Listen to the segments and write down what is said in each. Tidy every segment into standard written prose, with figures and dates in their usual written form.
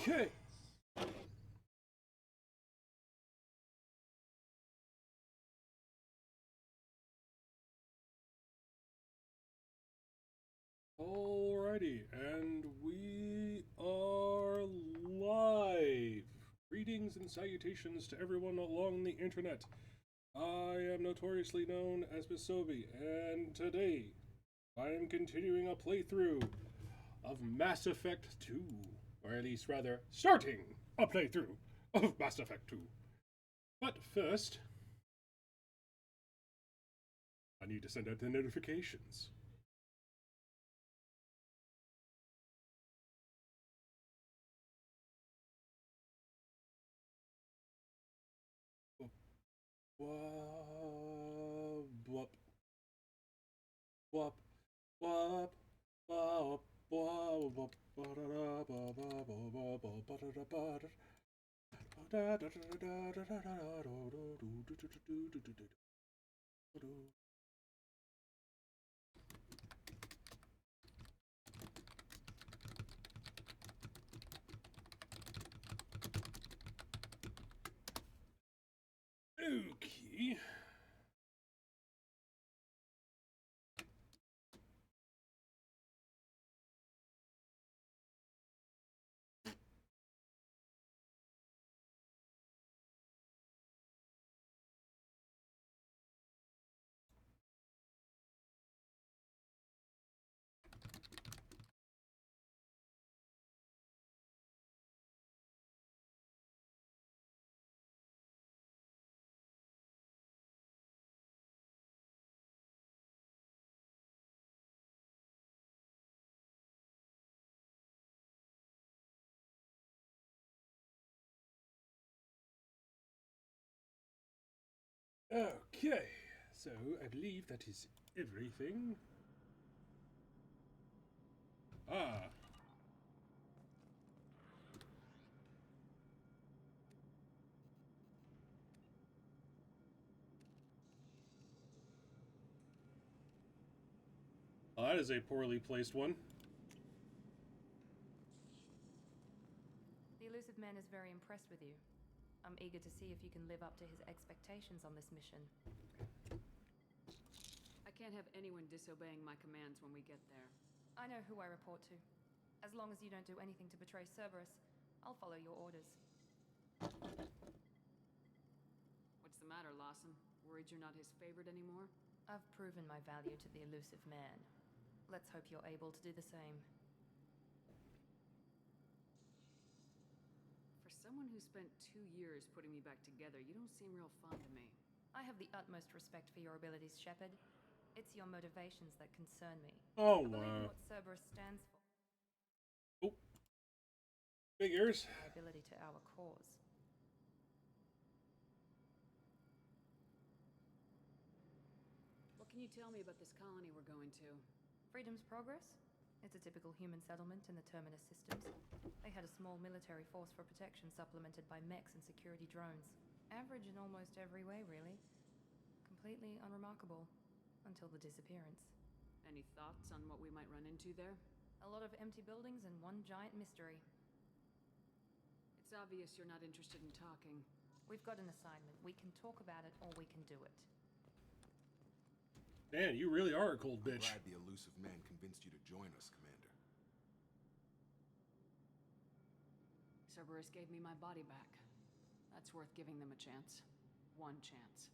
Okay. Alrighty, and we are live. Greetings and salutations to everyone along the internet. I am notoriously known as Misobi, and today I am continuing a playthrough of Mass Effect 2, or at least rather, starting a playthrough of Mass Effect 2. But first, I need to send out the notifications. Wop, wop, wop, wop, wop, wop, Okay. Okay, so I believe that is everything. Ah. Oh, that is a poorly placed one. The elusive man is very impressed with you. I'm eager to see if you can live up to his expectations on this mission. I can't have anyone disobeying my commands when we get there. I know who I report to. As long as you don't do anything to betray Cerberus, I'll follow your orders. What's the matter, Lawson? Worried you're not his favorite anymore? I've proven my value to the elusive man. Let's hope you're able to do the same. For someone who spent 2 years putting me back together, you don't seem real fond of me. I have the utmost respect for your abilities, Shepard. It's your motivations that concern me. Oh, I believe in wow. what Cerberus stands for. Oh. Big ears. Liability to our cause. What can you tell me about this colony we're going to? Freedom's Progress? It's a typical human settlement in the Terminus systems. They had a small military force for protection supplemented by mechs and security drones. Average in almost every way, really. Completely unremarkable. Until the disappearance. Any thoughts on what we might run into there? A lot of empty buildings and one giant mystery. It's obvious you're not interested in talking. We've got an assignment. We can talk about it or we can do it. Man, you really are a cold bitch. I'm glad the elusive man convinced you to join us, Commander. Cerberus gave me my body back. That's worth giving them a chance. One chance.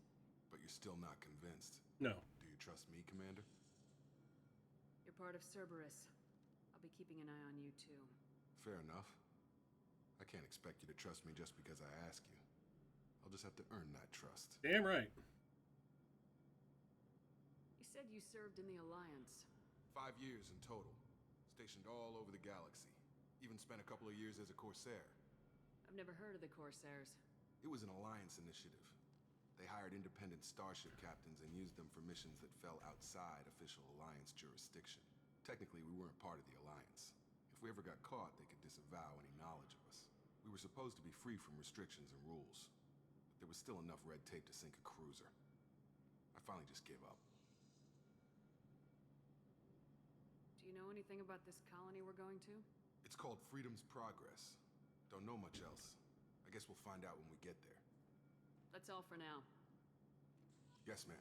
But you're still not convinced. No. Do you trust me, Commander? You're part of Cerberus. I'll be keeping an eye on you, too. Fair enough. I can't expect you to trust me just because I ask you. I'll just have to earn that trust. Damn right. You said you served in the Alliance. 5 years in total. Stationed all over the galaxy. Even spent a couple of years as a Corsair. I've never heard of the Corsairs. It was an Alliance initiative. They hired independent starship captains and used them for missions that fell outside official Alliance jurisdiction. Technically, we weren't part of the Alliance. If we ever got caught, they could disavow any knowledge of us. We were supposed to be free from restrictions and rules. But there was still enough red tape to sink a cruiser. I finally just gave up. Do you know anything about this colony we're going to? It's called Freedom's Progress. Don't know much else. I guess we'll find out when we get there. That's all for now. Yes, ma'am.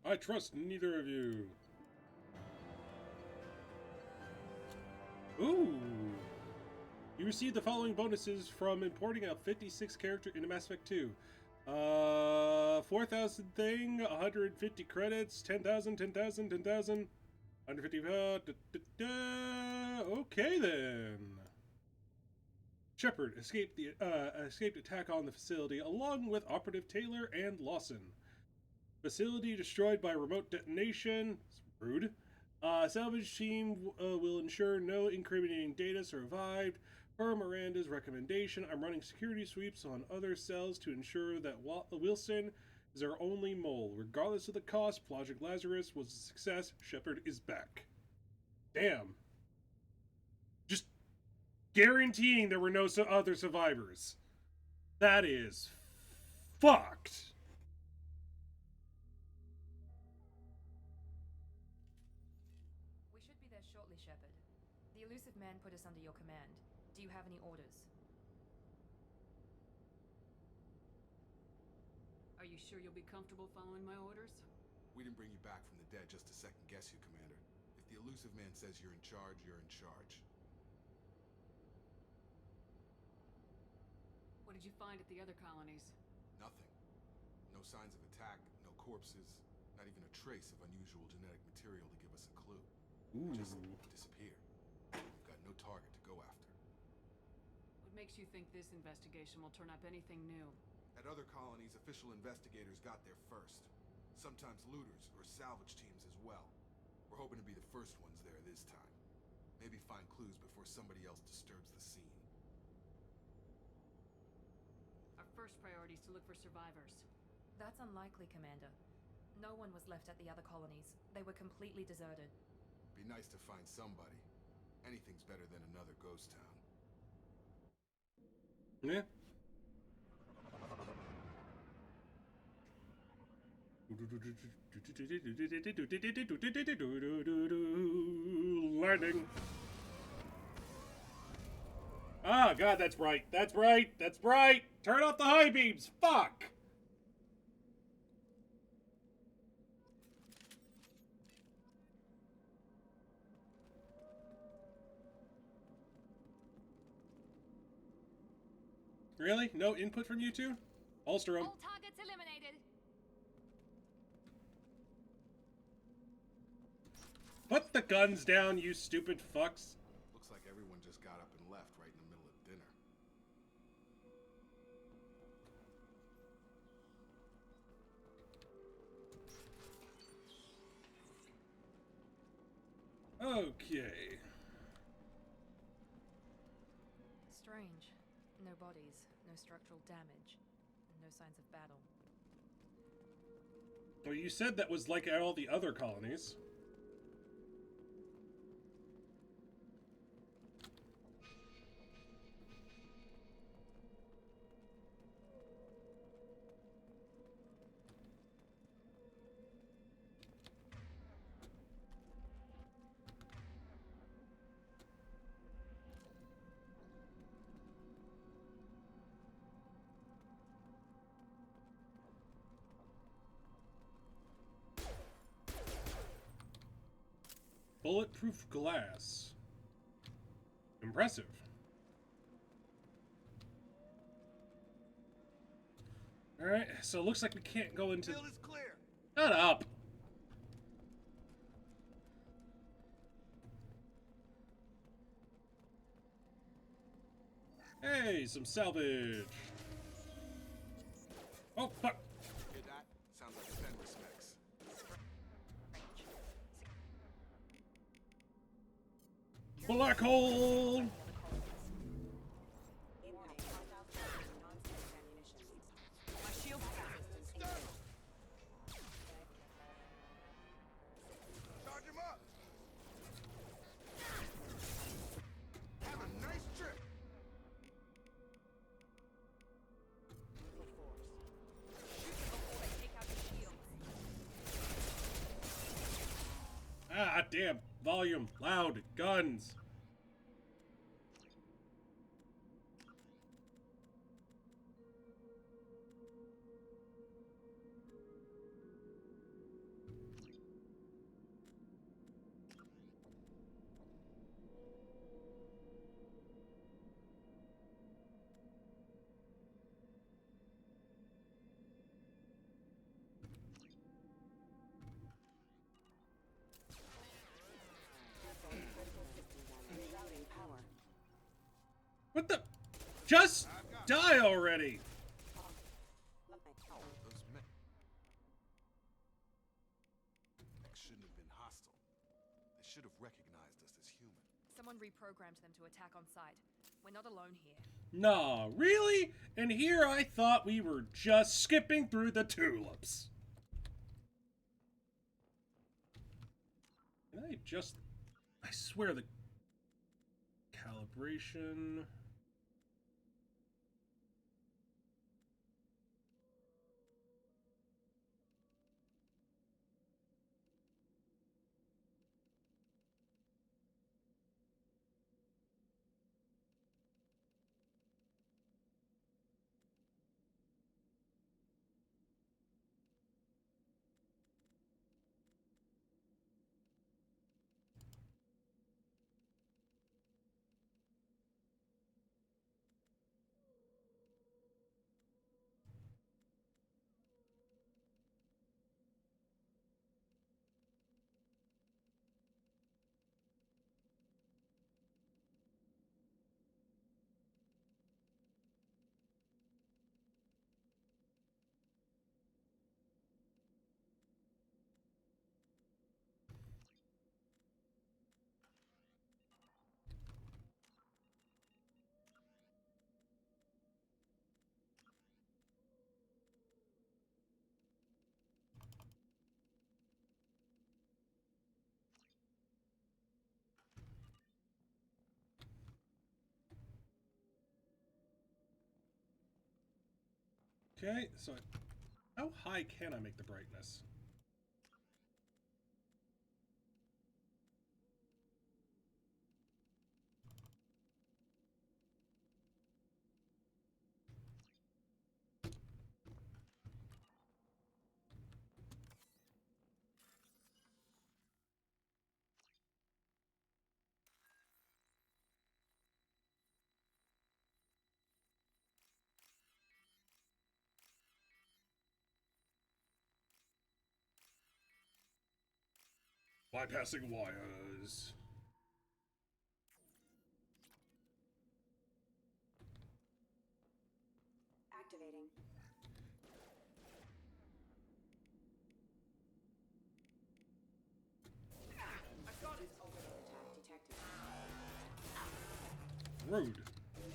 I trust neither of you. Ooh. You received the following bonuses from importing a 56 character into Mass Effect 2. 4,000 thing, 150 credits, 10,000, 10,000, 10,000, 150. Okay then. Shepard escaped attack on the facility along with Operative Taylor and Lawson. Facility destroyed by remote detonation. Rude. Salvage team will ensure no incriminating data survived. Per Miranda's recommendation, I'm running security sweeps on other cells to ensure that Wilson is our only mole. Regardless of the cost, Project Lazarus was a success. Shepard is back. Damn. Just guaranteeing there were no other survivors. That is fucked. We should be there shortly, Shepard. The elusive man put us under your command. Do you have any orders? Are you sure you'll be comfortable following my orders? We didn't bring you back from the dead just to second guess you, Commander. If the elusive man says you're in charge, you're in charge. What did you find at the other colonies? Nothing. No signs of attack, no corpses, not even a trace of unusual genetic material to give us a clue. Ooh. Just disappeared. We've got no target to go after. What makes you think this investigation will turn up anything new? At other colonies, official investigators got there first. Sometimes looters or salvage teams as well. We're hoping to be the first ones there this time. Maybe find clues before somebody else disturbs the scene. Our first priority is to look for survivors. That's unlikely, Commander. No one was left at the other colonies. They were completely deserted. Be nice to find somebody. Anything's better than another ghost town. Yeah. Landing. Ah, God, that's right. That's right. That's right. Turn off the high beams. Fuck. Really? No input from you two? Holster 'em. All targets eliminated. Put the guns down, you stupid fucks. Looks like everyone just got up and left right in the middle of dinner. Okay. Strange. No bodies, no structural damage, and no signs of battle. Well, you said that was like at all the other colonies. Bulletproof glass. Impressive. Alright, so it looks like we can't go into... Field is clear! Shut up! Hey, some salvage! Oh, fuck! Hear that? Sounds like Fender specs. Black hole! My shield's back. Charge him up! Have a nice trip! Ah, damn. Volume. Loud. Guns. What the? Just die already! Those mechs shouldn't have been hostile. They should have recognized us as human. Someone reprogrammed them to attack on sight. We're not alone here. Nah, really? And here I thought we were just skipping through the tulips. Can I just... I swear the... Calibration... Okay, so how high can I make the brightness? Bypassing wires. Activating. Overload attack detected. Rude. Prevent.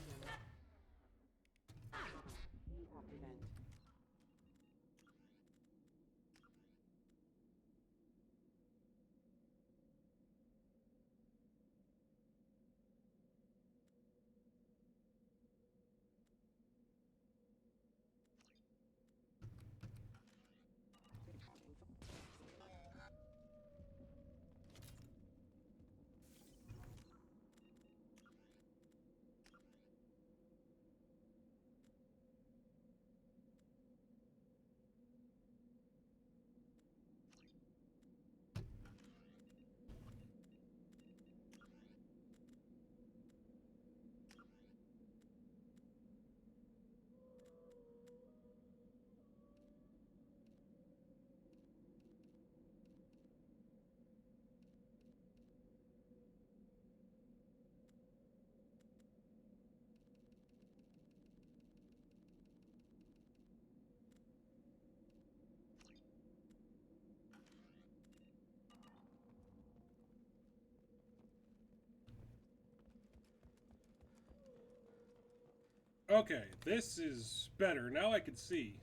Okay, this is better. Now I can see.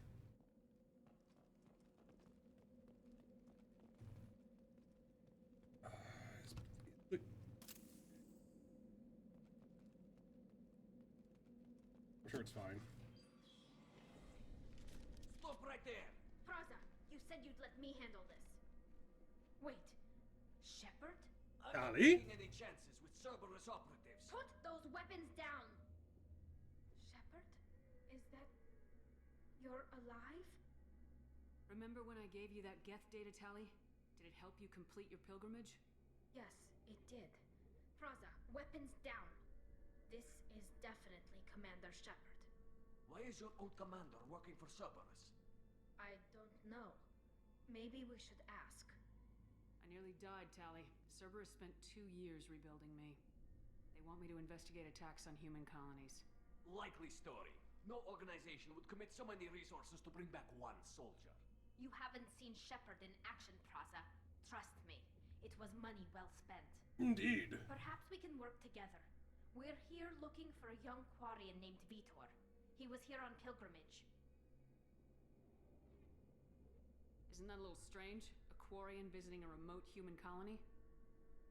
I'm sure it's fine. Stop right there! Fraza, you said you'd let me handle this. Wait, Shepard? I'm not Ali? taking any chances with Cerberus operatives. Put those weapons down! Shepard? Is that... You're alive? Remember when I gave you that Geth data tally? Did it help you complete your pilgrimage? Yes, it did. Fraza, weapons down. This is definitely Commander Shepard. Why is your old commander working for Cerberus? I don't know. Maybe we should ask. I nearly died, Tally. Cerberus spent 2 years rebuilding me. They want want me to investigate attacks on human colonies. Likely story. No organization would commit so many resources to bring back one soldier. You haven't seen Shepard in action, Praza. Trust me, it was money well spent. Indeed. Perhaps we can work together. We're here looking for a young Quarian named Vitor. He was here on pilgrimage. Isn't that a little strange? A Quarian visiting a remote human colony?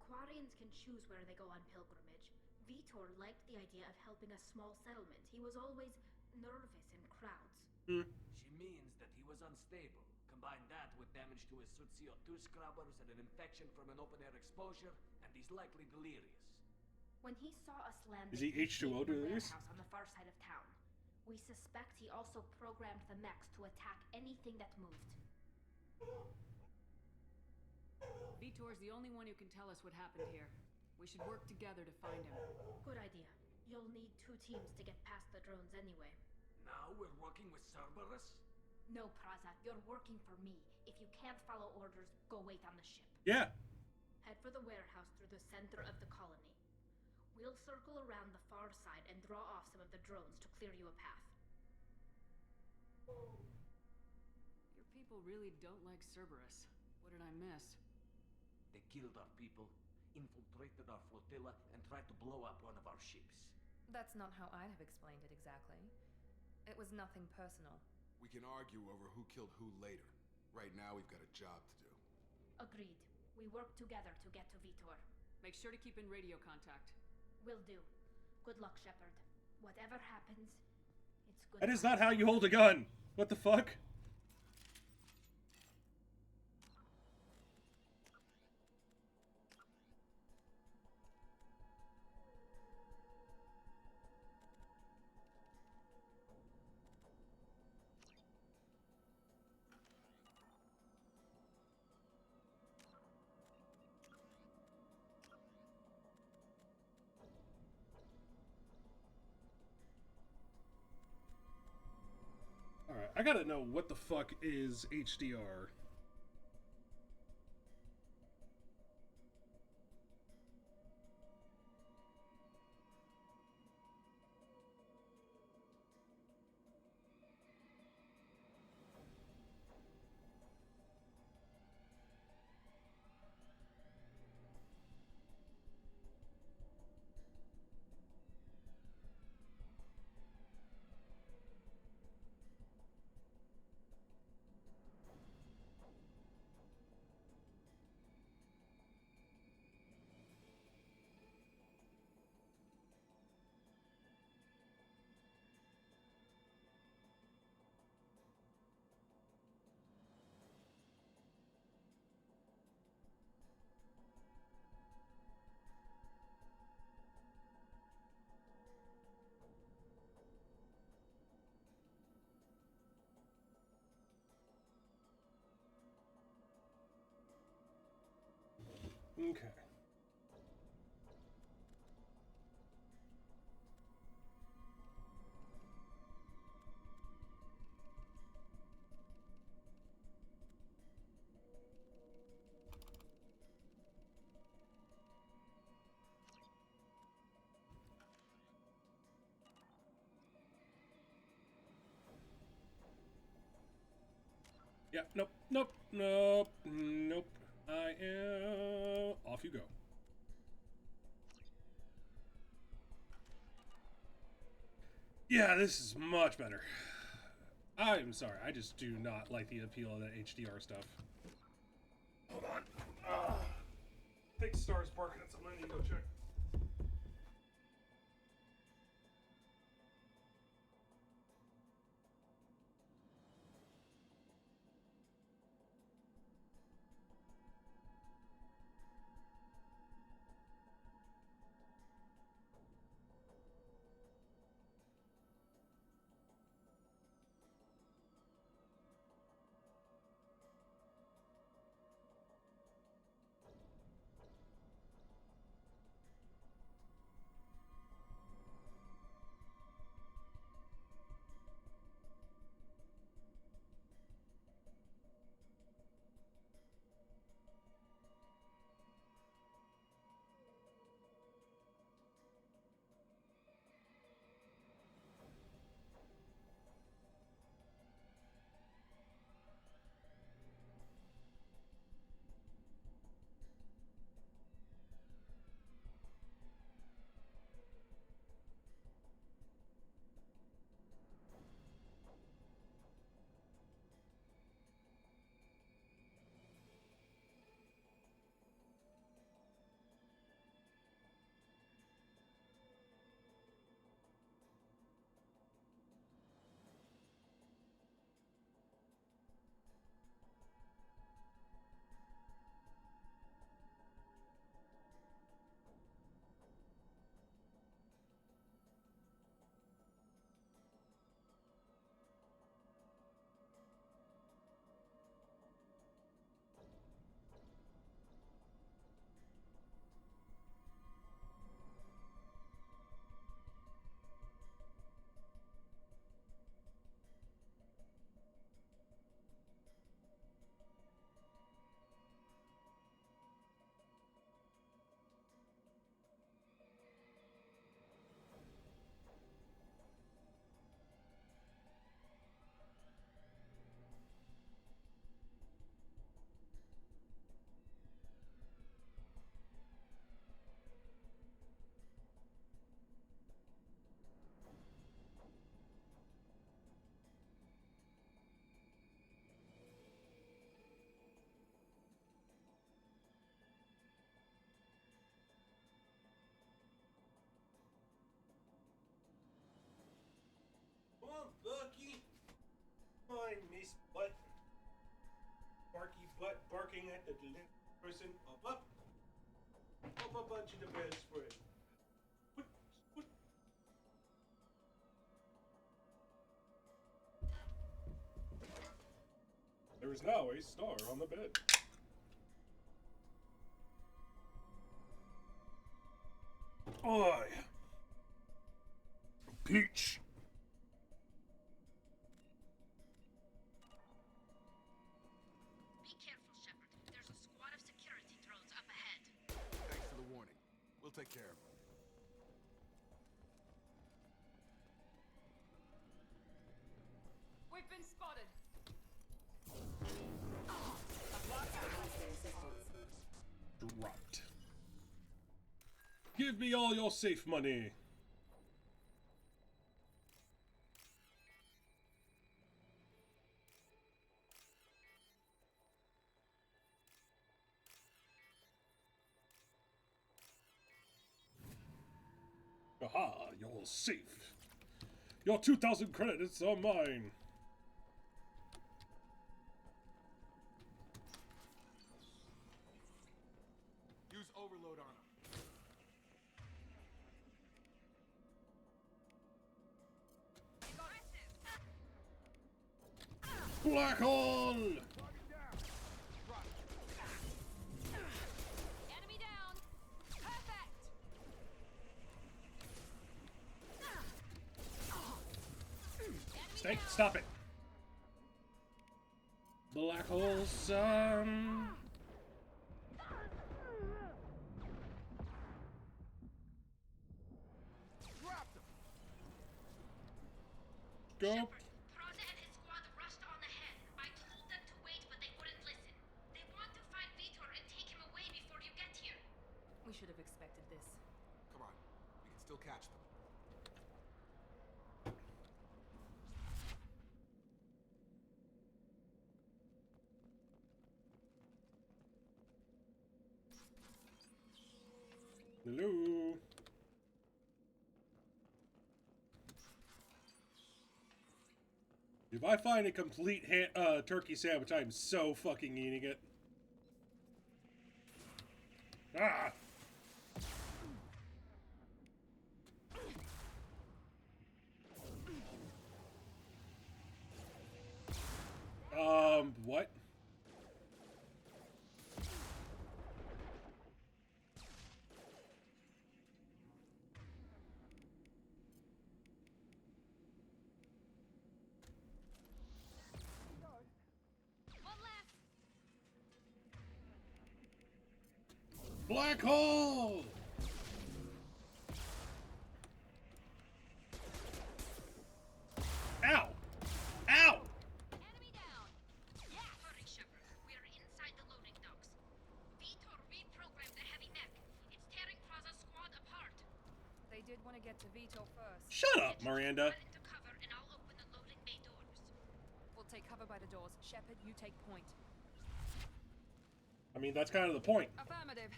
Quarians can choose where they go on pilgrimage. Vitor liked the idea of helping a small settlement. He was always nervous in crowds. She means that he was unstable. Combine that with damage to his CO2 scrubbers and an infection from an open-air exposure, and he's likely delirious. When he saw us land, Is he H2O delirious? warehouse on the far side of town. We suspect he also programmed the mechs to attack anything that moved. Vitor's the only one who can tell us what happened here. We should work together to find him. Good idea. You'll need 2 teams to get past the drones anyway. Now we're working with Cerberus? No, Praza, you're working for me. If you can't follow orders, go wait on the ship. Yeah. Head for the warehouse through the center of the colony. We'll circle around the far side and draw off some of the drones to clear you a path. Your people really don't like Cerberus. What did I miss? They killed our people, infiltrated our flotilla, and tried to blow up one of our ships. That's not how I'd have explained it exactly. It was nothing personal. We can argue over who killed who later. Right now, we've got a job to do. Agreed. We work together to get to Vitor. Make sure to keep in radio contact. Will do. Good luck, Shepard. Whatever happens, it's good. That is not how you hold a gun. What the fuck? Alright, I gotta know what the fuck is HDR. Okay. Yeah, nope, nope, nope, nope. I am... Off you go. Yeah, this is much better. I'm sorry, I just do not like the appeal of that HDR stuff. Hold on. I think Star's barking at something. I need to go check. face butt, barky butt barking at the person up a bunch of the bed spread. What? There is now a star on the bed. Oi! Peach! Be careful, Shepard. There's a squad of security drones up ahead. Thanks for the warning. We'll take care of them. We've been spotted. Dropped. Give me all your safe money. Aha, you're safe. Your 2,000 credits are mine. Use overload on them. Black hole! Enemy down. Perfect. Stay, stop it. Black hole, son. Go. Praza and his squad rushed on ahead. I told them to wait, but they wouldn't listen. They want to find Vitor and take him away before you get here. We should have expected this. Come on. We can still catch them. Hello. If I find a complete turkey sandwich, I'm so fucking eating it. Ah! What? One left. Black hole! Ow! Ow! Enemy down. Yeah. Hurry, Shepard. We are inside the loading docks. Vitor reprogrammed the heavy mech. It's tearing Praza's squad apart. They did want to get to Vitor first. Shut up, Miranda. Run into cover and I'll open the loading bay doors. We'll take cover by the doors. Shepard, you take point. I mean, that's kind of the point. Affirmative.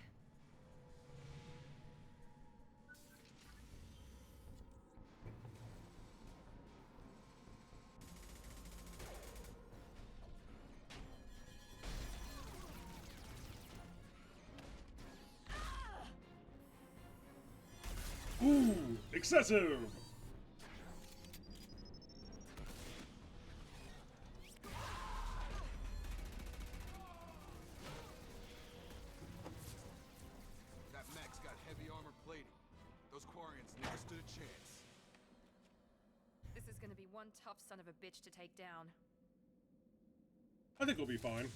Ooh, excessive! That mech's got heavy armor plating. Those Quarians never stood a chance. This is going to be one tough son of a bitch to take down. I think we'll be fine.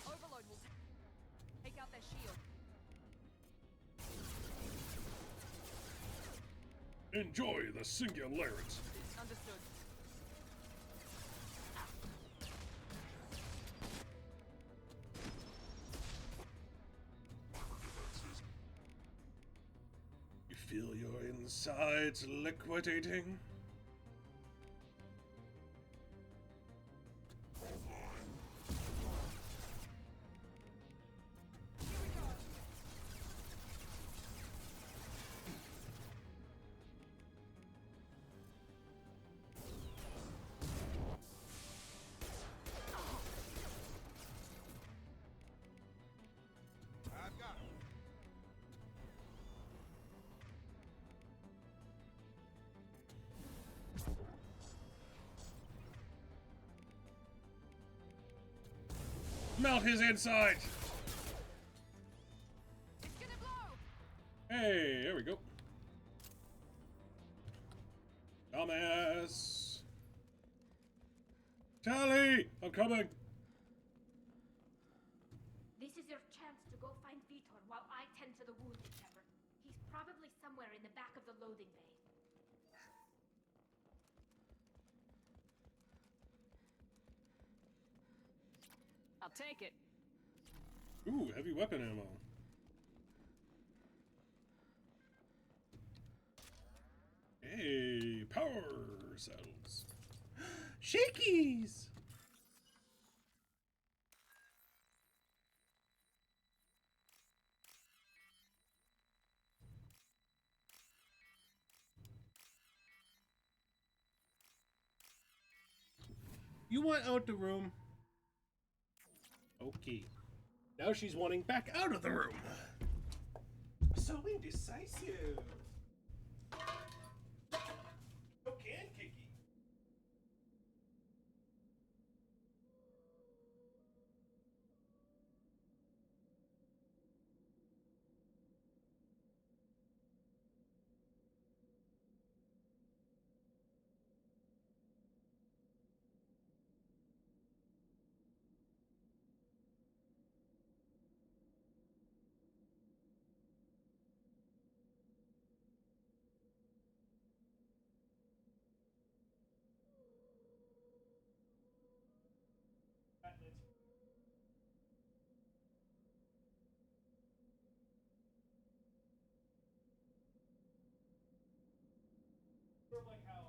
Overload will take out their shield. Enjoy the singularity. Understood. You feel your insides liquidating? Melt his inside. It's gonna blow! Hey, there we go. Dumbass. Tally, I'm coming. This is your chance to go find Vitor while I tend to the wounded, Shepard. He's probably somewhere in the back of the loading bay. I'll take it. Ooh, heavy weapon ammo. Hey, power cells. Shakies! You want out the room? Okay. Now she's wanting back out of the room. So indecisive. No can kicky. Sort of like how,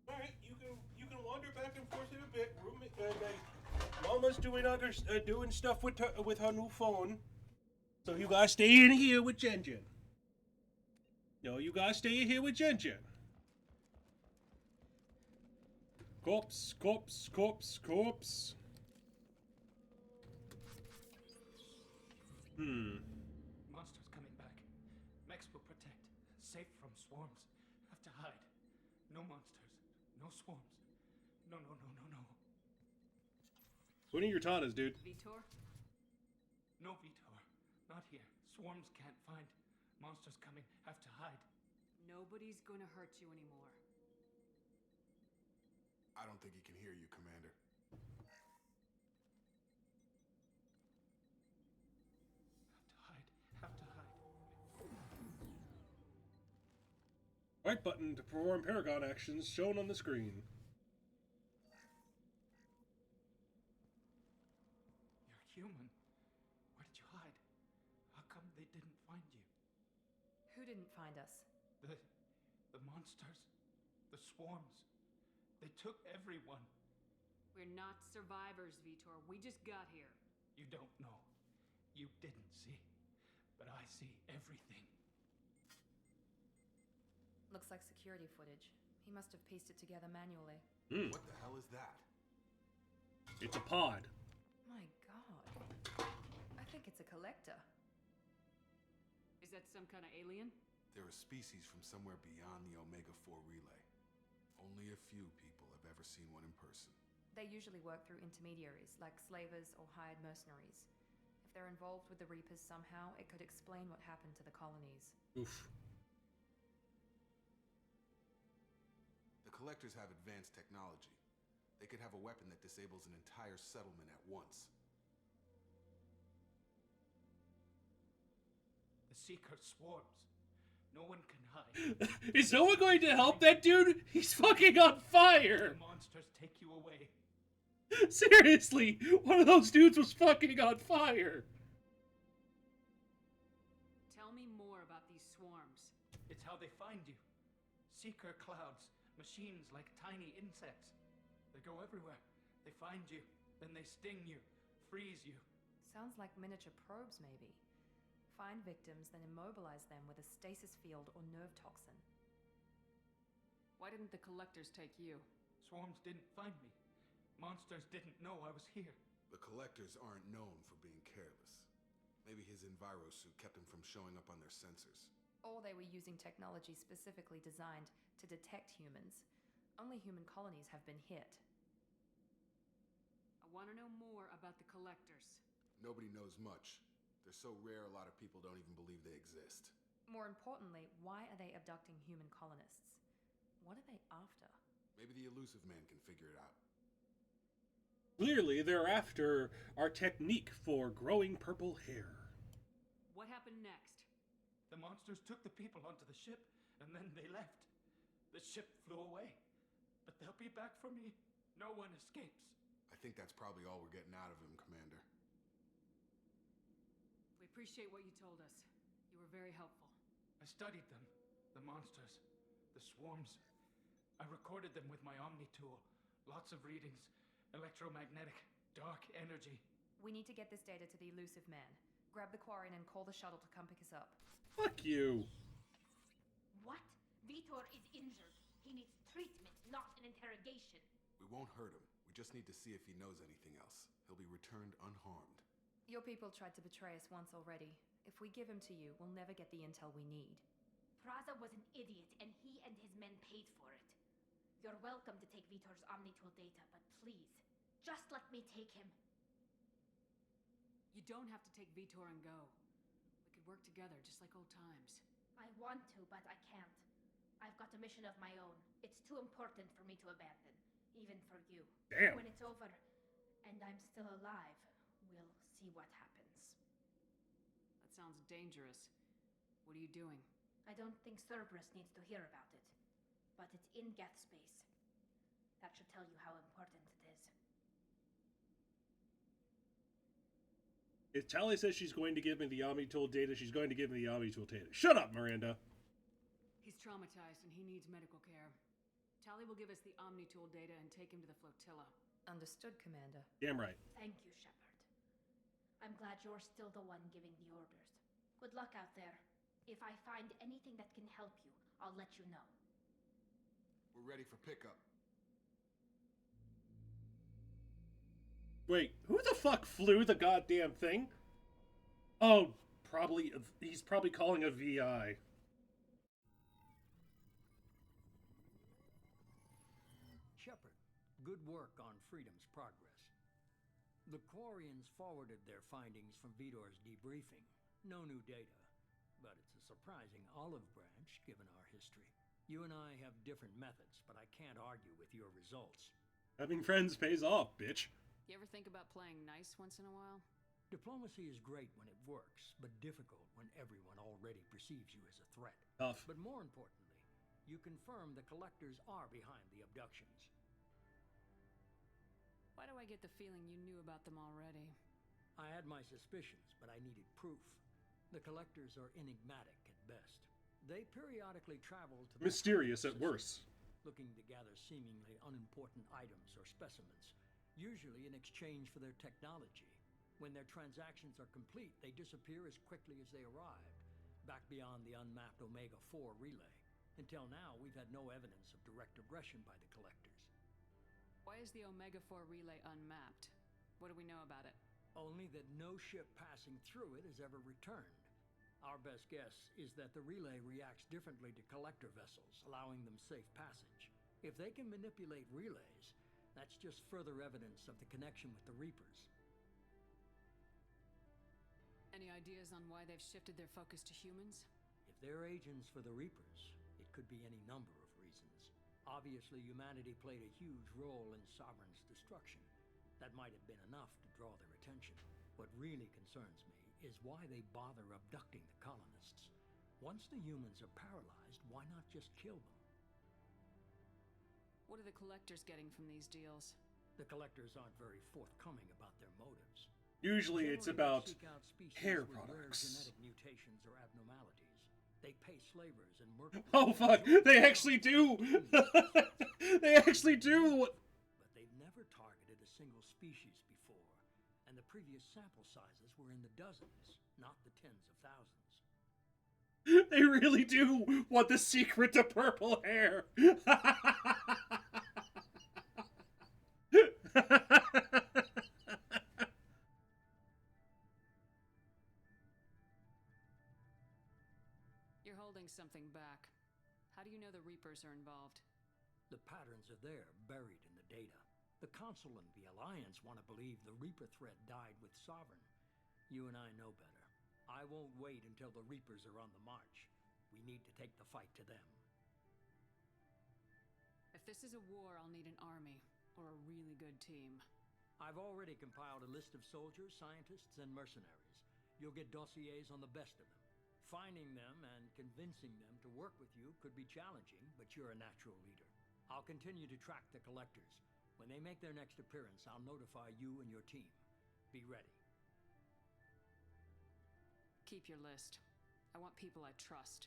Alright, you can wander back and forth in a bit. Mama's doing stuff with her new phone. So you gotta stay in here with Jen Jen. No, you gotta stay in here with Jen Jen. Corpse, corpse, corpse, corpse. Monsters coming back. Mechs will protect. Safe from swarms. Have to hide. No monsters. No swarms. No, no, no, no, no. What are your tatas, dude? Vitor? No, Vitor. Not here. Swarms can't find. Monsters coming. Have to hide. Nobody's gonna hurt you anymore. I don't think he can hear you, Commander. Have to hide. Right button to perform Paragon actions shown on the screen. You're human. Where did you hide? How come they didn't find you? Who didn't find us? The monsters. The swarms. They took everyone. We're not survivors, Vitor. We just got here. You don't know. You didn't see. But I see everything. Looks like security footage. He must have pieced it together manually. What the hell is that? It's a pod. My god. I think it's a collector. Is that some kind of alien? They're a species from somewhere beyond the Omega-4 relay. Only a few people have ever seen one in person. They usually work through intermediaries, like slavers or hired mercenaries. If they're involved with the Reapers somehow, it could explain what happened to the colonies. Oof. The collectors have advanced technology. They could have a weapon that disables an entire settlement at once. The Seeker swarms. No one can hide. Is no one going to help that dude? He's fucking on fire! The monsters take you away. Seriously, one of those dudes was fucking on fire. It's how they find you. Seeker clouds, machines like tiny insects. They go everywhere. They find you, then they sting you, freeze you. Sounds like miniature probes, maybe. Find victims, then immobilize them with a stasis field or nerve toxin. Why didn't the collectors take you? Swarms didn't find me. Monsters didn't know I was here. The collectors aren't known for being careless. Maybe his enviro suit kept him from showing up on their sensors. Or they were using technology specifically designed to detect humans. Only human colonies have been hit. I want to know more about the collectors. Nobody knows much. They're so rare, a lot of people don't even believe they exist. More importantly, why are they abducting human colonists? What are they after? Maybe the elusive man can figure it out. Clearly, they're after our technique for growing purple hair. What happened next? The monsters took the people onto the ship, and then they left. The ship flew away. But they'll be back for me. No one escapes. I think that's probably all we're getting out of him, Commander. We appreciate what you told us. You were very helpful. I studied them. The monsters. The swarms. I recorded them with my Omni tool. Lots of readings. Electromagnetic. Dark energy. We need to get this data to the elusive man. Grab the Quarian and call the shuttle to come pick us up. Fuck you. What? Vitor is injured. He needs treatment, not an interrogation. We won't hurt him. We just need to see if he knows anything else. He'll be returned unharmed. Your people tried to betray us once already. If we give him to you, we'll never get the intel we need. Praza was an idiot, and he and his men paid for it. You're welcome to take Vitor's Omnitool data, but please, just let me take him. You don't have to take Vitor and go. We could work together, just like old times. I want to, but I can't. I've got a mission of my own. It's too important for me to abandon, even for you. Damn. When it's over, and I'm still alive, we'll see what happens. That sounds dangerous. What are you doing? I don't think Cerberus needs to hear about it, but it's in Geth space. That should tell you how important it is. If Tally says she's going to give me the Omnitool data, she's going to give me the Omnitool data. Shut up, Miranda. He's traumatized and he needs medical care. Tally will give us the Omnitool data and take him to the flotilla. Understood, Commander. Damn right. Thank you, Shepard. I'm glad you're still the one giving the orders. Good luck out there. If I find anything that can help you, I'll let you know. We're ready for pickup. Wait, who the fuck flew the goddamn thing? Oh, probably, he's probably calling a VI. Shepard, good work on Freedom's progress. The Quarians forwarded their findings from Vitor's debriefing. No new data, but it's a surprising olive branch given our history. You and I have different methods, but I can't argue with your results. Having friends pays off, bitch. You ever think about playing nice once in a while? Diplomacy is great when it works, but difficult when everyone already perceives you as a threat. Tough. But more importantly, you confirm the collectors are behind the abductions. Why do I get the feeling you knew about them already? I had my suspicions, but I needed proof. The collectors are enigmatic at best. They periodically travel to the Mysterious at system, worst. looking to gather seemingly unimportant items or specimens, usually in exchange for their technology. When their transactions are complete, they disappear as quickly as they arrived, back beyond the unmapped Omega-4 relay. Until now, we've had no evidence of direct aggression by the collectors. Why is the Omega-4 relay unmapped? What do we know about it? Only that no ship passing through it has ever returned. Our best guess is that the relay reacts differently to collector vessels, allowing them safe passage. If they can manipulate relays, that's just further evidence of the connection with the Reapers. Any ideas on why they've shifted their focus to humans? If they're agents for the Reapers, it could be any number of reasons. Obviously, humanity played a huge role in Sovereign's destruction. That might have been enough to draw their attention. What really concerns me is why they bother abducting the colonists. Once the humans are paralyzed, why not just kill them? What are the collectors getting from these deals? The collectors aren't very forthcoming about their motives. Usually it's Generally, about they seek out species hair with rare products. genetic mutations or abnormalities. They pay slavers and work. Oh fuck! They actually do. They actually do. But they've never targeted a single species before, and the previous sample sizes were in the dozens, not the tens of thousands. They really do want the secret to purple hair. You're holding something back. How do you know the Reapers are involved? The patterns are there, buried in the data. The Council and the Alliance want to believe the Reaper threat died with Sovereign. You and I know better. I won't wait until the Reapers are on the march. We need to take the fight to them. If this is a war, I'll need an army, or a really good team. I've already compiled a list of soldiers, scientists, and mercenaries. You'll get dossiers on the best of them. Finding them and convincing them to work with you could be challenging, but you're a natural leader. I'll continue to track the collectors. When they make their next appearance, I'll notify you and your team. Be ready. Keep your list. I want people I trust.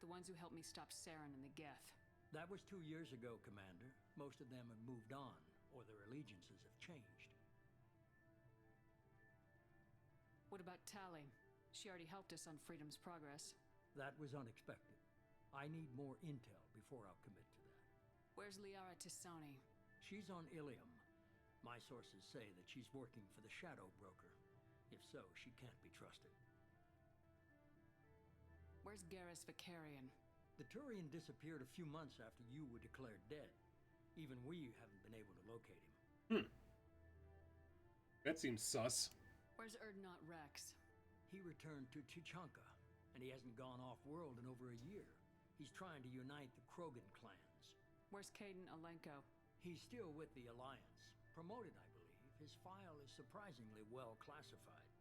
The ones who helped me stop Saren and the Geth. That was 2 years ago, Commander. Most of them have moved on, or their allegiances have changed. What about Tali? She already helped us on Freedom's Progress. That was unexpected. I need more intel before I'll commit to that. Where's Liara Tisoni? She's on Ilium. My sources say that she's working for the Shadow Broker. If so, she can't be trusted. Where's Garrus Vicarian? The Turian disappeared a few months after you were declared dead. Even we haven't been able to locate him. That seems sus. Where's Erdnot Rex? He returned to Chichanka, and he hasn't gone off-world in over a year. He's trying to unite the Krogan clans. Where's Caden Alenko? He's still with the Alliance. Promoted, I believe. His file is surprisingly well classified.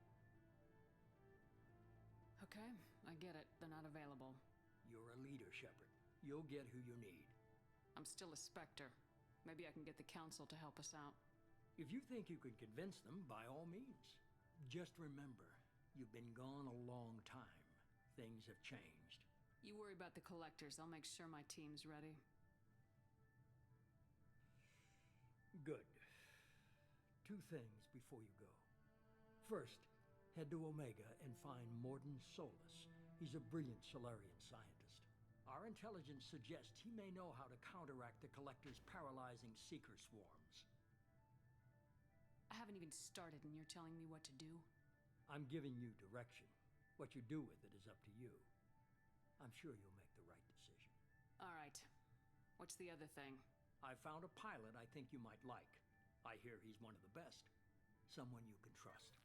Okay, I get it. They're not available. You're a leader, Shepard. You'll get who you need. I'm still a Spectre. Maybe I can get the Council to help us out. If you think you can convince them, by all means. Just remember, you've been gone a long time. Things have changed. You worry about the collectors. I'll make sure my team's ready. Good. 2 things before you go. First, head to Omega and find Morden Solus. He's a brilliant Solarian scientist. Our intelligence suggests he may know how to counteract the Collector's paralyzing Seeker swarms. I haven't even started and you're telling me what to do? I'm giving you direction. What you do with it is up to you. I'm sure you'll make the right decision. All right. What's the other thing? I found a pilot I think you might like. I hear he's one of the best. Someone you can trust.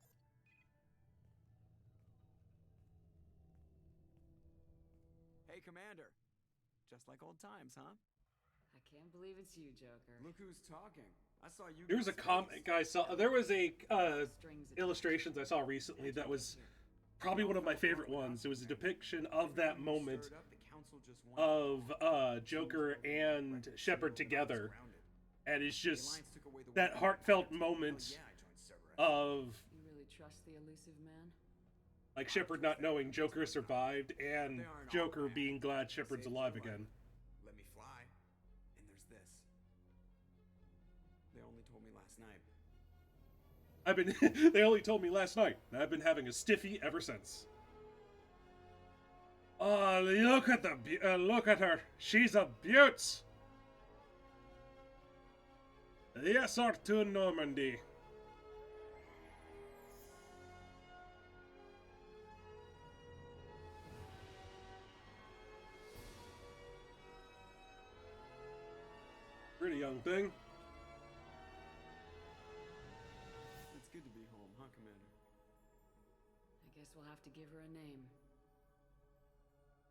Hey, Commander. Just like old times, huh? I can't believe it's you, Joker. Look who's talking. I saw you. There was a comic I saw. There was a illustrations I saw recently that was probably one of my favorite ones. It was a depiction of that moment of Joker and Shepard together, and it's just that heartfelt moment of You really trust the elusive man? like Shepard not knowing Joker survived and Joker being glad Shepard's alive again. Let me fly. And there's this. They only told me last night. They only told me last night. I've been having a stiffy ever since. Oh, look at look at her. She's a beaut. Yes, or to Normandy. Pretty young thing. It's good to be home, huh, Commander? I guess we'll have to give her a name.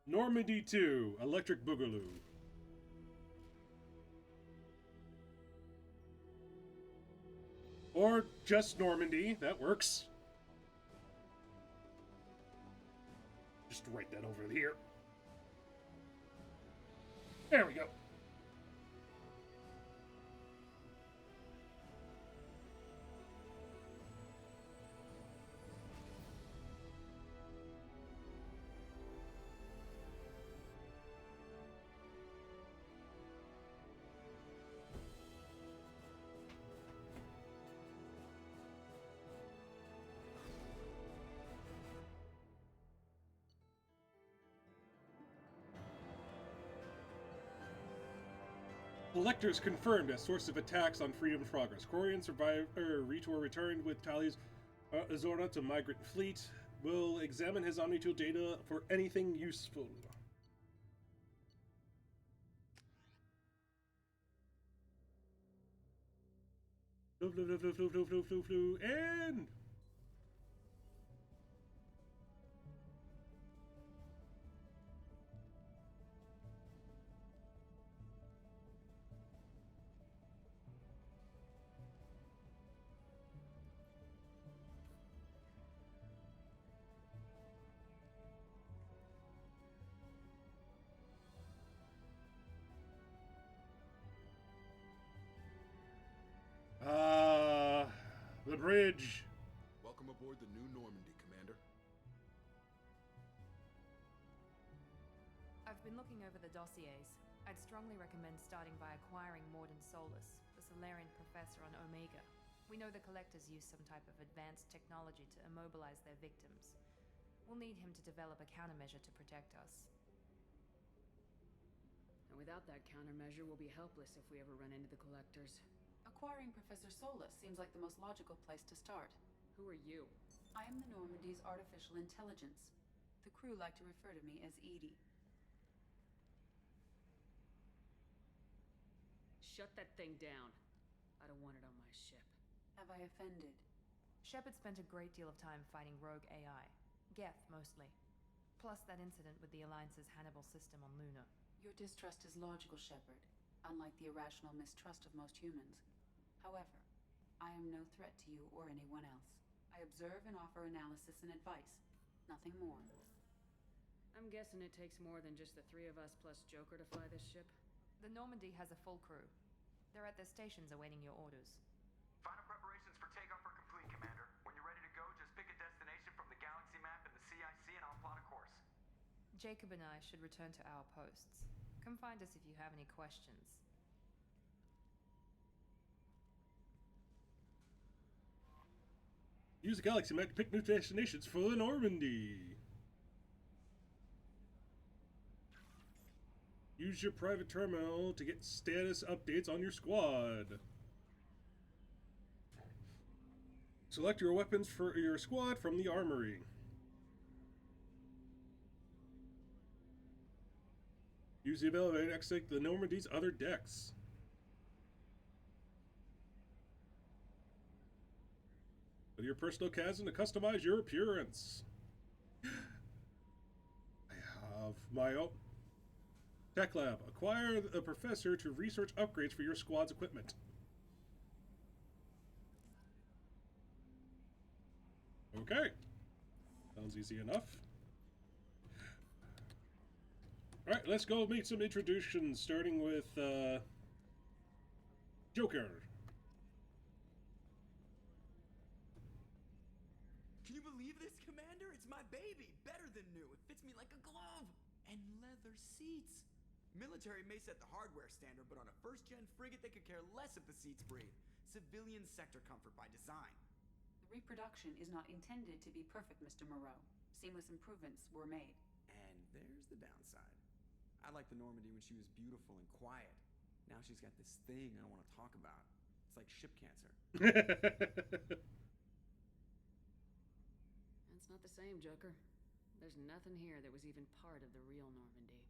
Normandy 2, Electric Boogaloo. Or just Normandy, that works. Just write that over here. There we go. Collectors confirmed as source of attacks on Freedom's progress. Quarian survivor Ritor returned with Tali's Azora to Migrant Fleet. Will examine his Omnitool data for anything useful. Flew, and... the bridge. Welcome aboard the New Normandy, Commander. I've been looking over the dossiers. I'd strongly recommend starting by acquiring Morden Solus, the Solarian professor on Omega. We know the Collectors use some type of advanced technology to immobilize their victims. We'll need him to develop a countermeasure to protect us. And without that countermeasure, we'll be helpless if we ever run into the Collectors. Acquiring Professor Solus seems like the most logical place to start. Who are you? I am the Normandy's artificial intelligence. The crew like to refer to me as Edie. Shut that thing down. I don't want it on my ship. Have I offended? Shepard spent a great deal of time fighting rogue AI. Geth, mostly. Plus that incident with the Alliance's Hannibal system on Luna. Your distrust is logical, Shepard, unlike the irrational mistrust of most humans. However, I am no threat to you or anyone else. I observe and offer analysis and advice. Nothing more. I'm guessing it takes more than just the three of us plus Joker to fly this ship? The Normandy has a full crew. They're at their stations awaiting your orders. Final preparations for takeoff are complete, Commander. When you're ready to go, just pick a destination from the galaxy map and the CIC and I'll plot a course. Jacob and I should return to our posts. Come find us if you have any questions. Use the galaxy map to pick new destinations for the Normandy. Use your private terminal to get status updates on your squad. Select your weapons for your squad from the armory. Use the elevator to exit the Normandy's other decks. With your personal chasm to customize your appearance. I have my own tech lab. Acquire a professor to research upgrades for your squad's equipment. Okay. Sounds easy enough. Alright, let's go make some introductions, starting with Joker. Can you believe this, Commander? It's my baby. Better than new. It fits me like a glove. And leather seats. Military may set the hardware standard, but on a first-gen frigate, they could care less if the seats breathe. Civilian sector comfort by design. The reproduction is not intended to be perfect, Mr. Moreau. Seamless improvements were made. And there's the downside. I liked the Normandy when she was beautiful and quiet. Now she's got this thing I don't want to talk about. It's like ship cancer. That's not the same, Joker. There's nothing here that was even part of the real Normandy.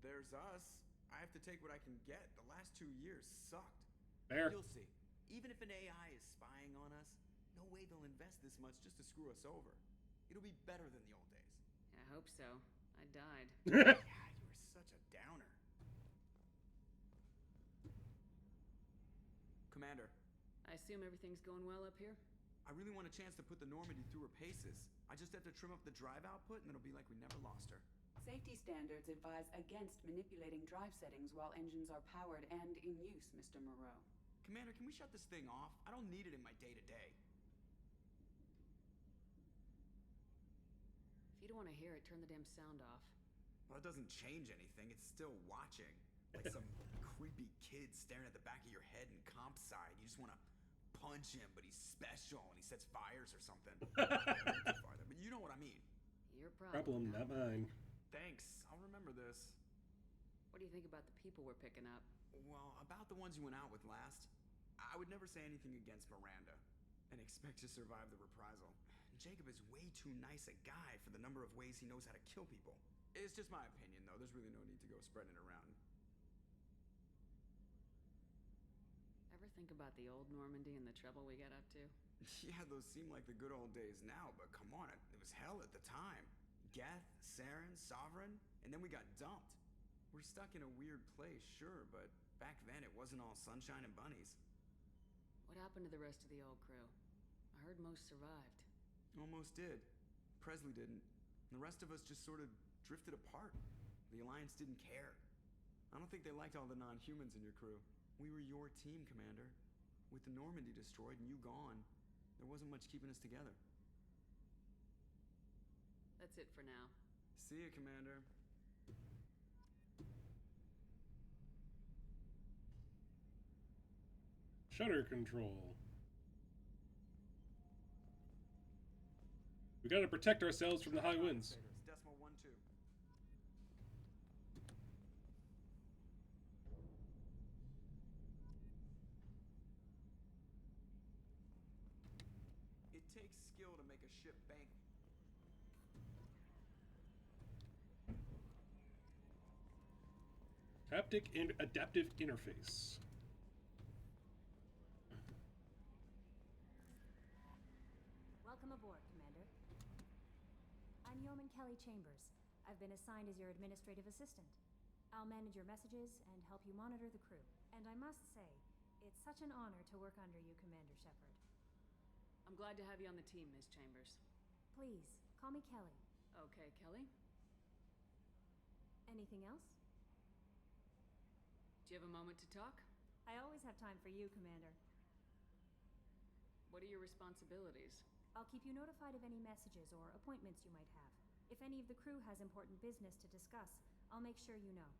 There's us. I have to take what I can get. The last 2 years sucked. There. You'll see. Even if an AI is spying on us, no way they'll invest this much just to screw us over. It'll be better than the old days. I hope so. I died. Yeah, you were such a downer. Commander. I assume everything's going well up here? I really want a chance to put the Normandy through her paces. I just have to trim up the drive output and it'll be like we never lost her. Safety standards advise against manipulating drive settings while engines are powered and in use, Mr. Moreau. Commander, can we shut this thing off? I don't need it in my day-to-day. If you don't want to hear it, turn the damn sound off. Well, it doesn't change anything. It's still watching. Like some creepy kid staring at the back of your head in comp side. You just want to punch him, but he's special and he sets fires or something. But you know what I mean. Your Problem, not mine. Thanks. I'll remember this. What do you think about the people we're picking up? Well, about the ones you went out with last, I would never say anything against Miranda and expect to survive the reprisal. Jacob is way too nice a guy for the number of ways he knows how to kill people. It's just my opinion, though. There's really no need to go spreading it around. Ever think about the old Normandy and the trouble we got up to? Yeah, those seem like the good old days now, but come on, it was hell at the time. Geth, Saren, Sovereign, and then we got dumped. We're stuck in a weird place, sure, but back then it wasn't all sunshine and bunnies. What happened to the rest of the old crew? I heard most survived. Almost did. Presley didn't. The rest of us just sort of drifted apart. The Alliance didn't care. I don't think they liked all the non-humans in your crew. We were your team, Commander. With the Normandy destroyed and you gone, there wasn't much keeping us together. That's it for now. See ya, Commander. Shutter control. We gotta protect ourselves from the high winds. Decimal 1-2. It takes skill to make a ship bank. Haptic and adaptive interface. Welcome aboard, Commander. I'm Yeoman Kelly Chambers. I've been assigned as your administrative assistant. I'll manage your messages and help you monitor the crew. And I must say, it's such an honor to work under you, Commander Shepard. I'm glad to have you on the team, Ms. Chambers. Please, call me Kelly. Okay, Kelly. Anything else? Do you have a moment to talk? I always have time for you, Commander. What are your responsibilities? I'll keep you notified of any messages or appointments you might have. If any of the crew has important business to discuss, I'll make sure you know.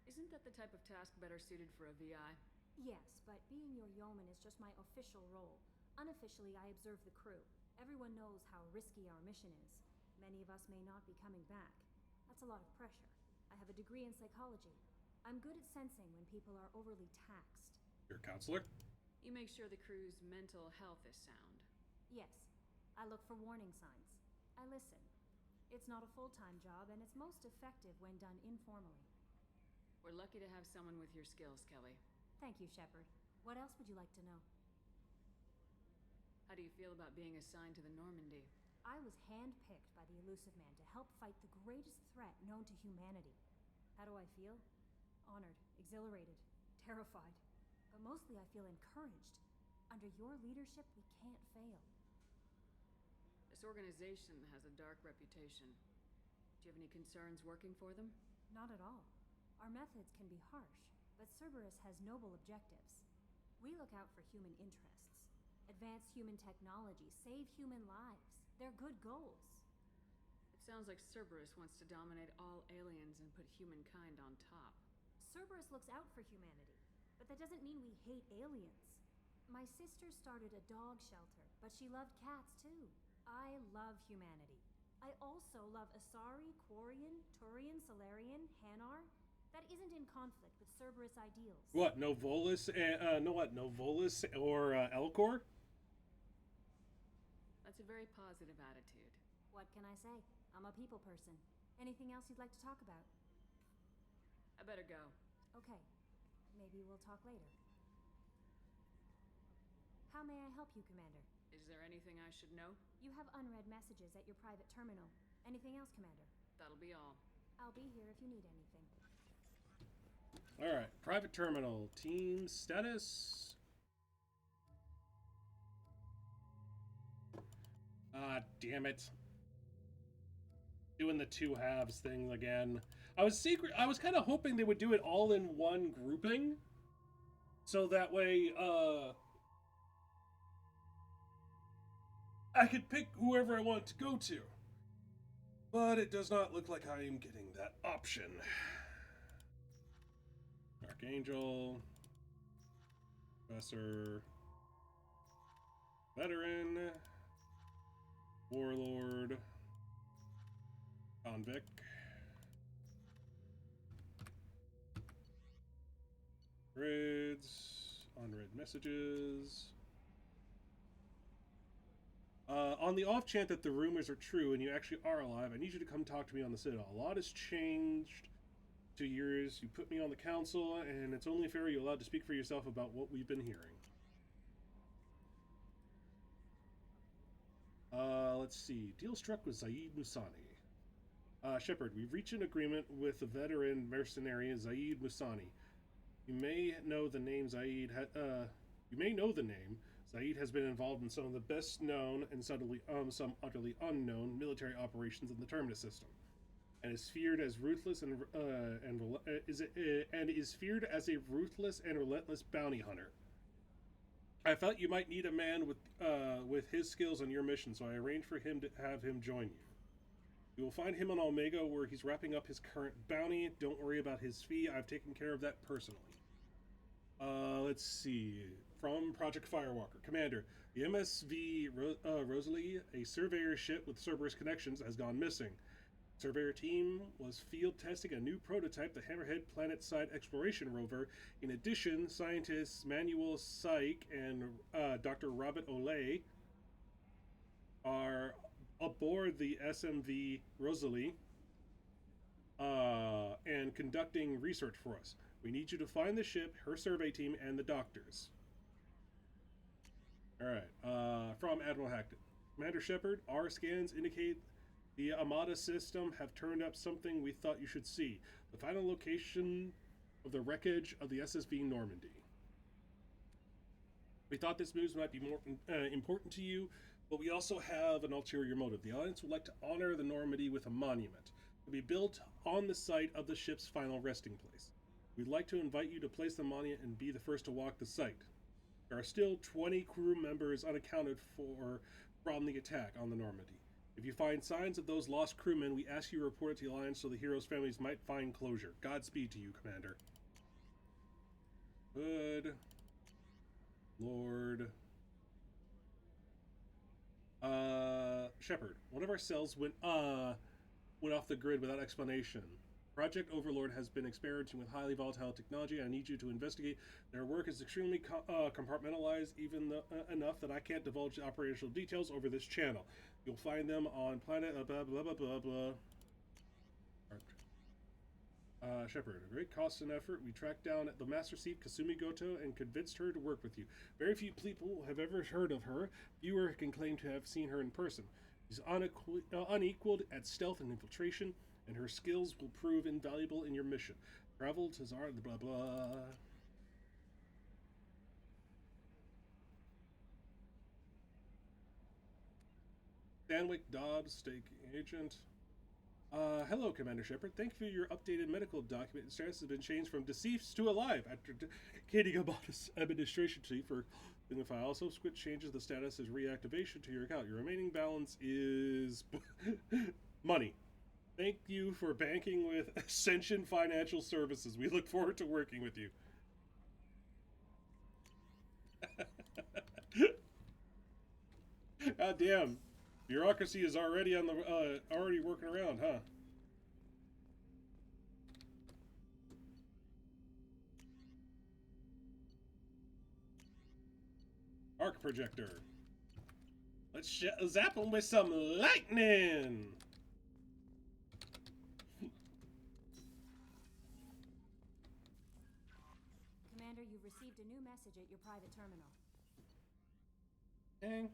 Isn't that the type of task better suited for a VI? Yes, but being your yeoman is just my official role. Unofficially, I observe the crew. Everyone knows how risky our mission is. Many of us may not be coming back. That's a lot of pressure. I have a degree in psychology. I'm good at sensing when people are overly taxed. Your counselor? You make sure the crew's mental health is sound. Yes, I look for warning signs. I listen. It's not a full-time job, and it's most effective when done informally. We're lucky to have someone with your skills, Kelly. Thank you, Shepard. What else would you like to know? How do you feel about being assigned to the Normandy? I was handpicked by the Elusive Man to help fight the greatest threat known to humanity. How do I feel? Honored, exhilarated, terrified. But mostly I feel encouraged. Under your leadership, we can't fail. This organization has a dark reputation. Do you have any concerns working for them? Not at all. Our methods can be harsh, but Cerberus has noble objectives. We look out for human interests. Advance human technology, save human lives. They're good goals. It sounds like Cerberus wants to dominate all aliens and put humankind on top. Cerberus looks out for humanity, but that doesn't mean we hate aliens. My sister started a dog shelter, but she loved cats too. I love humanity. I also love Asari, Quarian, Turian, Solarian, Hanar. That isn't in conflict with Cerberus ideals. What, no Volus, no Volus or Elcor? That's a very positive attitude. What can I say? I'm a people person. Anything else you'd like to talk about? I better go. Okay. Maybe we'll talk later. How may I help you, Commander? Is there anything I should know? You have unread messages at your private terminal. Anything else, Commander? That'll be all. I'll be here if you need anything. Alright, private terminal. Team status. Ah, damn it. Doing the two halves thing again. I was kind of hoping they would do it all in one grouping. So that way, I could pick whoever I want to go to. But it does not look like I am getting that option. Archangel. Professor. Veteran. Warlord. Convict. Grids, unread messages. On the off chance that the rumors are true and you actually are alive, I need you to come talk to me on the Citadel. A lot has changed 2 years. You put me on the council, and it's only fair you're allowed to speak for yourself about what we've been hearing. Let's see. Deal struck with Zaid Musani. Shepard, we've reached an agreement with the veteran mercenary Zaid Musani. You may know the name Zaid. Zaid has been involved in some of the best known and some utterly unknown military operations in the Terminus system, and is feared as ruthless and is feared as a ruthless and relentless bounty hunter. I felt you might need a man with his skills on your mission, so I arranged for him to have him join you. You will find him on Omega, where he's wrapping up his current bounty. Don't worry about his fee. I've taken care of that personally. Let's see. From Project Firewalker. Commander, the MSV Rosalie, a surveyor ship with Cerberus connections, has gone missing. Surveyor team was field testing a new prototype, the Hammerhead Planet-side Exploration Rover. In addition, scientists Manuel Syke and Dr. Robert Olay are aboard the SMV Rosalie and conducting research for us. We need you to find the ship, her survey team, and the doctors. Alright, from Admiral Hackett. Commander Shepard, our scans indicate the Armada system have turned up something we thought you should see. The final location of the wreckage of the SSV Normandy. We thought this news might be more important to you, but we also have an ulterior motive. The Alliance would like to honor the Normandy with a monument to be built on the site of the ship's final resting place. We'd like to invite you to place the monument and be the first to walk the site. There are still 20 crew members unaccounted for from the attack on the Normandy. If you find signs of those lost crewmen, we ask you to report it to the Alliance so the heroes' families might find closure. Godspeed to you, Commander. Good Lord. Shepard, one of our cells went off the grid without explanation. Project Overlord has been experimenting with highly volatile technology. I need you to investigate. Their work is extremely compartmentalized, even enough that I can't divulge the operational details over this channel. You'll find them on planet blah blah blah blah blah. Shepard, a great cost and effort. We tracked down the Master Chief Kasumi Goto and convinced her to work with you. Very few people have ever heard of her. Fewer can claim to have seen her in person. She's unequaled at stealth and infiltration, and her skills will prove invaluable in your mission. Travel to Zara, blah blah. Stanwyck Dobbs, Stake Agent. Hello, Commander Shepard. Thank you for your updated medical document. The status has been changed from deceased to alive after dedicating a modest administration fee for in the file. Subsequent changes the status as reactivation to your account. Your remaining balance is money. Thank you for banking with Ascension Financial Services. We look forward to working with you. God damn. Bureaucracy is already on the already working around, huh? Arc projector. Let's zap them with some lightning. Commander, you've received a new message at your private terminal. Dang.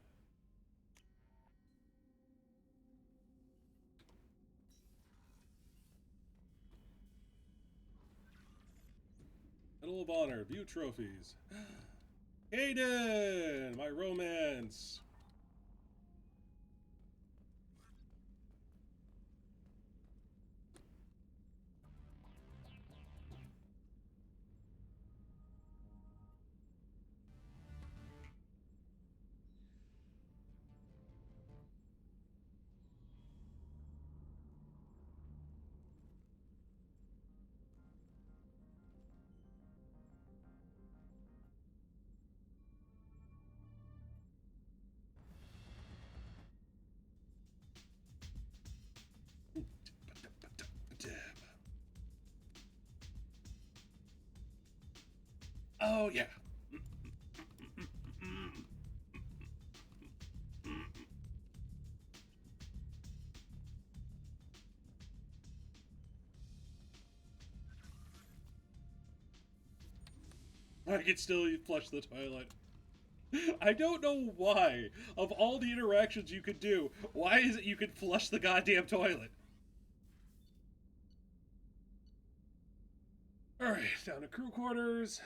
Medal of Honor, view trophies. Hayden, my romance. Oh, yeah. I can still flush the toilet. I don't know why. Of all the interactions you could do, why is it you could flush the goddamn toilet? Alright, down to crew quarters.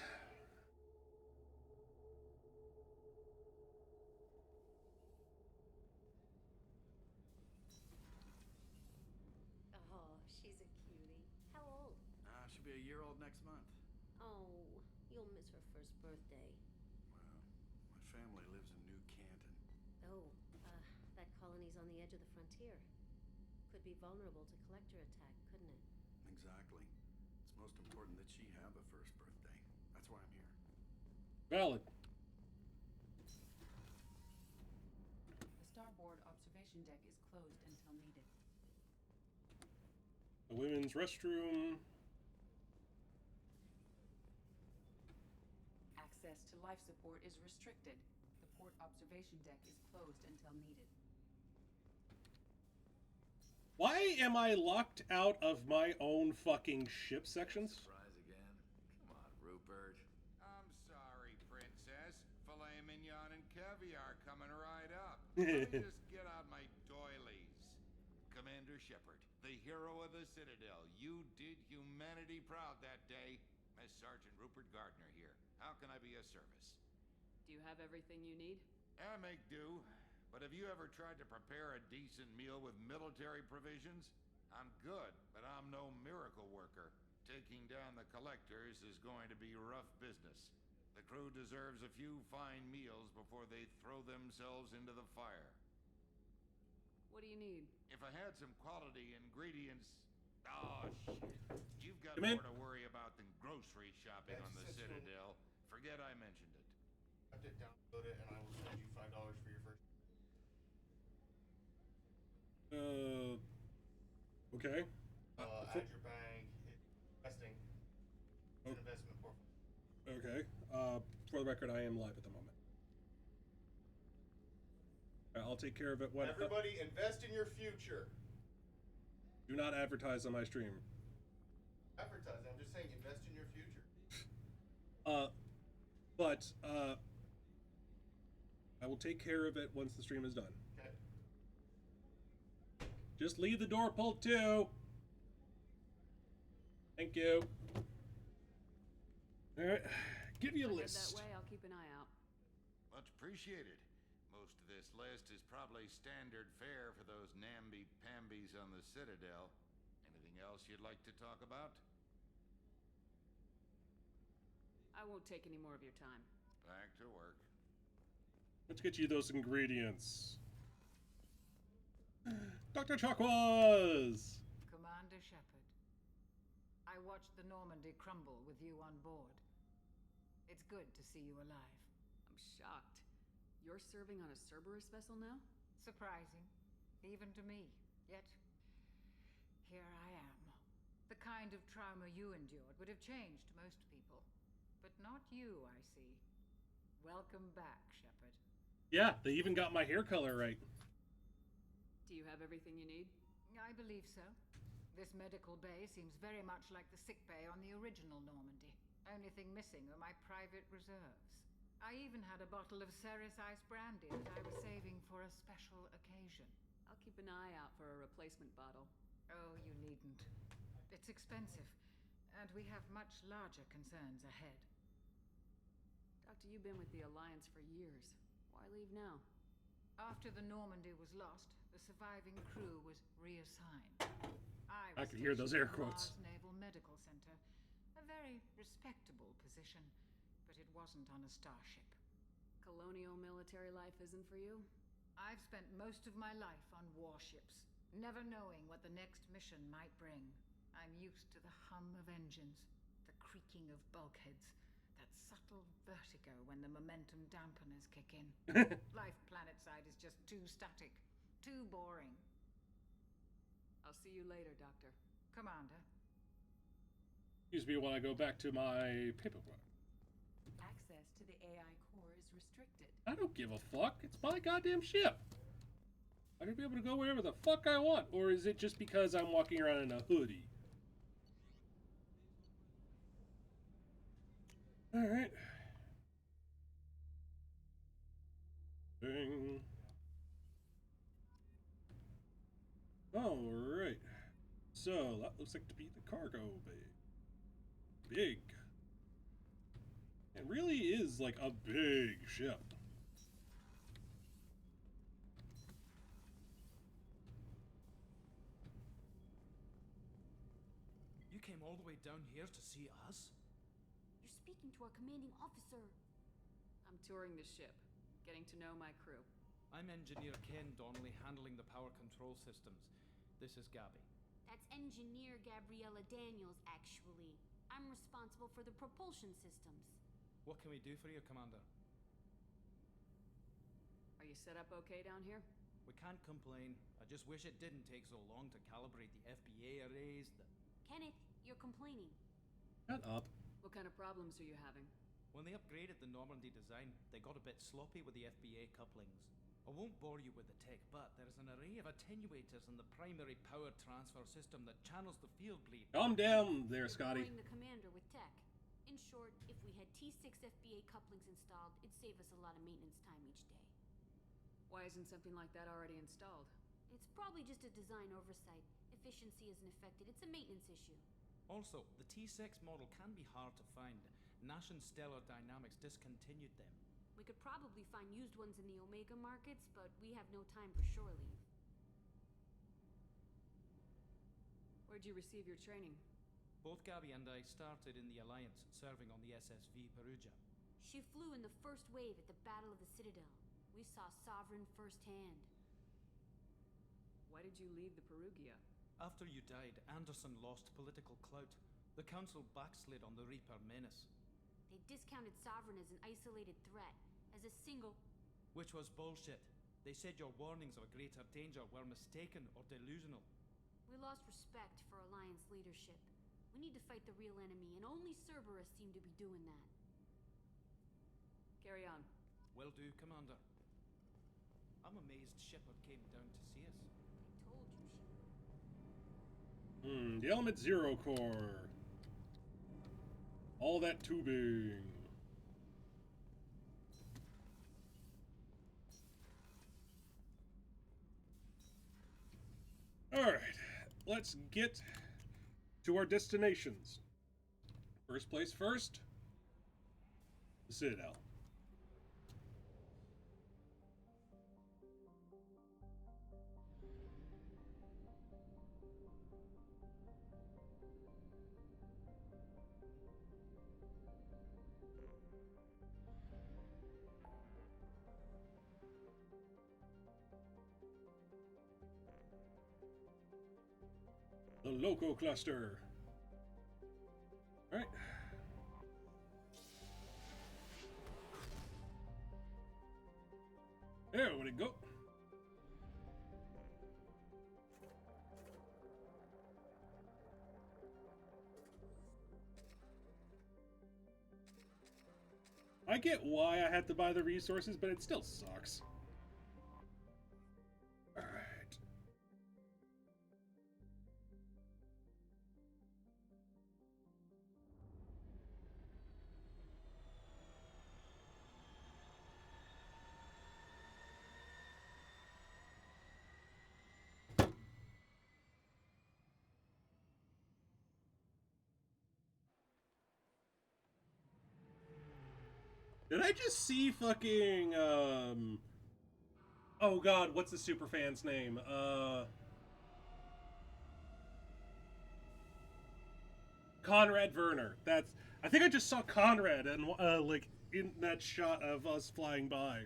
Oh, she's a cutie. How old? She'll be a year old next month. Oh, you'll miss her first birthday. Well, my family lives in New Canton. Oh, that colony's on the edge of the frontier. Could be vulnerable to collector attack, couldn't it? Exactly. It's most important that she have a first birthday. That's why I'm here. Valid. The starboard observation deck is closed until needed. The women's restroom. Access to life support is restricted. The port observation deck is closed until needed. Why am I locked out of my own fucking ship sections? Surprise again? Come on, Rupert. I'm sorry, Princess. Filet mignon and caviar coming right up. Let me just get out my doilies. Commander Shepard, the hero of the Citadel. You did humanity proud that day. Miss Sergeant Rupert Gardner here. How can I be of service? Do you have everything you need? I make do. But have you ever tried to prepare a decent meal with military provisions? I'm good, but I'm no miracle worker. Taking down the collectors is going to be rough business. The crew deserves a few fine meals before they throw themselves into the fire. What do you need? If I had some quality ingredients... Oh, shit. You've got Come in. more to worry about than grocery shopping on the Citadel. Forget I mentioned it. I have to download it, and I will send you $5 for your first. Okay. Add your bank. Investing. It's an investment portfolio. Okay. For the record, I am live at the moment. I'll take care of it when. Everybody, invest in your future. Do not advertise on my stream. Advertising. I'm just saying, invest in your future. I will take care of it once the stream is done. Okay. Just leave the door pulled too. Thank you. All right, give you a Head list. that way, I'll keep an eye out. Much appreciated. Most of this list is probably standard fare for those namby-pambies on the Citadel. Anything else you'd like to talk about? I won't take any more of your time. Back to work. Let's get you those ingredients. Dr. Chakwas! Commander Shepard, I watched the Normandy crumble with you on board. It's good to see you alive. I'm shocked. You're serving on a Cerberus vessel now? Surprising, even to me. Yet, here I am. The kind of trauma you endured would have changed most people. But not you, I see. Welcome back, Shepard. Yeah, they even got my hair color right. Do you have everything you need? I believe so. This medical bay seems very much like the sick bay on the original Normandy. Only thing missing are my private reserves. I even had a bottle of Ceres Ice brandy that I was saving for a special occasion. I'll keep an eye out for a replacement bottle. Oh, you needn't. It's expensive, and we have much larger concerns ahead. Doctor, you've been with the Alliance for years. Why leave now? After the Normandy was lost, the surviving crew was reassigned. I could hear those air stationed on quotes. Mars Naval Medical Center, a very respectable position, but it wasn't on a starship. Colonial military life isn't for you? I've spent most of my life on warships, never knowing what the next mission might bring. I'm used to the hum of engines, the creaking of bulkheads, that subtle vertigo when the momentum dampeners kick in. Life planetside is just too static, too boring. I'll see you later, Doctor. Commander. Excuse me while I go back to my paperwork. AI core is restricted. I don't give a fuck. It's my goddamn ship. I should be able to go wherever the fuck I want. Or is it just because I'm walking around in a hoodie? Alright. Ding. Alright. So, that looks like to be the cargo bay. Big. It really is like a big ship. You came all the way down here to see us? You're speaking to our commanding officer. I'm touring the ship, getting to know my crew. I'm Engineer Ken Donnelly, handling the power control systems. This is Gabby. That's Engineer Gabriella Daniels, actually. I'm responsible for the propulsion systems. What can we do for you, Commander? Are you set up okay down here? We can't complain. I just wish it didn't take so long to calibrate the FBA arrays. Kenneth, you're complaining. Shut up. What kind of problems are you having? When they upgraded the Normandy design, they got a bit sloppy with the FBA couplings. I won't bore you with the tech, but there's an array of attenuators in the primary power transfer system that channels the field bleed. Calm down there, Scotty. You're the commander with tech. In short, if we had T6 FBA couplings installed, it'd save us a lot of maintenance time each day. Why isn't something like that already installed? It's probably just a design oversight. Efficiency isn't affected. It's a maintenance issue. Also, the T6 model can be hard to find. Nash and Stellar Dynamics discontinued them. We could probably find used ones in the Omega markets, but we have no time for shore leave. Where'd you receive your training? Both Gabby and I started in the Alliance, serving on the SSV Perugia. She flew in the first wave at the Battle of the Citadel. We saw Sovereign firsthand. Why did you leave the Perugia? After you died, Anderson lost political clout. The Council backslid on the Reaper menace. They discounted Sovereign as an isolated threat, as a single... Which was bullshit. They said your warnings of a greater danger were mistaken or delusional. We lost respect for Alliance leadership. We need to fight the real enemy, and only Cerberus seem to be doing that. Carry on. Will do, Commander. I'm amazed Shepard came down to see us. I told you she would. The Element Zero core. All that tubing. Alright, let's get to our destinations. First place first, the Citadel. The Loco Cluster. All right. There we go. I get why I had to buy the resources, but it still sucks. All right. Did I just see fucking, oh god, what's the superfan's name? Conrad Werner. That's, I think I just saw Conrad and, like, in that shot of us flying by.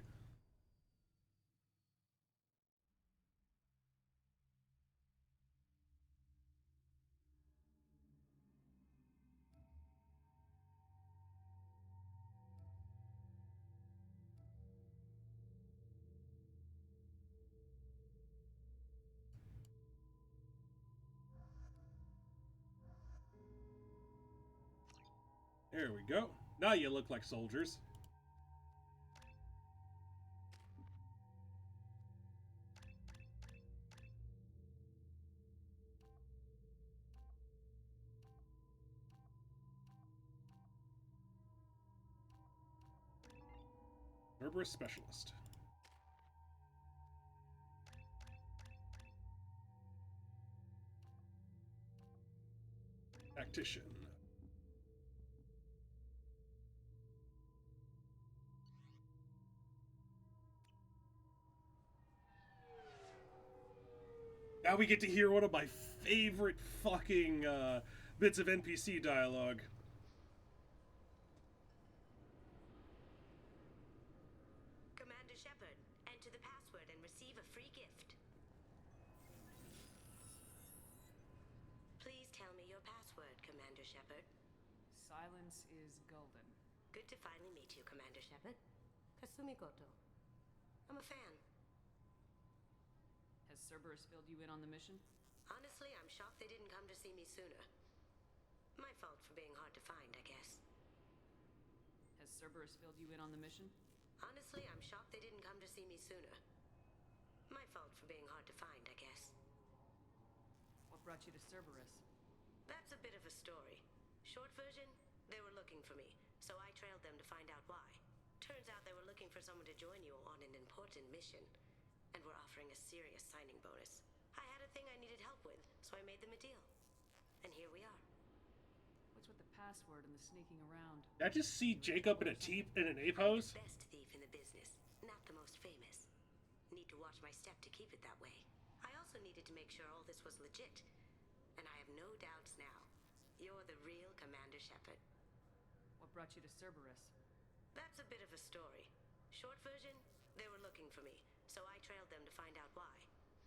There we go. Now you look like soldiers. Cerberus Specialist. Tactician. Now we get to hear one of my favorite fucking bits of NPC dialogue. Commander Shepard, enter the password and receive a free gift. Please tell me your password, Commander Shepard. Silence is golden. Good to finally meet you, Commander Shepard. Kasumi Goto. I'm a fan. Has Cerberus filled you in on the mission? Honestly, I'm shocked they didn't come to see me sooner. My fault for being hard to find, I guess. Has Cerberus filled you in on the mission? Honestly, I'm shocked they didn't come to see me sooner. My fault for being hard to find, I guess. What brought you to Cerberus? That's a bit of a story. Short version, they were looking for me, so I trailed them to find out why. Turns out they were looking for someone to join you on an important mission, and were offering a serious signing bonus. I had a thing I needed help with, so I made them a deal. And here we are. What's with the password and the sneaking around? Did I just see Jacob in an A pose? Best thief in the business, not the most famous. Need to watch my step to keep it that way. I also needed to make sure all this was legit, and I have no doubts now. You're the real Commander Shepard. What brought you to Cerberus? That's a bit of a story. Short version, they were looking for me, so I trailed them to find out why.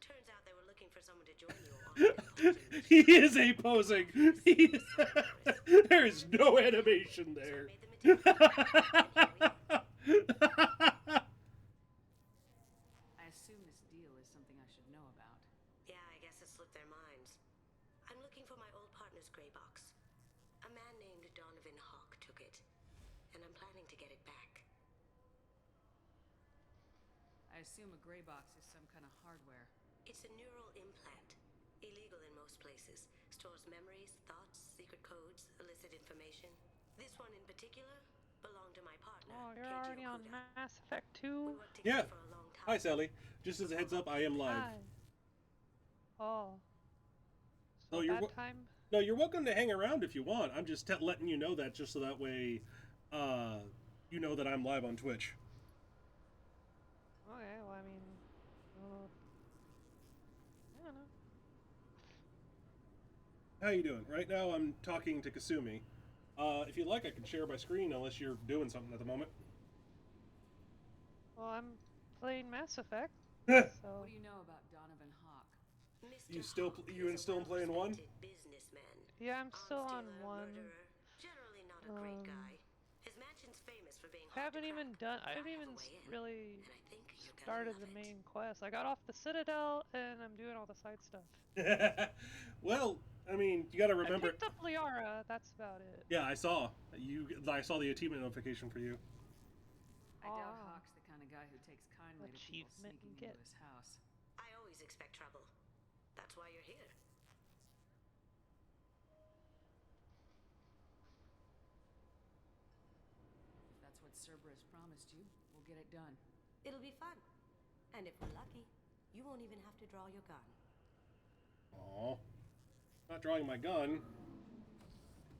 Turns out they were looking for someone to join you on an He is A posing. There is no animation there. I assume this deal is something I should know about. Yeah, I guess it slipped their minds. I'm looking for my old partner's gray box. A man named Donovan Hawk took it, and I'm planning to get it back. I assume a gray box is some kind of hardware. It's a neural implant. Illegal in most places. Stores memories, thoughts, secret codes, illicit information. This one in particular belonged to my partner. Oh, you're already on Mass Effect 2? Yeah. Hi, Sally. Just as a heads up, I am live. Hi. Oh. So So bad time? No, you're welcome to hang around if you want. I'm just letting you know that just so that way you know that I'm live on Twitch. Okay, well, I mean, I don't know. How you doing? Right now I'm talking to Kasumi. If you'd like, I can share my screen unless you're doing something at the moment. Well, I'm playing Mass Effect. What So do you know about Donovan Hawk? You still playing one? yeah, I'm still on one. Generally not a great guy. His mansion's famous for being I haven't even done. I haven't even really started the main quest. I got off the Citadel and I'm doing all the side stuff. Well, I mean, you got to remember. I picked up Liara. That's about it. Yeah, I saw the achievement notification for you. I doubt Hawk's the kind of guy who takes kindly to people Achievement sneaking into his house. I always expect trouble. That's why you're here. If that's what Cerberus promised you, we'll get it done. It'll be fun. And if we're lucky, you won't even have to draw your gun. Aw. Not drawing my gun.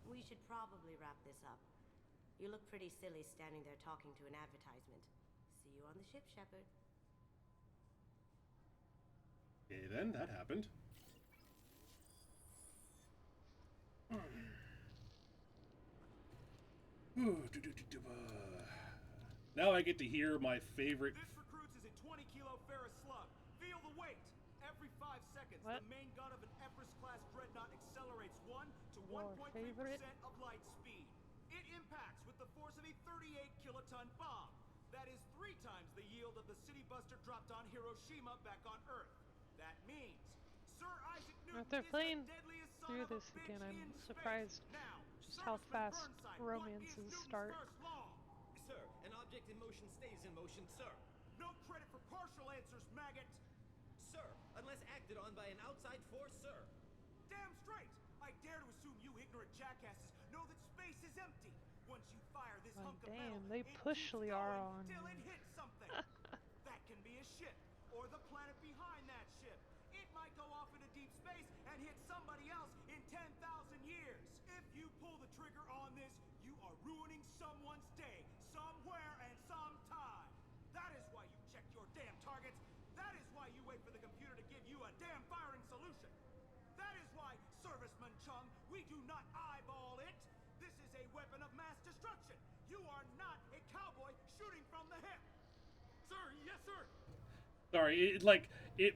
We should probably wrap this up. You look pretty silly standing there talking to an advertisement. See you on the ship, Shepard. Okay, then, that happened. Now I get to hear my favorite. This recruits is a 20-kilo ferrous slug. Feel the weight. Every 5 seconds, What? the main gun of an Empress-class dreadnought accelerates 1 to Your 1.3% favorite? of light speed. It impacts with the force of a 38-kiloton bomb. That is 3 times the yield of the city buster dropped on Hiroshima back on Earth. That means Sir Isaac Newton After is playing the deadliest son through of a this bitch again, I'm in surprised space. Now, just how Serviceman fast Burnside, what is romances Newton's start. first law? Sir, an object in motion stays in motion, sir. No credit for partial answers, maggot! Sir, unless acted on by an outside force, sir. Damn straight! I dare to assume you ignorant jackasses know that space is empty. Once you fire this Oh, hunk of metal, damn, they it push keeps Liara going on till me. it hits something. That can be a ship, or the planet behind that ship. It might go off into deep space and hit somebody else in 10,000 years. If you pull the trigger on this, you are ruining someone's day, somewhere and sometime. That is why you check your damn targets. That is why you wait for the computer to give you a damn firing solution. That is why, Serviceman Chung, we do not eyeball it. This is a weapon of mass destruction. You are not a cowboy shooting from the hip. Sir, yes, sir. Sorry,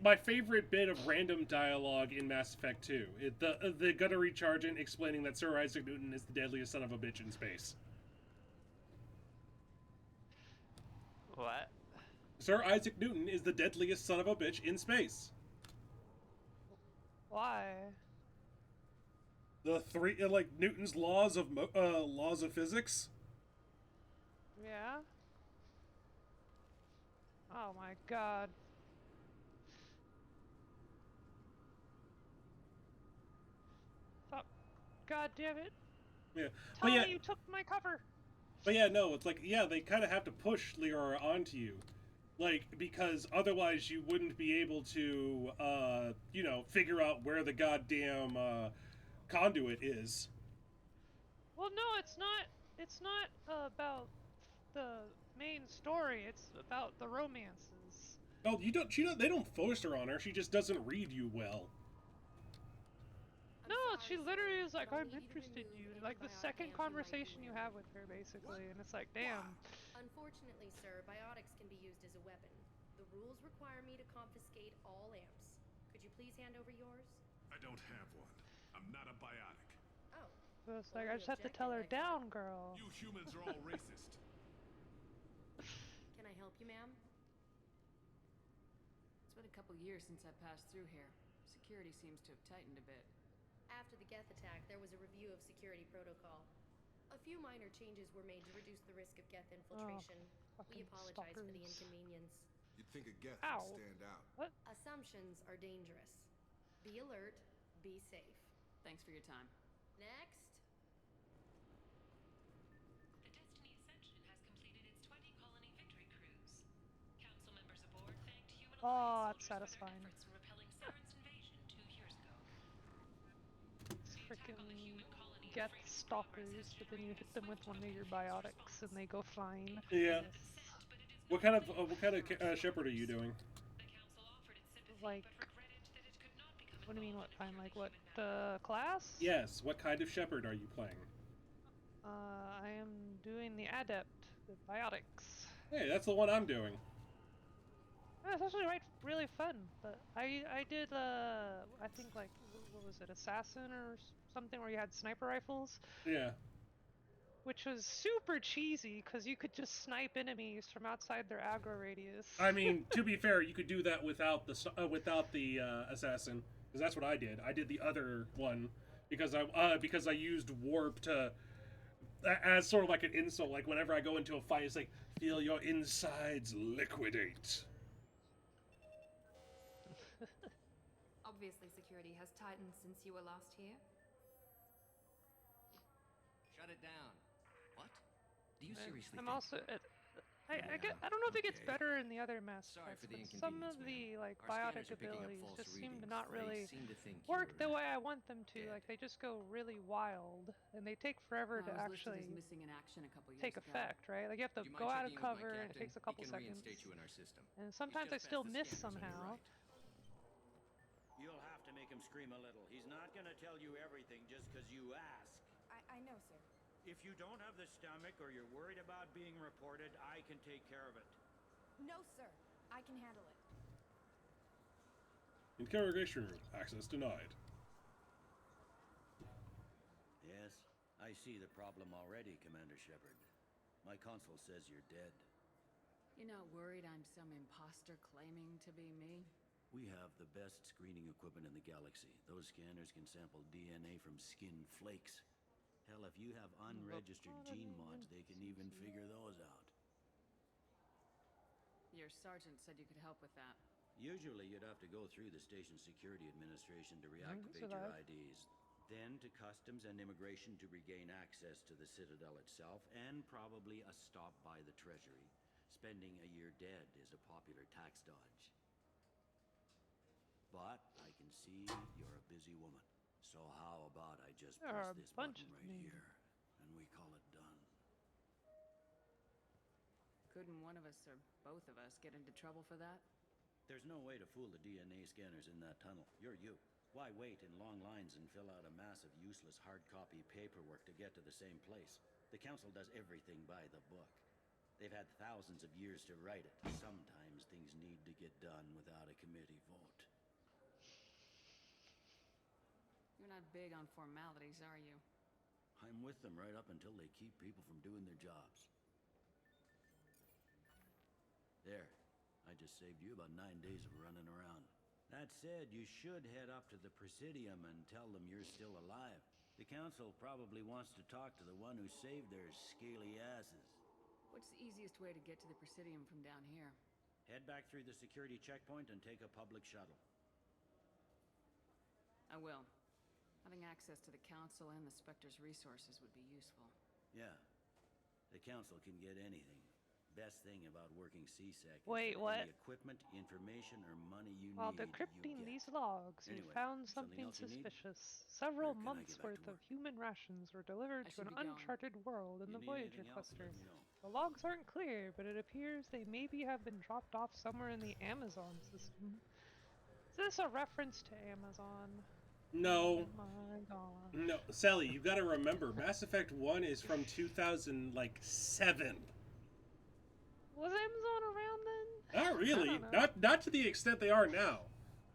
my favorite bit of random dialogue in Mass Effect 2. The Gunnery Sergeant explaining that Sir Isaac Newton is the deadliest son of a bitch in space. What? Sir Isaac Newton is the deadliest son of a bitch in space. Why? The three, Newton's laws of physics. Yeah? Oh my god. Fuck. God damn it. Yeah. Tell me you took my cover. But yeah, no, it's like, yeah, they kind of have to push Liara onto you. Because otherwise you wouldn't be able to, figure out where the goddamn conduit is. Well, no, it's not. It's not about the main story. It's about the romances. Oh, they don't force her on her. She just doesn't read you well. No, she literally is like, I'm interested in you. Like the second conversation you have with her, basically, and it's like, damn. Unfortunately, sir, biotics can be used as a weapon. The rules require me to confiscate all amps. Could you please hand over yours? I don't have one. I'm not a biotic. Oh. So it's like, I just have to tell her down, girl. You humans are all racist. Can I help you, ma'am? It's been a couple years since I passed through here. Security seems to have tightened a bit. After the Geth attack, there was a review of security protocol. A few minor changes were made to reduce the risk of Geth infiltration. We apologize for the inconvenience. You'd think a Geth would stand out. What? Assumptions are dangerous. Be alert, be safe. Thanks for your time. Next. The Destiny Ascension has completed its 20 colony victory cruise. Council members aboard thanked human Oh, that's satisfying. efforts in repelling Saren's invasion 2 years ago. Freaking Geth stalkers, but then you hit them with one of your biotics and they go flying. Yeah. What kind of shepherd are you doing? Like, what do you mean? What kind? Like what class? Yes. What kind of shepherd are you playing? I am doing the adept, the biotics. Hey, that's the one I'm doing. Yeah, it's actually really fun. But I did I think like what was it, assassin or something where you had sniper rifles. Yeah. Which was super cheesy because you could just snipe enemies from outside their aggro radius. I mean, to be fair, you could do that without the assassin, because that's what I did. I did the other one because I used warp to as sort of like an insult. Like whenever I go into a fight, it's like, feel your insides liquidate. Obviously, security has tightened since you were last here. Shut it down. What? Do you seriously I'm think... also I don't know if it gets better in the other Mass Effects, but some of the like biotic abilities just seem to not really work the way I want them to. Like they just go really wild, and they take forever to actually missing in action a couple years take ago. effect, right? Like you have to go out of cover, and it takes a couple seconds. And sometimes I still miss somehow. You'll have to make him scream a little. He's not gonna tell you everything just because you ask. I know, sir. If you don't have the stomach or you're worried about being reported, I can take care of it. No, sir. I can handle it. Interrogation room. Access denied. Yes, I see the problem already, Commander Shepard. My console says you're dead. You're not worried I'm some imposter claiming to be me? We have the best screening equipment in the galaxy. Those scanners can sample DNA from skin flakes. Hell, if you have unregistered gene mods, they can even figure those out. Your sergeant said you could help with that. Usually you'd have to go through the station security administration to reactivate your IDs. Then to customs and immigration to regain access to the Citadel itself, and probably a stop by the Treasury. Spending a year dead is a popular tax dodge. But I can see you're a busy woman. So how about I just press this button right here, and we call it done? Couldn't one of us or both of us get into trouble for that? There's no way to fool the DNA scanners in that tunnel. You're you. Why wait in long lines and fill out a massive useless hard copy paperwork to get to the same place? The Council does everything by the book. They've had thousands of years to write it. Sometimes things need to get done without a committee vote. You're not big on formalities, are you? I'm with them right up until they keep people from doing their jobs. There. I just saved you about 9 days of running around. That said, you should head up to the Presidium and tell them you're still alive. The Council probably wants to talk to the one who saved their scaly asses. What's the easiest way to get to the Presidium from down here? Head back through the security checkpoint and take a public shuttle. I will. Having access to the Council and the Spectre's resources would be useful. Yeah. The Council can get anything. Best thing about working CSEC is Wait, that what? any equipment, information, or money you While need, decrypting you get. these logs, you Anyway, found something something else you need? suspicious. Several Or can I months' get back worth to of human rations were delivered I to an should be going. uncharted world in You the need Voyager anything else, cluster. let me know. The logs aren't clear, but it appears they maybe have been dropped off somewhere in the Amazon system. Is this a reference to Amazon? No. Oh my gosh. No, Sally, you gotta remember, Mass Effect 1 is from 2007. Was Amazon around then? Not really. Not to the extent they are now.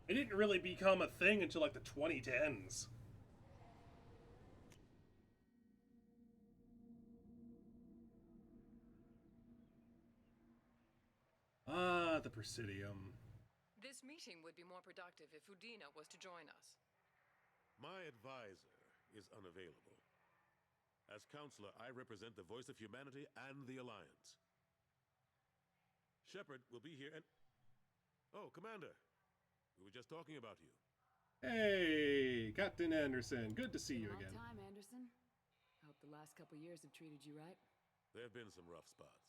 It didn't really become a thing until like the 2010s. Ah, the Presidium. This meeting would be more productive if Udina was to join us. My advisor is unavailable. As counselor, I represent the voice of humanity and the Alliance. Shepard will be here and... Oh, Commander. We were just talking about you. Hey, Captain Anderson. Good to see you again. Long time, Anderson. Hope the last couple years have treated you right. There have been some rough spots.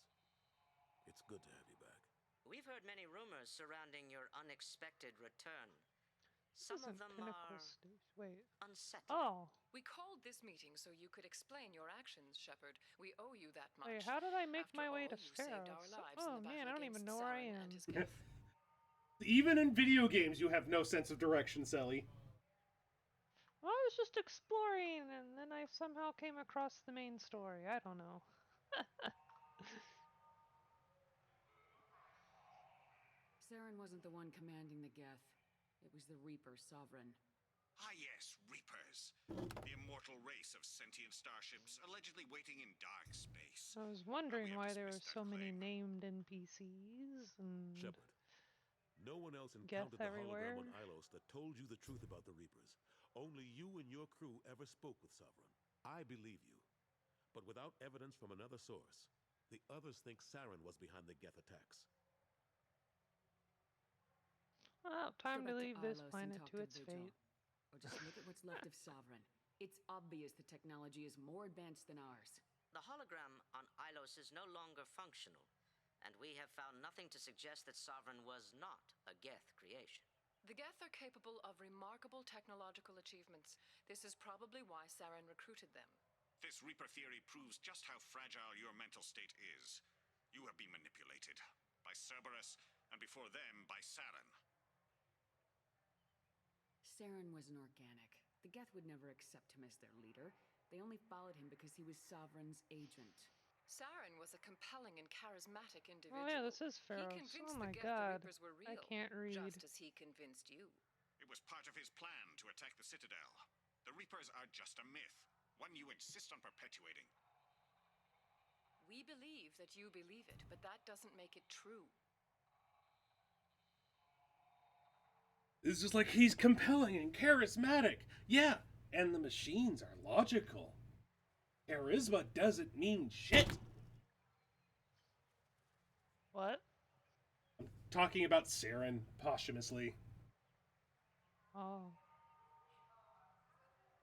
It's good to have you back. We've heard many rumors surrounding your unexpected return. This Some isn't of them Pinnacle are Station. Wait. unsettling. Oh. We called this meeting so you could explain your actions, Shepard. We owe you that much. Wait, how did I make After my way all, to you saved our Sparrow? lives Oh in the man, I battle don't even against know where I Saren am. and his geth. Even in video games, you have no sense of direction, Sally. Well, I was just exploring, and then I somehow came across the main story. I don't know. Saren wasn't the one commanding the Geth. It was the Reaper Sovereign. Ah yes, Reapers. The immortal race of sentient starships allegedly waiting in dark space. I was wondering why there were so many named NPCs and Shepard, no one else Geth encountered the everywhere. hologram on Ilos that told you the truth about the Reapers. Only you and your crew ever spoke with Sovereign. I believe you. But without evidence from another source, the others think Saren was behind the Geth attacks. Well, time Go to back leave this Ilos and planet talk to its Vigil. fate. Or just look at what's left of Sovereign. It's obvious the technology is more advanced than ours. The hologram on Ilos is no longer functional, and we have found nothing to suggest that Sovereign was not a Geth creation. The Geth are capable of remarkable technological achievements. This is probably why Saren recruited them. This Reaper theory proves just how fragile your mental state is. You have been manipulated by Cerberus, and before them, by Saren. Saren was an organic. The Geth would never accept him as their leader. They only followed him because he was Sovereign's agent. Saren was a compelling and charismatic individual. Oh yeah, this is He Pharaoh. convinced Oh my the Geth god. the Reapers were I real, can't read. just as he convinced you. It was part of his plan to attack the Citadel. The Reapers are just a myth, one you insist on perpetuating. We believe that you believe it, but that doesn't make it true. It's just like he's compelling and charismatic. Yeah, and the machines are logical. Charisma doesn't mean shit. What? I'm talking about Saren, posthumously. Oh.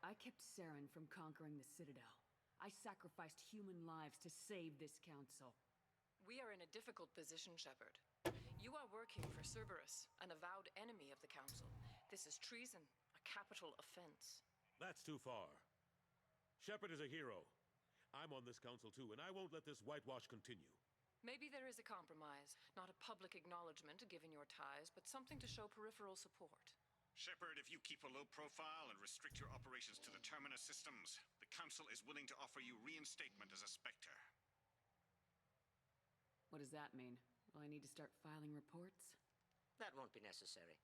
I I kept Saren from conquering the Citadel. I sacrificed human lives to save this council. We are in a difficult position, Shepard. You are working for Cerberus, an avowed enemy of the Council. This is treason, a capital offense. That's too far. Shepard is a hero. I'm on this council too, and I won't let this whitewash continue. Maybe there is a compromise. Not a public acknowledgement given your ties, but something to show peripheral support. Shepard, if you keep a low profile and restrict your operations to the Terminus systems, the Council is willing to offer you reinstatement as a Spectre. What does that mean? Will I need to start filing reports? That won't be necessary.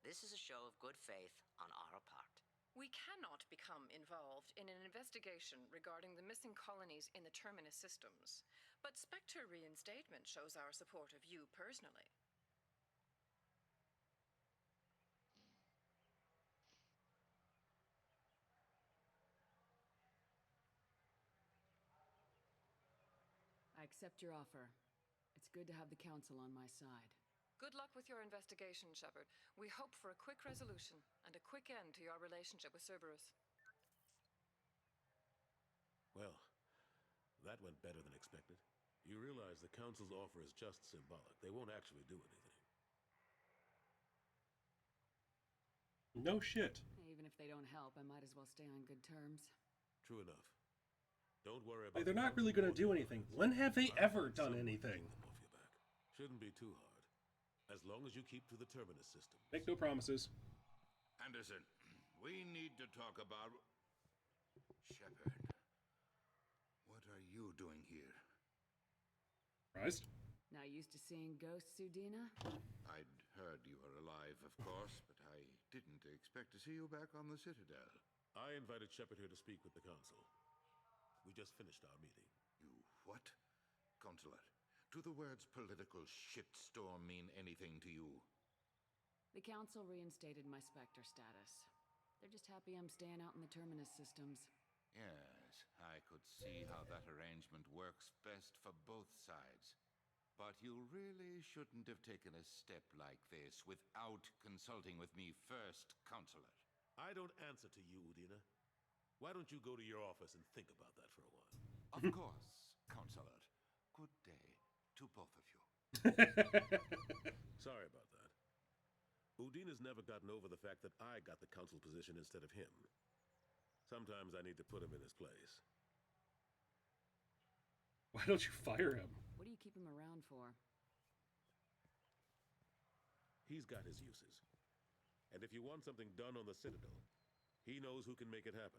This is a show of good faith on our part. We cannot become involved in an investigation regarding the missing colonies in the Terminus systems, but Spectre reinstatement shows our support of you personally. I accept your offer. It's good to have the Council on my side. Good luck with your investigation, Shepard. We hope for a quick resolution and a quick end to your relationship with Cerberus. Well, that went better than expected. You realize the Council's offer is just symbolic. They won't actually do anything. No shit. Even if they don't help, I might as well stay on good terms. True enough. Don't worry about They're not really going to do anything. When have they ever done anything? Shouldn't be too hard. As long as you keep to the Terminus system. Make no promises. Anderson, we need to talk about... Shepard. What are you doing here? Surprised? Not used to seeing ghosts, Udina? I'd heard you were alive, of course, but I didn't expect to see you back on the Citadel. I invited Shepard here to speak with the Council. We just finished our meeting. You what? Consulate, do the words political shitstorm mean anything to you? The Council reinstated my Spectre status. They're just happy I'm staying out in the Terminus systems. Yes, I could see how that arrangement works best for both sides. But you really shouldn't have taken a step like this without consulting with me first, Consulate. I don't answer to you, Udina. Why don't you go to your office and think about that for a while? Of course, Consulate. Good day to both of you. Sorry about that. Udina's never gotten over the fact that I got the Council position instead of him. Sometimes I need to put him in his place. Why don't you fire him? What do you keep him around for? He's got his uses. And if you want something done on the Citadel, he knows who can make it happen.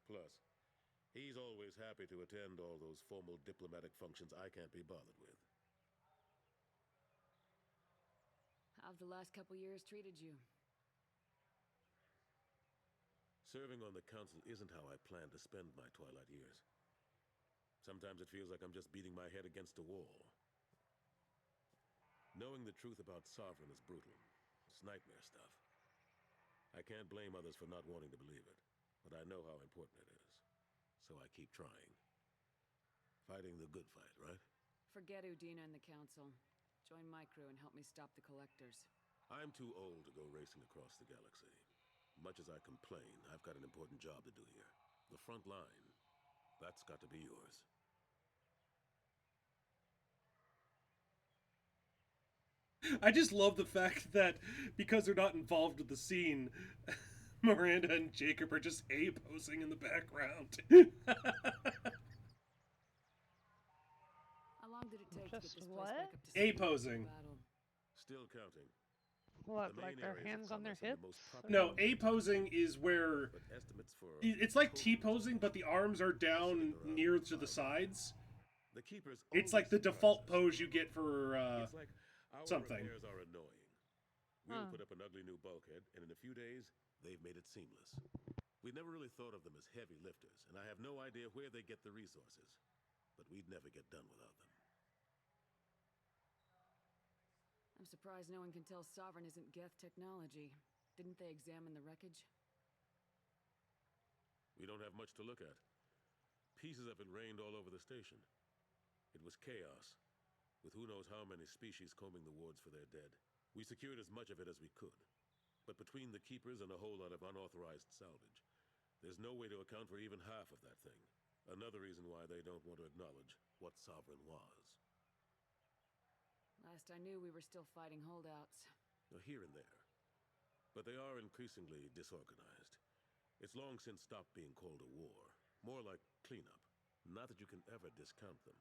Plus, he's always happy to attend all those formal diplomatic functions I can't be bothered with. How've the last couple years treated you? Serving on the Council isn't how I plan to spend my twilight years. Sometimes it feels like I'm just beating my head against a wall. Knowing the truth about Sovereign is brutal. It's nightmare stuff. I can't blame others for not wanting to believe it, but I know how important it is. So I keep trying. Fighting the good fight, right? Forget Udina and the Council. Join my crew and help me stop the Collectors. I'm too old to go racing across the galaxy. Much as I complain, I've got an important job to do here. The front line. That's got to be yours. I just love the fact that because they're not involved with the scene, Miranda and Jacob are just A-posing in the background. How long did it take to get this place what? back up to A-posing. Still counting. What, like their hands on their hips? No, A-posing is where... It's like T-posing, but the arms are down near to the sides. The keepers It's like the default pose you get for something. Our repairs are annoying. We'll put up an ugly new bulkhead, and in a few days, they've made it seamless. We never really thought of them as heavy lifters, and I have no idea where they get the resources. But we'd never get done without them. I'm surprised no one can tell Sovereign isn't Geth technology. Didn't they examine the wreckage? We don't have much to look at. Pieces of it rained all over the station. It was chaos, with who knows how many species combing the wards for their dead. We secured as much of it as we could. But between the keepers and a whole lot of unauthorized salvage, There's no way to account for even half of that thing. Another reason why they don't want to acknowledge what Sovereign was. Last I knew, we were still fighting holdouts. Here and there. But they are increasingly disorganized. It's long since stopped being called a war. More like cleanup. Not that you can ever discount them.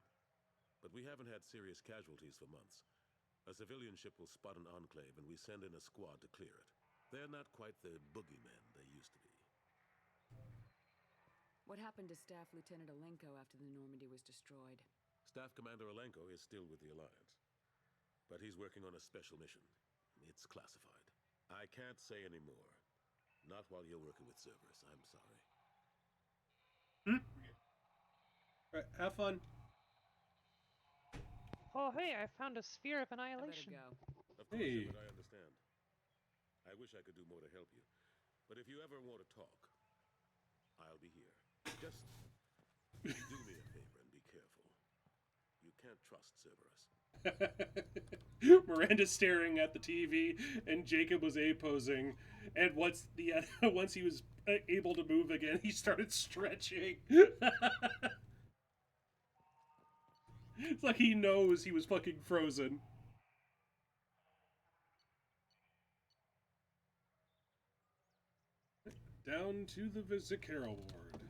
But we haven't had serious casualties for months. A civilian ship will spot an enclave and we send in a squad to clear it. They're not quite the boogeymen they used to be. What happened to Staff Lieutenant Alenko after the Normandy was destroyed? Staff Commander Alenko is still with the Alliance. But he's working on a special mission. It's classified. I can't say any more. Not while you're working with Cerberus, I'm sorry. Alright, have fun. Oh, hey, I found a sphere of annihilation. I better go. Of course, Shepard, I understand. I wish I could do more to help you. But if you ever want to talk, I'll be here. Just do me a favor and be careful. You can't trust Cerberus. Miranda's staring at the TV, and Jacob was A-posing. And once he was able to move again, he started stretching. It's like he knows he was fucking frozen. Down to the Vizicaro ward.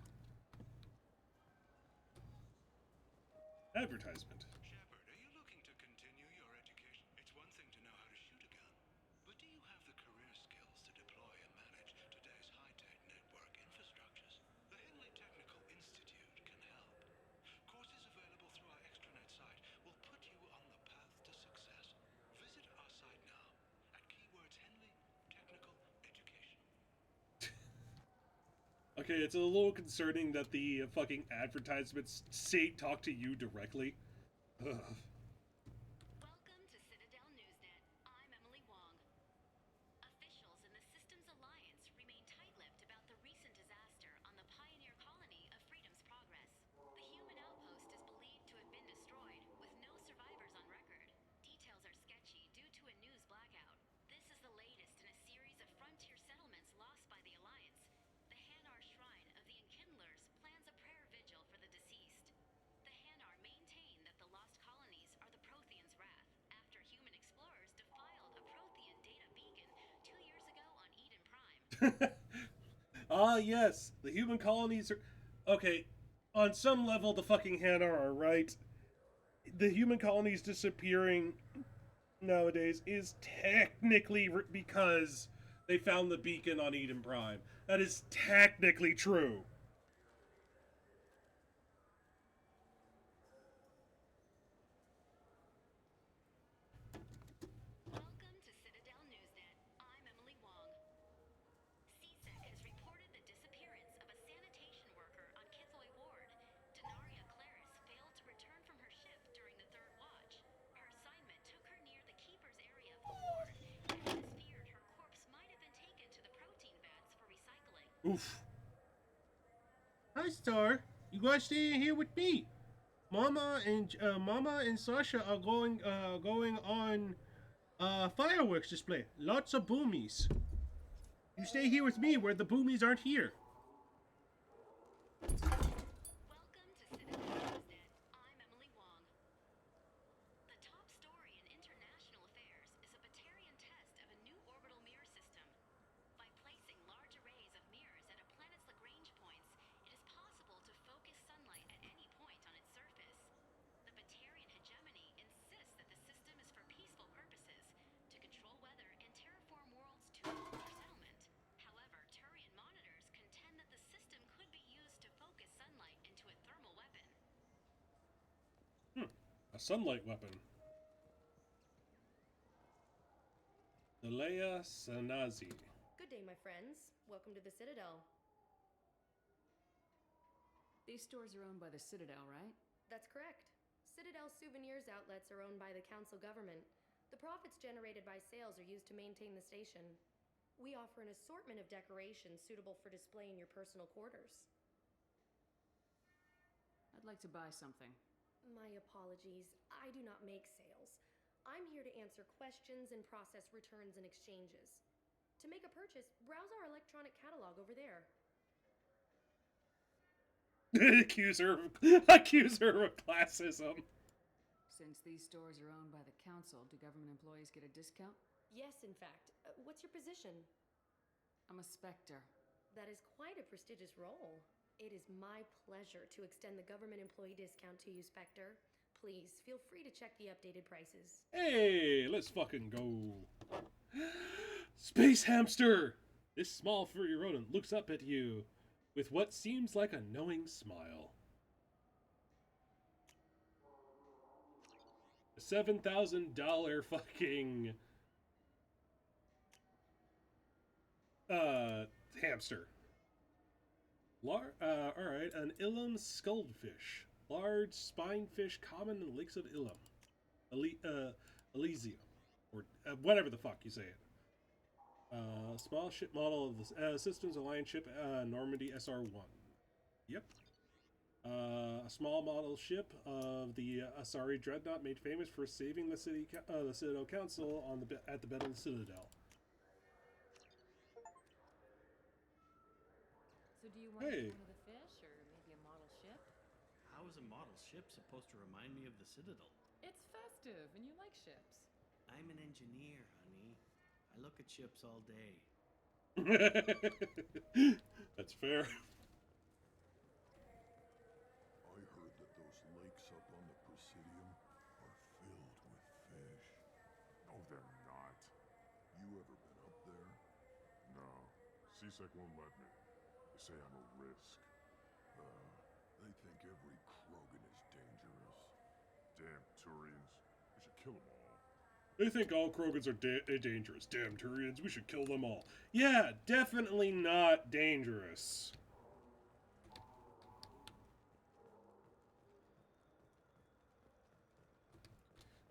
Advertisement. Shepard, are you looking to continue your education? It's one thing to know how to shoot a gun, but do you have the career skills to deploy and manage today's high-tech network infrastructures? The Henley Technical Institute can help. Courses available through our extranet site will put you on the path to success. Visit our site now at keywords Henley Technical Education. Okay, it's a little concerning that the fucking advertisements say talk to you directly. Ugh. Welcome to Citadel Newsnet. I'm Emily Wong. Officials in the Systems Alliance remain tight-lipped about the recent disaster on the pioneer colony of Freedom's Progress. The human outpost is believed to have been destroyed, with no survivors on record. Details are sketchy due to a news blackout. This is the latest in a series of frontier settlements lost by the Alliance. The Hanar Shrine of the Enkindlers plans a prayer vigil for the deceased. The Hanar maintain that the lost colonies are the Protheans' wrath, after human explorers defiled a Prothean data beacon 2 years ago on Eden Prime. Ah, yes, the human colonies are... Okay, on some level, the fucking Hanar are right. The human colonies disappearing nowadays is technically because they found the beacon on Eden Prime. That is technically true. Welcome to Citadel Newsnet. I'm Emily Wong. CSEC has reported the disappearance of a sanitation worker on Kithoy Ward. Denaria Claris failed to return from her shift during the third watch. Her assignment took her near the Keeper's area of the ward, and it is feared her corpse might have been taken to the protein vats for recycling. Oof. Hi, Star. You guys stay here with me. Mama and Sasha are going on fireworks display. Lots of boomies. You stay here with me where the boomies aren't here. Welcome to Citadel Newsnet. I'm Emily Wong. The top story in international affairs is a Batarian test of a new orbital mirror system. By placing large arrays of mirrors at a planet's Lagrange points, it is possible to focus sunlight at any point on its surface. The Batarian hegemony insists that the system is for peaceful purposes, to control weather and terraform worlds too cold for settlement. However, Turian monitors contend that the system could be used to focus sunlight into a thermal weapon. A sunlight weapon. Delea Sanazi. Good day, my friends. Welcome to the Citadel. These stores are owned by the Citadel, right? That's correct. Citadel souvenirs outlets are owned by the council government. The profits generated by sales are used to maintain the station. We offer an assortment of decorations suitable for display in your personal quarters. I'd like to buy something. My apologies. I do not make sales. I'm here to answer questions and process returns and exchanges. To make a purchase, browse our electronic catalog over there. accuse her of classism. Since these stores are owned by the council, do government employees get a discount? Yes, in fact. What's your position? I'm a Spectre. That is quite a prestigious role. It is my pleasure to extend the government employee discount to you, Spectre. Please, feel free to check the updated prices. Hey, let's fucking go. Space hamster! This small furry rodent looks up at you with what seems like a knowing smile. A $7,000 fucking hamster. Alright, an Ilum skullfish. Large spinefish common in the lakes of Ilum. Elysium. Or whatever the fuck you say it. Small ship model of the Systems Alliance ship Normandy SR-1. Yep. A small model ship of the Asari Dreadnought made famous for saving the Citadel Council at the Battle of the Citadel. So do you want to be one of the fish, or maybe a model ship? How is a model ship supposed to remind me of the Citadel? It's festive, and you like ships. I'm an engineer, honey. I look at ships all day. That's fair. I heard that those lakes up on the Presidium are filled with fish. No, they're not. You ever been up there? No. CSEC won't let me. They say I'm a risk. They think every Krogan is dangerous. Damn Turians. We should kill them all. They think all Krogans are dangerous. Damn Turians, we should kill them all. Yeah, definitely not dangerous.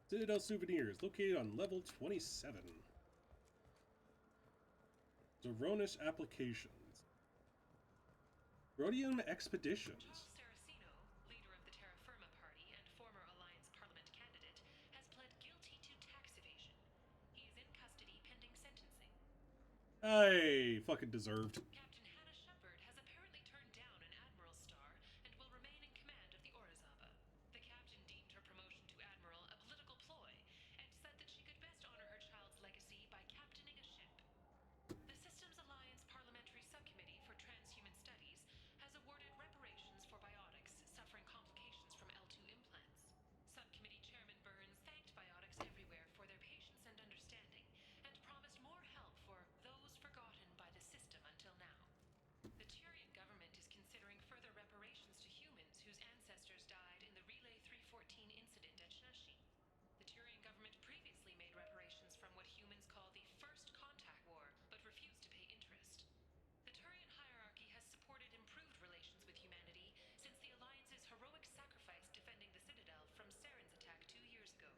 Citadel Souvenirs, located on level 27. Zoronis Applications. Rhodium Expeditions. Leader of the Terra Firma Party and former Alliance Parliament candidate, has pled guilty to tax evasion. He is in custody pending sentencing. Hey, fucking deserved. Captain Hannah Shepard has apparently turned down an admiral's star and will remain in command of the Orizaba. The captain deemed her promotion to admiral a political ploy and said that she could best honor her child's legacy by captaining a ship. The Systems Alliance Parliamentary Subcommittee for Transhuman Studies has awarded reparations for biotics suffering complications from L2 implants. Subcommittee Chairman Burns thanked biotics everywhere for their patience and understanding, and promised more help for those forgotten by the system until now. The Turian government is considering further reparations to humans whose ancestors died in the Relay 314 incident at Shashi. The Turian government previously made reparations from what humans call the First Contact War, but refused to pay interest. The Turian hierarchy has supported improved relations with humanity since the Alliance's heroic sacrifice defending the Citadel from Saren's attack 2 years ago.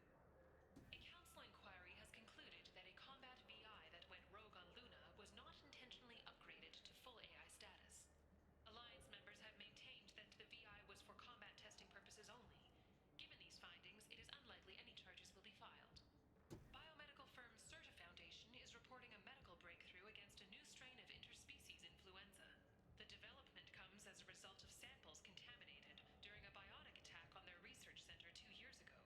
A council inquiry has concluded that a combat VI that went rogue on Luna was not intentionally upgraded to full AI status. Alliance members have maintained that the VI was for combat testing purposes only. Given these findings, it is unlikely any charges will be filed. Biomedical firm Certa Foundation is reporting a medical breakthrough against a new strain of interspecies influenza. The development comes as a result of samples contaminated during a biotic attack on their research center 2 years ago.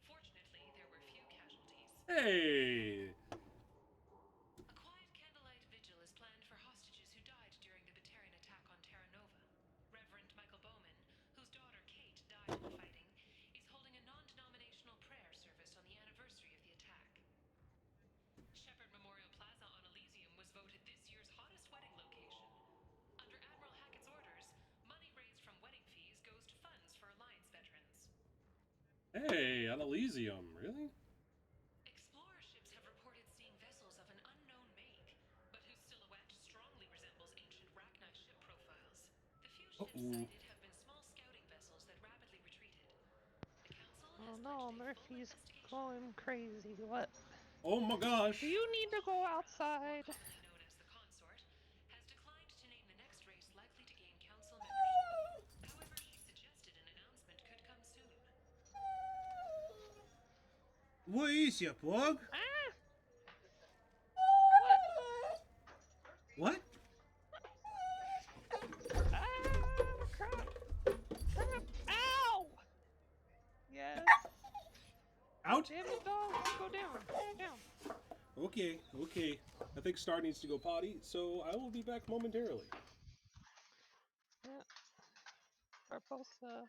Fortunately, there were few casualties. Hey! A quiet candlelight vigil is planned for hostages who died during the Batarian attack on Terra Nova. Reverend Michael Bowman, whose daughter Kate died in the fighting, is holding a non-denominational prayer service on the anniversary of the attack. Shepherd Memorial Plaza on Elysium was voted this year's hottest wedding location. Under Admiral Hackett's orders, money raised from wedding fees goes to funds for Alliance veterans. Hey, on Elysium, really? Explorer ships have reported seeing vessels of an unknown make, but whose silhouette strongly resembles ancient Rachni ship profiles. The few ships sighted have been small scouting vessels that rapidly retreated. The council Oh no, Murphy's going crazy. What? Oh my gosh! Do you need to go outside? Known as the Consort, has declined to name the next race likely to gain council membership. However, she suggested an announcement could come soon. What is ya, Pog? Ah! What? Ah, crap. out? Damn it, dog! Go down. Down. Okay, okay. I think Star needs to go potty, so I will be back momentarily. Yeah. Barbosa.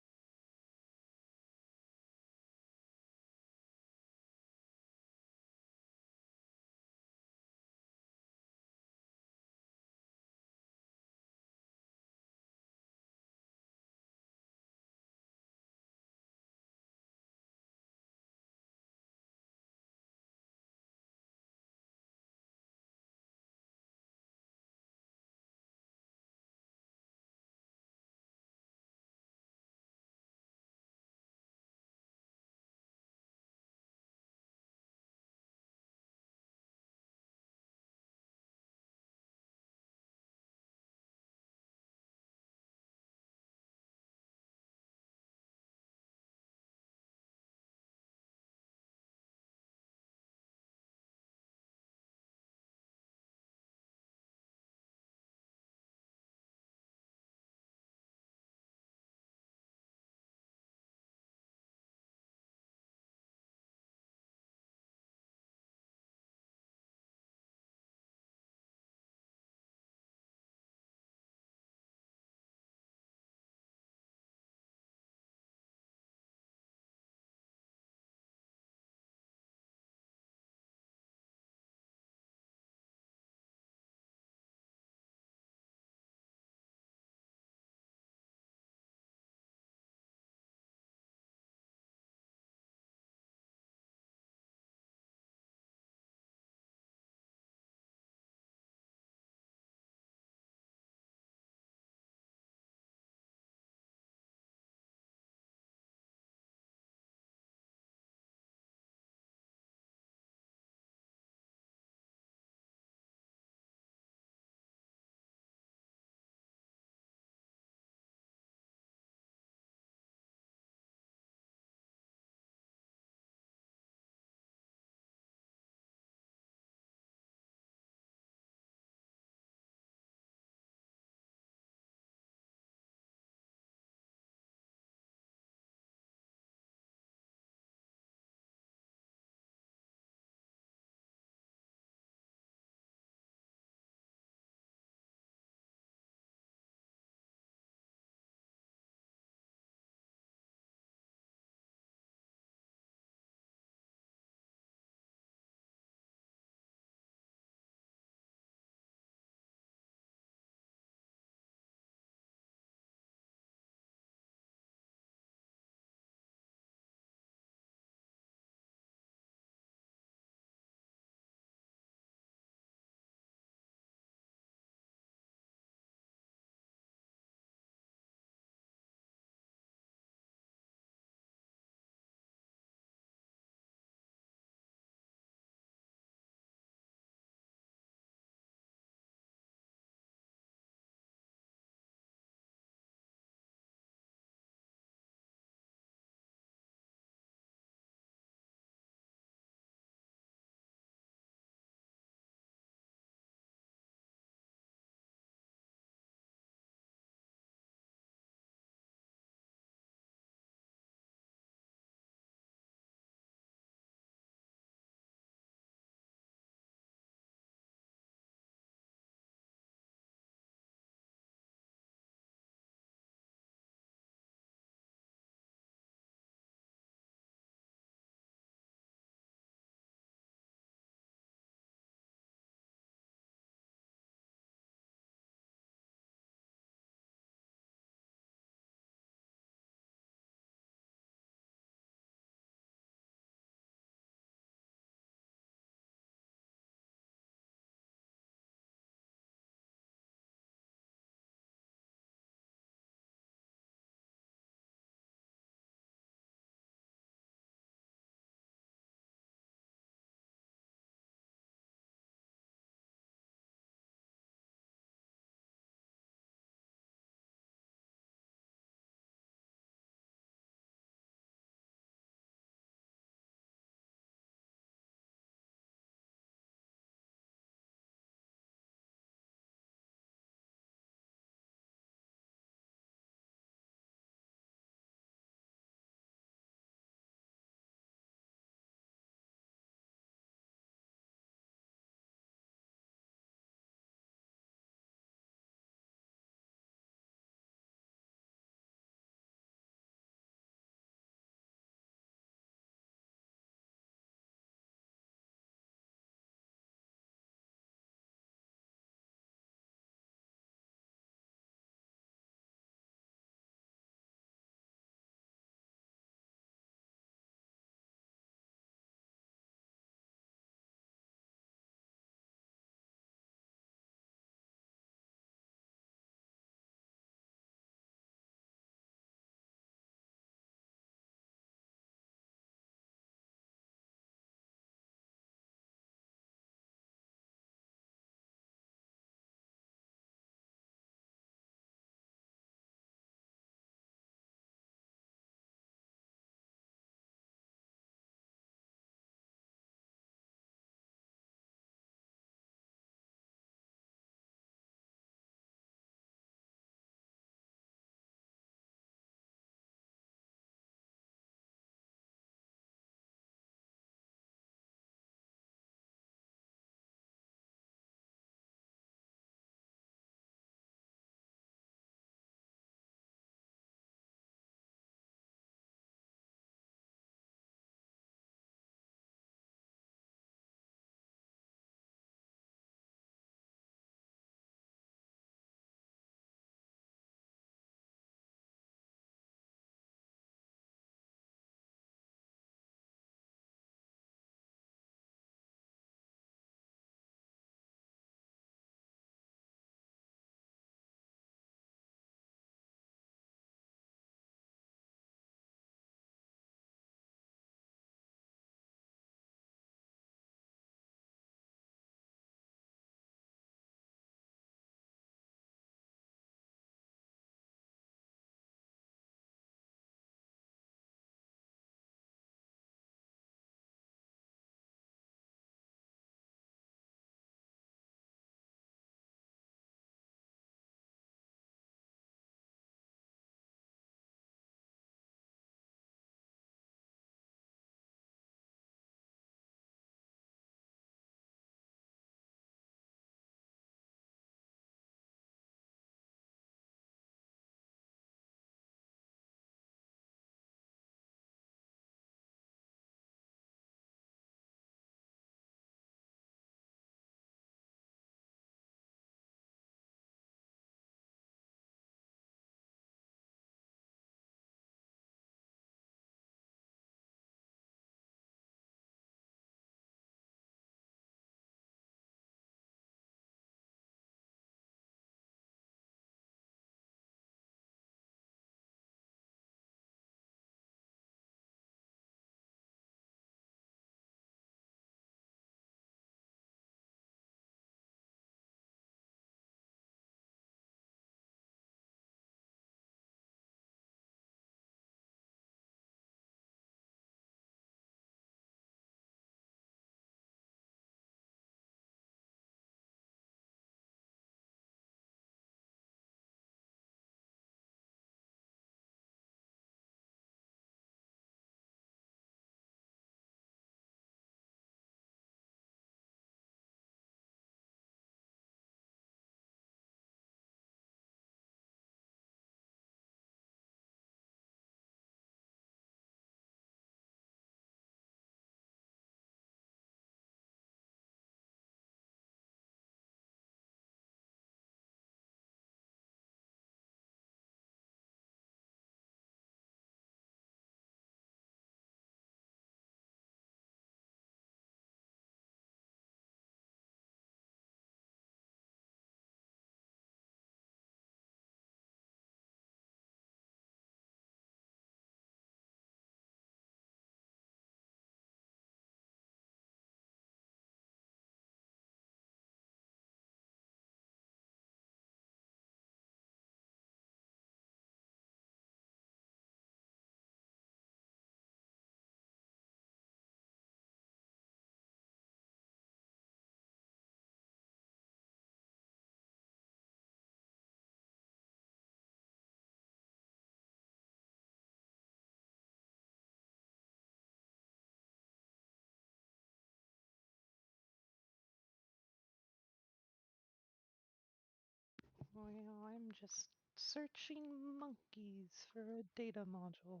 Oh, yeah, I'm just searching monkeys for a data module.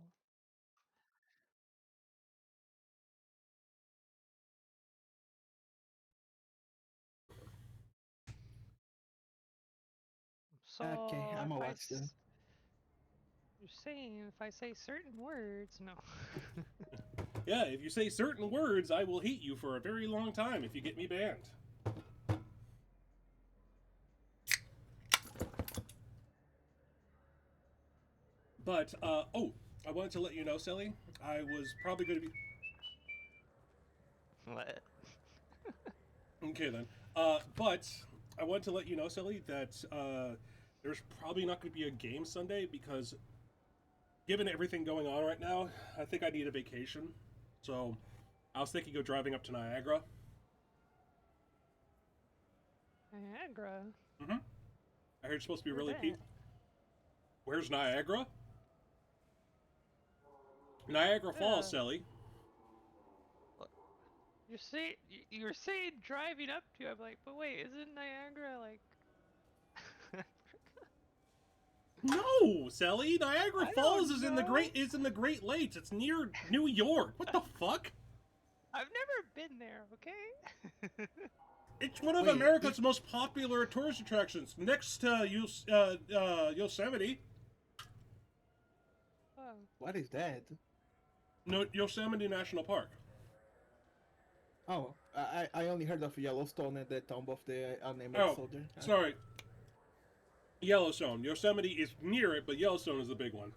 So Okay, I'm gonna watch them. You're saying if I say certain words, no. Yeah, if you say certain words, I will hate you for a very long time if you get me banned. But, oh, I wanted to let you know, Sally, I was probably going to be... What? Okay, then. But I wanted to let you know, Sally, that there's probably not going to be a game Sunday because given everything going on right now, I think I need a vacation. So I was thinking of driving up to Niagara. Niagara? Mm-hmm. I heard it's supposed to be really peaceful. Where's Niagara? Niagara Falls, Sally. You're saying driving up to. I'm like, but wait, isn't Niagara like? No, Sally. Niagara Falls is in the Great Lakes. It's near New York. What the fuck? I've never been there. Okay. It's one of America's most popular tourist attractions, next to Yosemite. Oh. What is that? No, Yosemite National Park. Oh, I only heard of Yellowstone and the Tomb of the Unnamed Soldier. Sorry. Yellowstone. Yosemite is near it, but Yellowstone is the big one.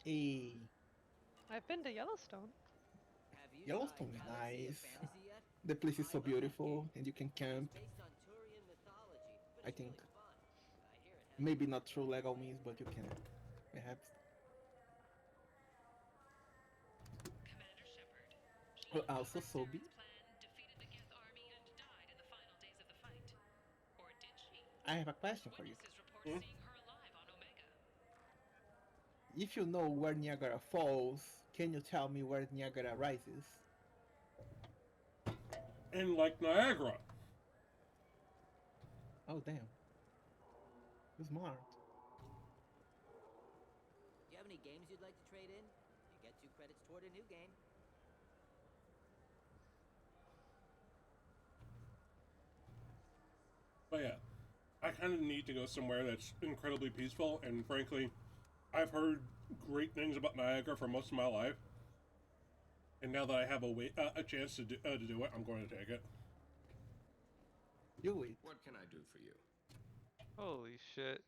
I've been to Yellowstone. Yellowstone is nice. The place is so beautiful, and you can camp. I think. Maybe not through legal means, but you can, perhaps. Also, Sobi. I have a question for you. If you know where Niagara falls, can you tell me where Niagara rises? In Lake Niagara. Oh, damn. You're smart. Do you have any games you'd like to trade in? You get 2 credits toward a new game. But yeah, I kind of need to go somewhere that's incredibly peaceful, and frankly, I've heard great things about Niagara for most of my life. And now that I have a chance to do it, I'm going to take it. Do it. What can I do for you? Holy shit.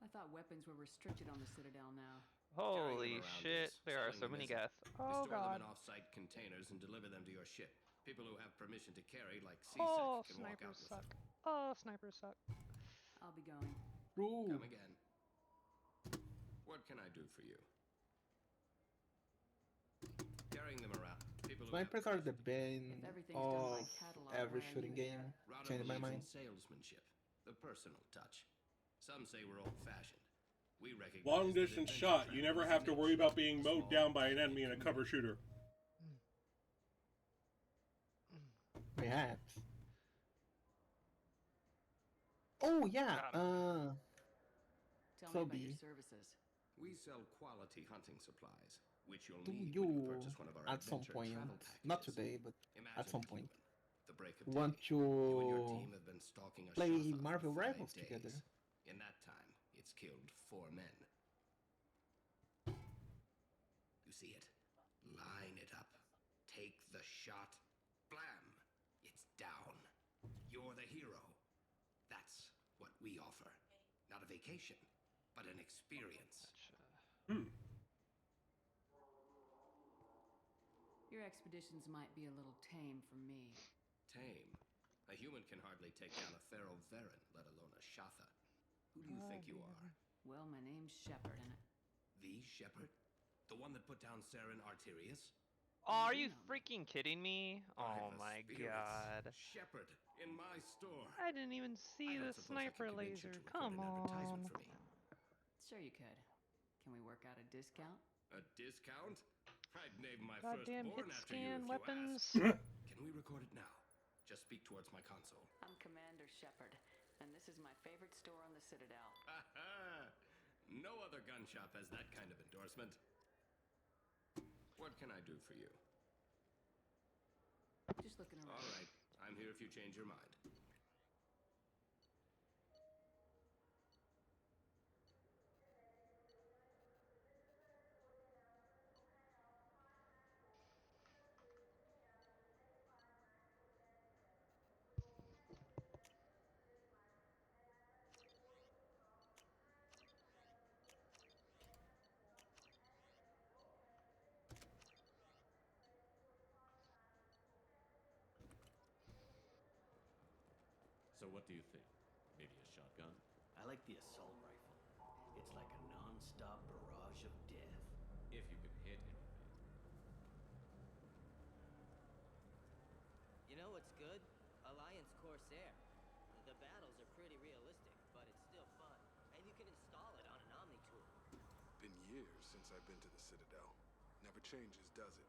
I thought weapons were restricted on the Citadel now. Holy shit, there are so many gas. Oh Store god. them in off-site containers and deliver them to your ship. People who have permission to carry, like C-Sec, can walk out with them. Oh, snipers suck. I'll be going. Ooh. Come again. What can I do for you? Carrying them around. Snipers are the bane of every shooting game. Changed my mind. Salesmanship, the personal touch. Some say we're old-fashioned. We recognize long distance shot. You never have to worry about being mowed down by an enemy in a cover shooter. Perhaps. Oh yeah. Tell me about your services. We sell quality hunting supplies, which you'll Do need you when you purchase one of our at some point, travel packages. not today, but Imagine at some point, the break of want day. You and your to team have been stalking a play Shatha Marvel for 5 Rivals days. together? In that time, it's killed 4 men. You see it? Line it up. Take the shot. Blam! It's down. You're the hero. That's what we offer. Not a vacation, but an experience. Your expeditions might be a little tame for me. Tame? A human can hardly take down a Pharaoh Varen, let alone a Shatha. Who do you think you are? Well, my name's Shepard, and The Shepherd? The one that put down Saren Arterius? Oh, are you freaking kidding me? Oh my god. Shepherd, in my store. I didn't even see the sniper laser. Come on. Sure you could. Can we work out a discount? A discount? I'd name my Goddamn firstborn hit after you scan if weapons. you asked. Can we record it now? Just speak towards my console. I'm Commander Shepard, and This is my favorite store on the Citadel. No other gun shop has that kind of endorsement. What can I do for you? Just looking around. All right, I'm here if you change your mind. So what do you think? Maybe a shotgun? I like the assault rifle. It's like a non-stop barrage of death. If you can hit anything. You know what's good? Alliance Corsair. The battles are pretty realistic, but it's still fun. And you can install it on an Omni tool. Been years since I've been to the Citadel. Never changes, does it?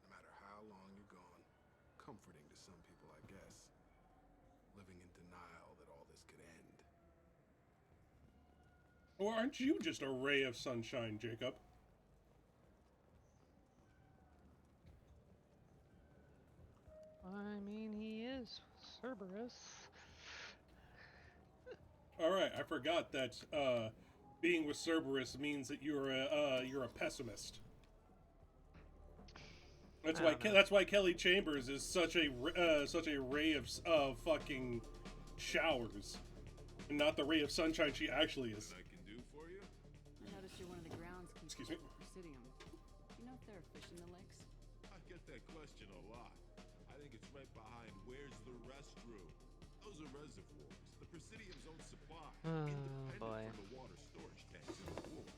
No matter how long you're gone. Comforting to some people, I guess. Living in denial that all this could end. Or aren't you just a ray of sunshine, Jacob? I mean, he is Cerberus. Alright, I forgot that being with Cerberus means that you're a pessimist. That's why Kelly Chambers is such a ray of fucking showers, and not the ray of sunshine she actually is. I noticed you're one of the grounds. Excuse me. Presidium. Do you know if there are fish in the lakes? I get that question a lot. I think it's right behind where's the restroom. Those are reservoirs. The Presidium's own supply. Independent from the water storage tanks in the pools.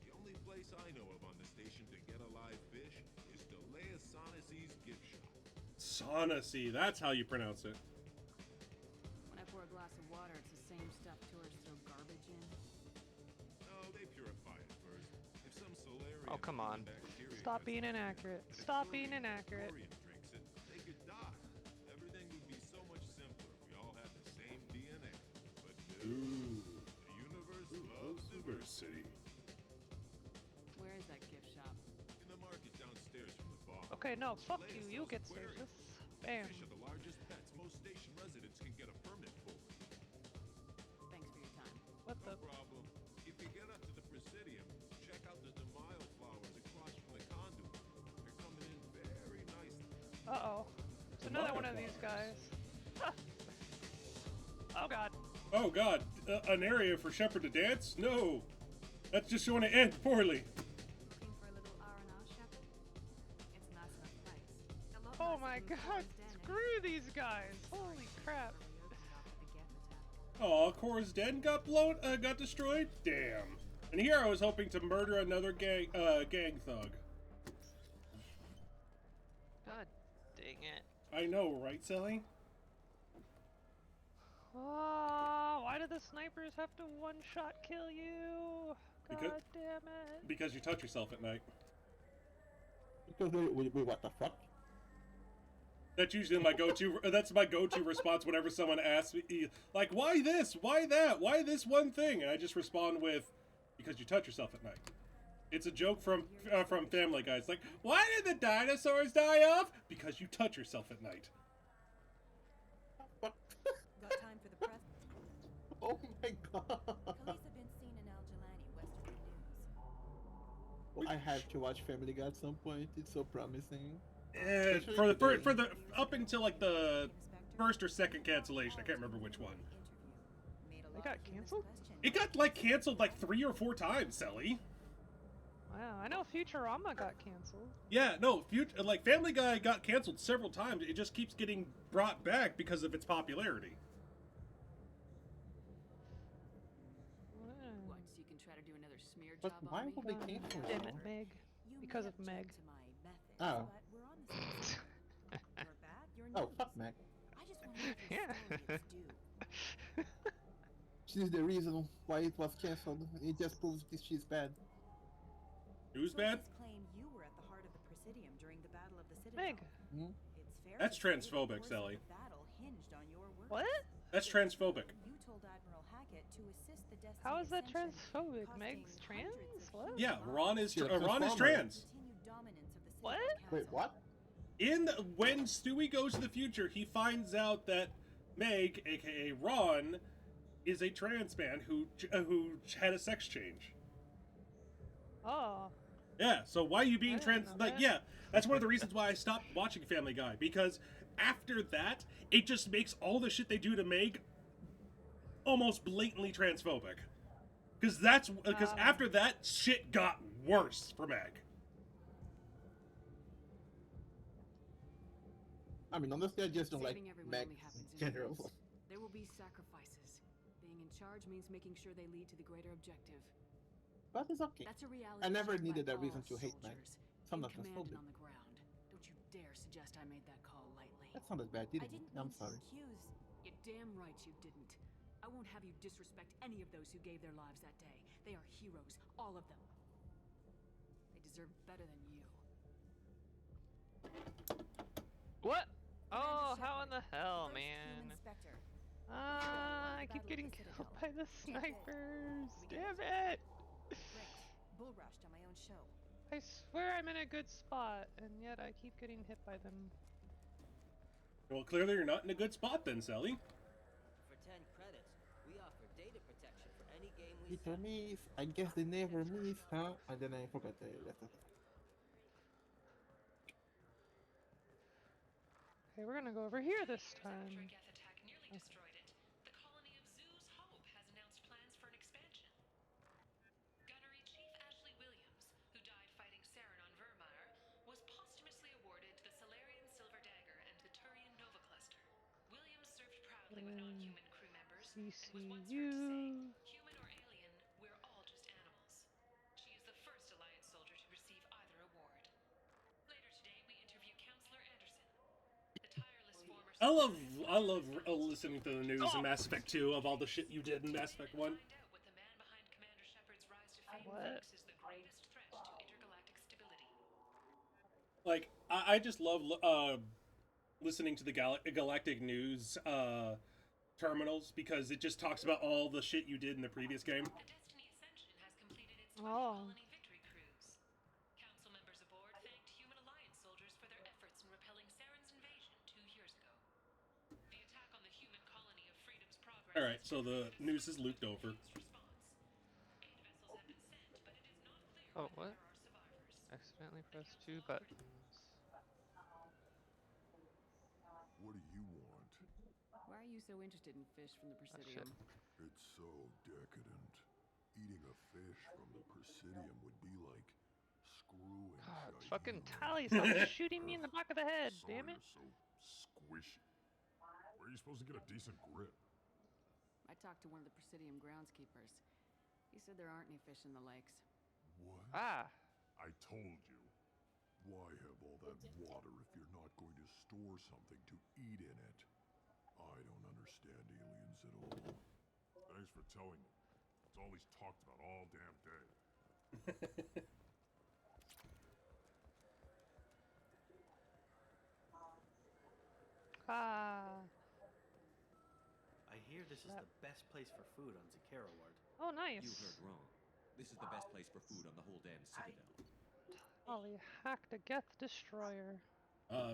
The only place I know of on the station to get a live fish is Delea Saunacy's gift shop. Saunacy, that's how you pronounce it. When I pour a glass of water, it's the same stuff tourists throw garbage in. No, they purify it first. If some Solarian Oh, come on. Stop being inaccurate. Stop being inaccurate. drinks it, they could die. Everything would be so much simpler if we all had the same DNA. But no, Ooh. the universe loves diversity. Where is that gift shop? In the market downstairs from the bar. Okay, no, fuck you. You get Cerberus. Bam. Fish are the largest pets most station residents can get a permit for. Thanks for your time. What No the? problem. If you get up to the Presidium, check out the Demile flowers across from the conduit. They're coming in very nicely. Uh-oh. It's another one of these guys. Oh, God. Oh god, an area for Shepard to dance? No! That's just going to end poorly. Looking for a little R&R, Shepard? It's a nice enough place. A lot Oh nicer my than the god. Forest Den, Screw these guys. Holy crap. Aw, Cora's Den got got destroyed? Damn. And here I was hoping to murder another gang thug. God dang it. I know, right, Sally? Oh, why do the snipers have to one-shot kill you? God damn it. Because you touch yourself at night. Because wait, what the fuck? That's usually my go-to. That's my go-to response whenever someone asks me, like, "Why this? Why that? Why this one thing?" And I just respond with, "Because you touch yourself at night." It's a joke from Family Guy. It's like, "Why did the dinosaurs die off?" Because you touch yourself at night. Got time for the press? Oh my god. Police have been seen in Al Jelani, west of the news. Well, I have to watch Family Guy at some point. It's so promising. For the up until like the first or second cancellation, I can't remember which one. They got canceled? It got like canceled like 3 or 4 times, Sally. Wow, I know Futurama got canceled. Yeah, no, like Family Guy got canceled several times. It just keeps getting brought back because of its popularity. What, so you can try to do another smear But job why on me? would they cancel Damn it? it, Meg. Because of Meg. Oh. You're bad, you're Oh, fuck Mac. I just want to give the story its due. She's the reason why it was cancelled. It just proves that she's bad. Who's bad? Claim you were at the heart of the Presidium during the Battle of the Citadel. Meg. Hmm? It's fair That's to say the transphobic, course Sally. of the battle hinged on your words. What? That's transphobic. You told How is that transphobic? Meg's trans? What? Yeah, Ron is She's a Ron is transformer. trans. What? Wait, what? When Stewie goes to the future, he finds out that Meg, aka Ron, is a trans man who had a sex change. Oh. Yeah, so why are you being trans? know Like, that. yeah, that's one of the reasons why I stopped watching Family Guy, because after that, it just makes all the shit they do to Meg almost blatantly transphobic. Because after that, shit got worse for Meg. I mean, honestly, I just don't like Saving everyone Meg only happens in in general. wars. There will be sacrifices. Being in charge means making sure they lead to the greater objective. But it's okay. That's a reality I never shared by needed a all reason to hate Meg. soldiers, So I'm in not command transphobic. and on the ground. Don't you dare suggest I made that call lightly. That sounded bad, didn't it? I'm sorry. You're damn right you didn't. I won't have you disrespect any of those who gave their lives that day. They are heroes, all of them. They deserve better than you. What? Oh, how in the hell, man? I keep getting killed by the snipers. Damn it! Bull rushed on my own show. I swear I'm in a good spot, and yet I keep getting hit by them. Well, clearly you're not in a good spot then, Sally. For 10 credits, we offer data protection for any game we Never miss. I guess they never miss, huh? And then I forgot the rest of it. Okay, we're gonna go over here this time. Destroyed it. The colony of Zoo's Hope has announced plans for an expansion. Gunnery Chief Ashley Williams, who died fighting Saren on Vermeer, was posthumously awarded the Solarian Silver Dagger and the Turian Nova Cluster. Williams served proudly with non-human crew members and was once heard to say, "Human or alien, we're all just animals." She is the first Alliance soldier to receive either award. Later today, we interview Counselor Anderson, the tireless former. I love listening to the news in Mass Effect 2 of all the shit you did in Mass Effect 1. What? Like, I just love listening to the Galactic News terminals, because it just talks about all the shit you did in the previous game. Oh. Council members aboard thanked Human Alliance soldiers for their efforts in repelling Saren's invasion 2 years ago. The attack on the human colony of Freedom's Progress. Alright, so the news is looped over. Oh, what? Accidentally pressed 2 buttons. What do you want? Why are you so interested in fish from the Presidium? It's so decadent. Eating a fish from the Presidium would be like screwing. God, a fucking human. Tally, Stop shooting me in the back of the head, damn it. So squishy. Where are you supposed to get a decent grip? I talked to one of the Presidium groundskeepers. He said there aren't any fish in the lakes. What? Ah. I told you. Why have all that water if you're not going to store something to eat in it? I don't understand aliens at all. Thanks for telling me. It's all he's talked about all damn day. Ah. I hear this is the best place for food on Zakera Ward. Oh, nice. You heard wrong. This is the best place for food on the whole damn Citadel. Ollie hacked a Geth destroyer.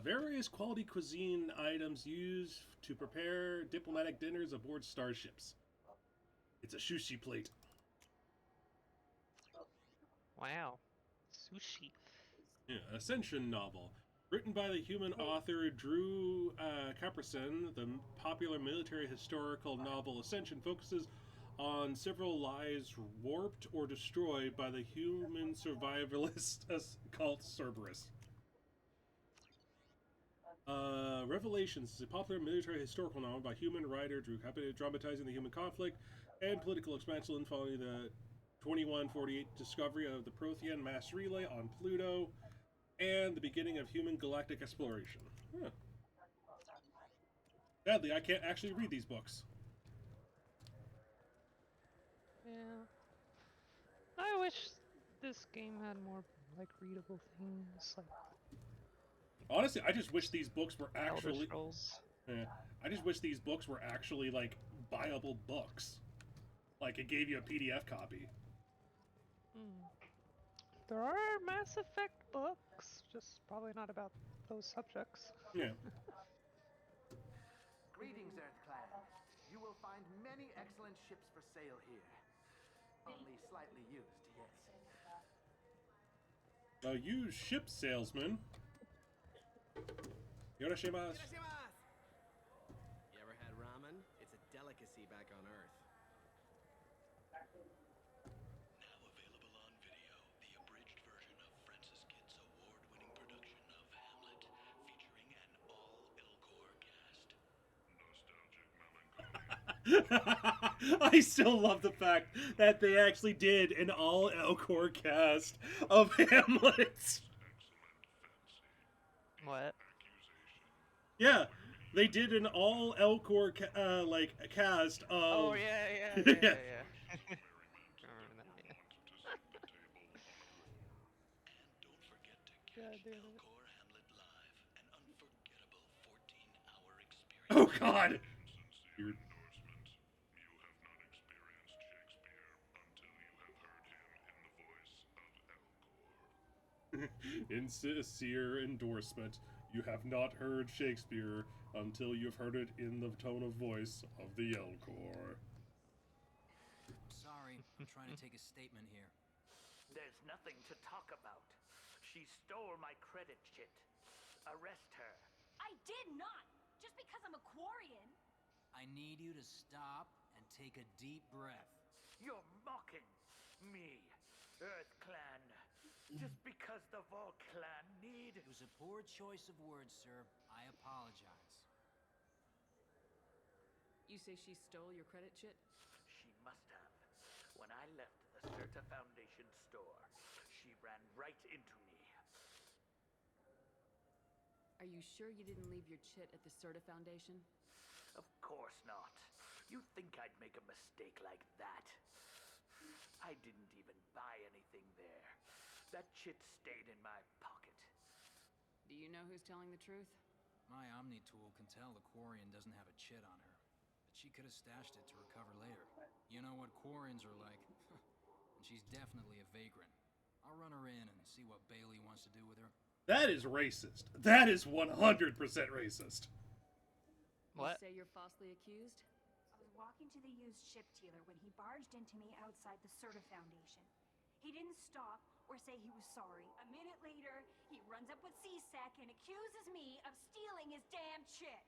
Various quality cuisine items used to prepare diplomatic dinners aboard starships. It's a sushi plate. Wow. Sushi. Yeah, Ascension novel. Written by the human author Drew Caprison, the popular military historical novel Ascension focuses on several lives warped or destroyed by the human survivalist cult Cerberus. Revelations is a popular military historical novel by human writer Drew Caprison, dramatizing the human conflict and political expansion following the 2148 discovery of the Prothean mass relay on Pluto and the beginning of human galactic exploration. Huh. Sadly, I can't actually read these books. Yeah. I wish this game had more, like, readable things, like... Honestly, I just wish these books were Elder actually... Scrolls. I just wish these books were actually, like, buyable books. Like it gave you a PDF copy. There are Mass Effect books, just probably not about those subjects. Yeah. Greetings, EarthClan. You will find many excellent ships for sale here. Only slightly used, yes. A used ship salesman. Yoroshimasu. You ever had ramen? It's a delicacy back on Earth. Now available on video, the abridged version of Francis Kidd's award-winning production of Hamlet, featuring an all-Elcor cast. I still love the fact that they actually did an all Elcor cast of Hamlet. What? Yeah, they did an all Elcor cast of. Oh yeah. Yeah. Remember that, yeah. God damn it. Oh God. You're... Insincere endorsement. You have not heard Shakespeare until you've heard it in the tone of voice of the Elcor. Sorry, I'm trying to take a statement here. There's nothing to talk about. She stole my credit chit. Arrest her. I did not! Just because I'm a Quarian! I need you to stop and take a deep breath. You're mocking me, EarthClan. Just because the Volclan need... It was a poor choice of words, sir. I apologize. You say she stole your credit chit? She must have. When I left the Certa Foundation store, she ran right into me. Are you sure you didn't leave your chit at the Certa Foundation? Of course not. You think I'd make a mistake like that? I didn't even buy anything there. That chit stayed in my pocket. Do you know who's telling the truth? My Omni tool can tell the Quarian doesn't have a chit on her, but she could have stashed it to recover later. You know what Quarians are like. And she's definitely a vagrant. I'll run her in and see what Bailey wants to do with her. That is racist. That is 100% racist. What? You say you're falsely accused? I was walking to the used ship dealer when he barged into me outside the Certa Foundation. He didn't stop or say he was sorry. A minute later, he runs up with C-Sec and accuses me of stealing his damn chit.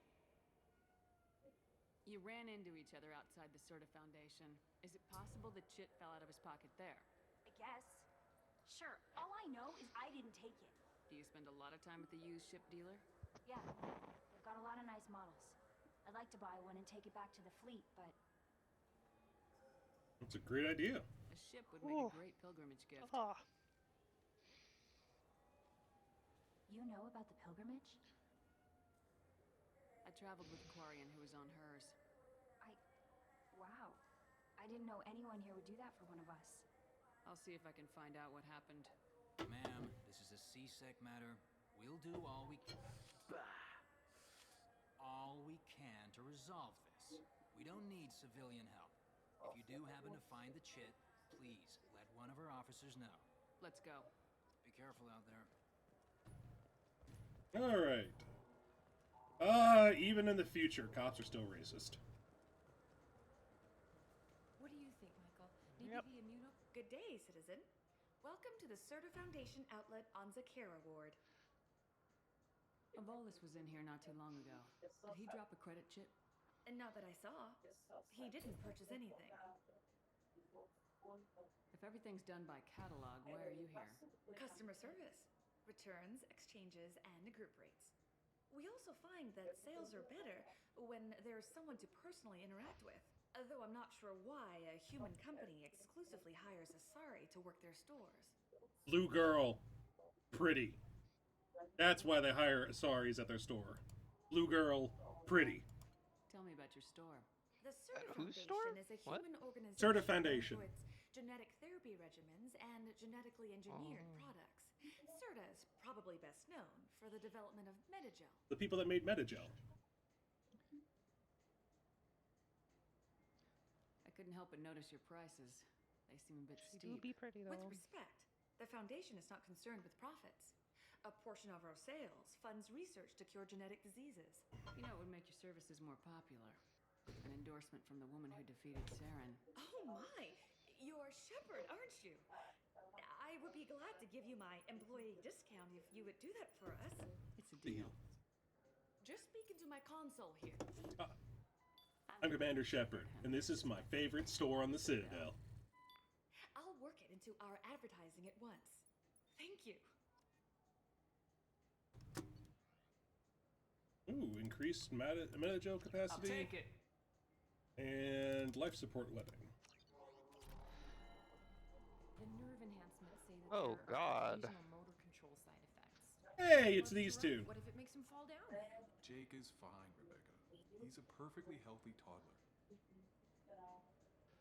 You ran into each other outside the Certa Foundation. Is it possible the chit fell out of his pocket there? I guess. Sure, all I know is I didn't take it. Do you spend a lot of time at the used ship dealer? Yeah, they've got a lot of nice models. I'd like to buy one and take it back to the fleet, but... That's a great idea. A ship would make a great pilgrimage gift. You know about the pilgrimage? I traveled with a Quarian who was on hers. Wow. I didn't know anyone here would do that for one of us. I'll see if I can find out what happened. Ma'am, this is a C-Sec matter. We'll do all we can. All we can to resolve this. We don't need civilian help. If you do happen to find the chit, please let one of our officers know. Let's go. Be careful out there. Alright. Even in the future, cops are still racist. What do you think, Michael? Need to be immuno... Good day, citizen. Welcome to the Certa Foundation outlet on Zakera Ward. Evolus was in here not too long ago. Did he drop a credit chit? And not that I saw. He didn't purchase anything. If everything's done by catalog, why are you here? Customer service. Returns, exchanges, and group rates. We also find that sales are better when there's someone to personally interact with. Though I'm not sure why a human company exclusively hires Asari to work their stores. Blue girl. Pretty. That's why they hire Asaris at their store. Blue girl. Pretty. Tell me about your store. The Certa whose Foundation store? is a What? human organization Certa Foundation. known for its genetic therapy regimens and genetically engineered products. Certa is probably best known for the development of Metagel. The people that made Metagel. I couldn't help but notice your prices. They seem a bit She steep. do be pretty With though. respect, the Foundation is not concerned with profits. A portion of our sales funds research to cure genetic diseases. You know, it would make your services more popular. An endorsement from the woman who defeated Saren. Oh my! You're Shepard, aren't you? I would be glad to give you my employee discount if you would do that for us. It's a deal. Just speak into my console here. I'm Commander Shepard, and this is my favorite store on the Citadel. I'll work it into our advertising at once. Thank you. Ooh, increased metagel capacity. I'll take it. And life support letting. The nerve enhancements say that Oh, there are God. occasional motor control side effects. Hey, it's these two. What if it makes him fall down? Jake is fine, Rebecca. He's a perfectly healthy toddler.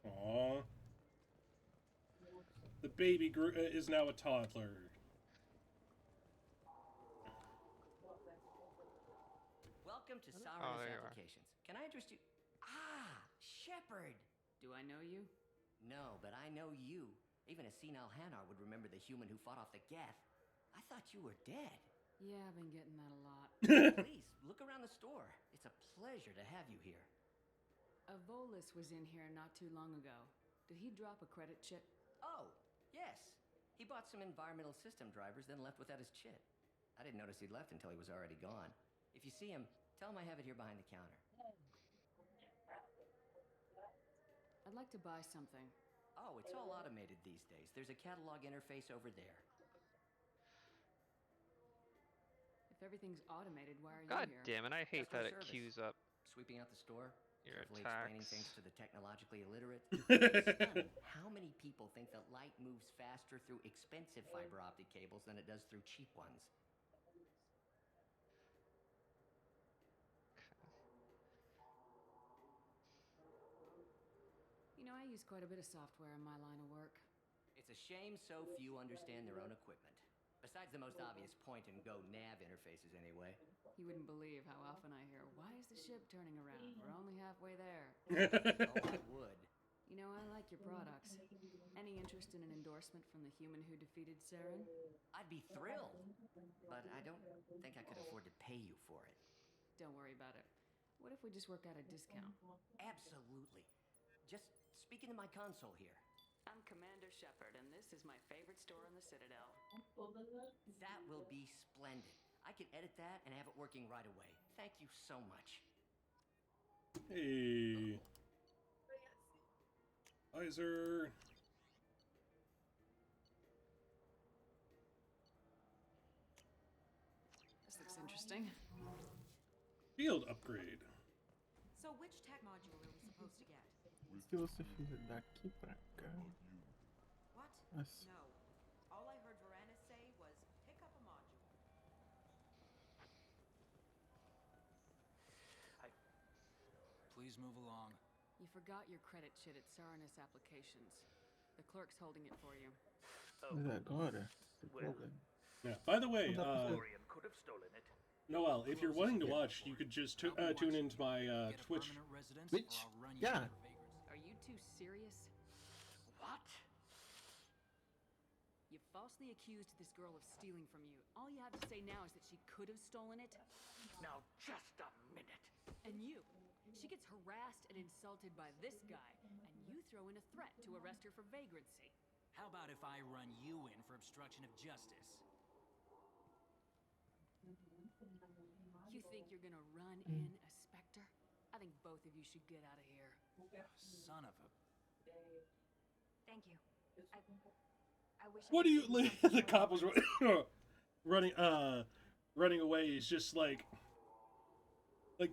Aww. The baby is now a toddler. Welcome to Oh, Sauron's there you are. Applications. Can I interest you? Ah, Shepard! Do I know you? No, but I know you. Even a senile Hanar would remember the human who fought off the Geth. I thought you were dead. Yeah, I've been getting that a lot. Please, look around the store. It's a pleasure to have you here. A Volus was in here not too long ago. Did he drop a credit chip? Oh, yes. He bought some environmental system drivers, then left without his chip. I didn't notice he'd left until he was already gone. If you see him, tell him I have it here behind the counter. I'd like to buy something. Oh, it's all automated these days. There's a catalog interface over there. If everything's automated, why are God you here? damn it, I hate Customer that it service. queues up Sweeping out the store, your carefully explaining attacks. things to the technologically illiterate. It's stunning how many people think that light moves faster through expensive fiber optic cables than it does through cheap ones. You know, I use quite a bit of software in my line of work. It's a shame so few understand their own equipment. Besides the most obvious point-and-go nav interfaces anyway. You wouldn't believe how often I hear, "Why is the ship turning around? We're only halfway there." Oh, I would. You know, I like your products. Any interest in an endorsement from the human who defeated Saren? I'd be thrilled. But I don't think I could afford to pay you for it. Don't worry about it. What if we just work out a discount? Absolutely. Just speak into my console here. I'm Commander Shepard, and this is my favorite store on the Citadel. That will be splendid. I can edit that and have it working right away. Thank you so much. Hey. Visor. This looks interesting. Field upgrade. So which tech module are we supposed to get? Se você fizer daqui pra cá. What? Assim. No. All I heard Varanus say was pick up a module. Please move along. You forgot your credit shit at Sauron's Applications. The clerk's holding it for you. Mas agora, o Well. problema. Yeah. By the way, Dorian could have stolen it. Noel, if you're wanting to watch, you could just tune into my Twitch. Twitch? Yeah. Are you two serious? What? You falsely accused this girl of stealing from you. All you have to say now is that she could have stolen it. Now, just a minute. And you. She gets harassed and insulted by this guy, and you throw in a threat to arrest her for vagrancy. How about if I run you in for obstruction of justice? You think you're gonna run in a Spectre? I think both of you should get out of here. Son of a... Thank you. I wish. What do you? The cop was running away. He's just like,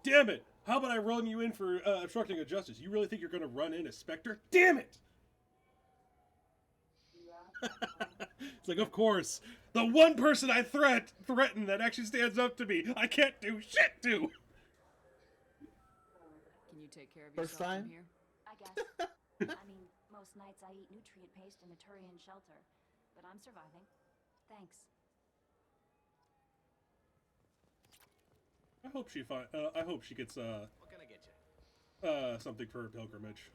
damn it! How about I run you in for obstructing of justice? You really think you're gonna run in a Spectre? Damn it! It's like, of course, the one person I threaten that actually stands up to me, I can't do shit to. Can you take care of First yourself time? from here? I guess. I mean, most nights I eat nutrient paste in a Turian shelter, but I'm surviving. Thanks. I hope she gets What can I get you? something for her pilgrimage.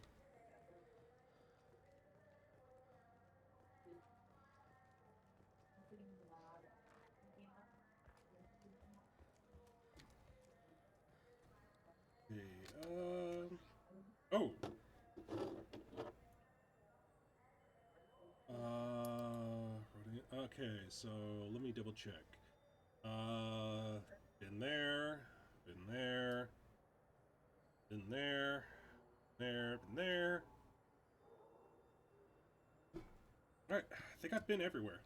Okay, so let me double check. Been there, been there, been there, been there. Alright, I think I've been everywhere.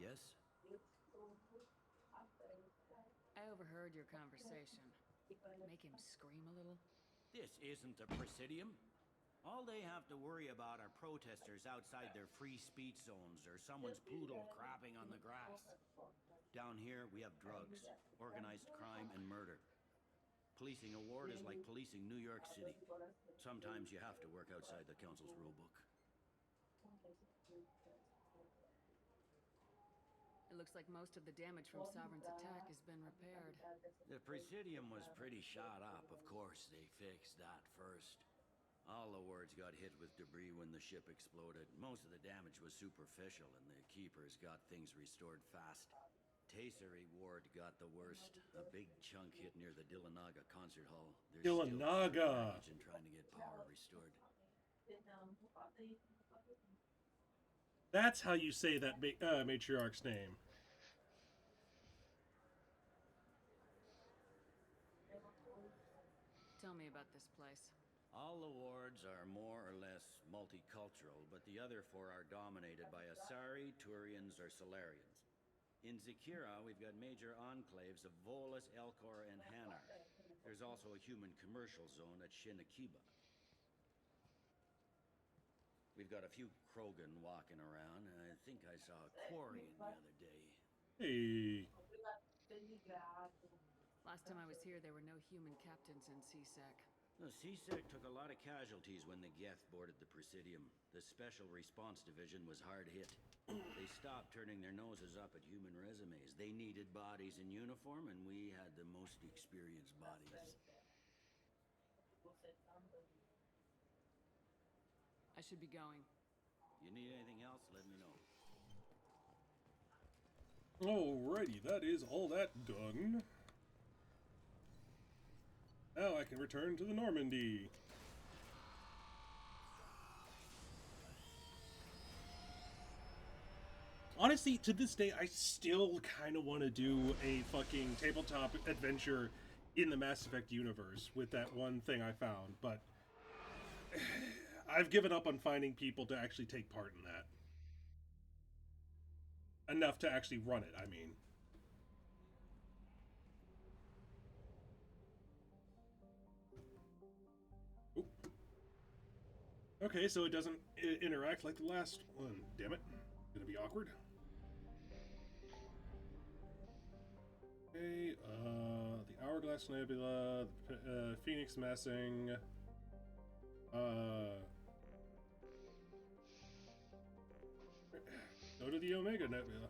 Yes? I overheard your conversation. Make him scream a little? This isn't the Presidium. All they have to worry about are protesters outside their free speech zones or someone's poodle crapping on the grass. Down here, we have drugs, organized crime, and murder. Policing a ward is like policing New York City. Sometimes you have to work outside the council's rulebook. It looks like most of the damage from Sovereign's attack has been repaired. The Presidium was pretty shot up. Of course, they fixed that first. All the wards got hit with debris when the ship exploded. Most of the damage was superficial, and the Keepers got things restored fast. Tasery ward got the worst. A big chunk hit near the Dillanaga concert hall. Dillanaga! And trying to get power restored. That's how you say that matriarch's name. Tell me about this place. All the wards are more or less multicultural, but the other four are dominated by Asari, Turians, or Solarians. In Zakira, we've got major enclaves of Volus, Elcor, and Hanar. There's also a human commercial zone at Shinakiba. We've got a few Krogan walking around, and I think I saw a Quarian the other day. Hey. Last time I was here, there were no human captains in CSEC. The CSEC took a lot of casualties when the Geth boarded the Presidium. The Special Response Division was hard hit. They stopped turning their noses up at human resumes. They needed bodies in uniform, and we had the most experienced bodies. I should be going. You need anything else, let me know. Alrighty, that is all that done. Now I can return to the Normandy. Honestly, to this day, I still kind of want to do a fucking tabletop adventure in the Mass Effect universe with that one thing I found, but I've given up on finding people to actually take part in that. Enough to actually run it, I mean. Oop. Okay, so it doesn't interact like the last one. Damn it. Gonna be awkward. Okay, the Hourglass Nebula, the Phoenix Massing, go to the Omega Nebula.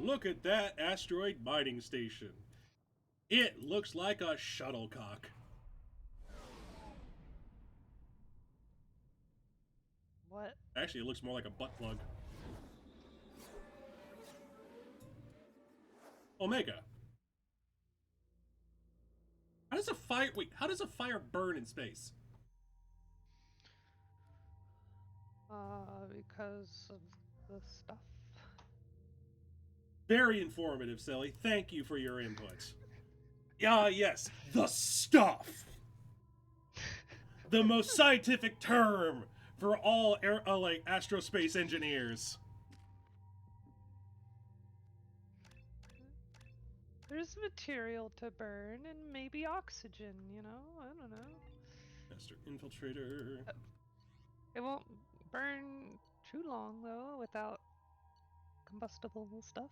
Look at that asteroid mining station. It looks like a shuttlecock. What? Actually, it looks more like a butt plug. Omega. How does a fire... Wait, how does a fire burn in space? Because of the stuff. Very informative, Sally. Thank you for your input. Yes, the stuff. The most scientific term for all like astrospace engineers. There's material to burn and maybe oxygen, you know? I don't know. Master Infiltrator. It won't burn too long, though, without combustible stuff.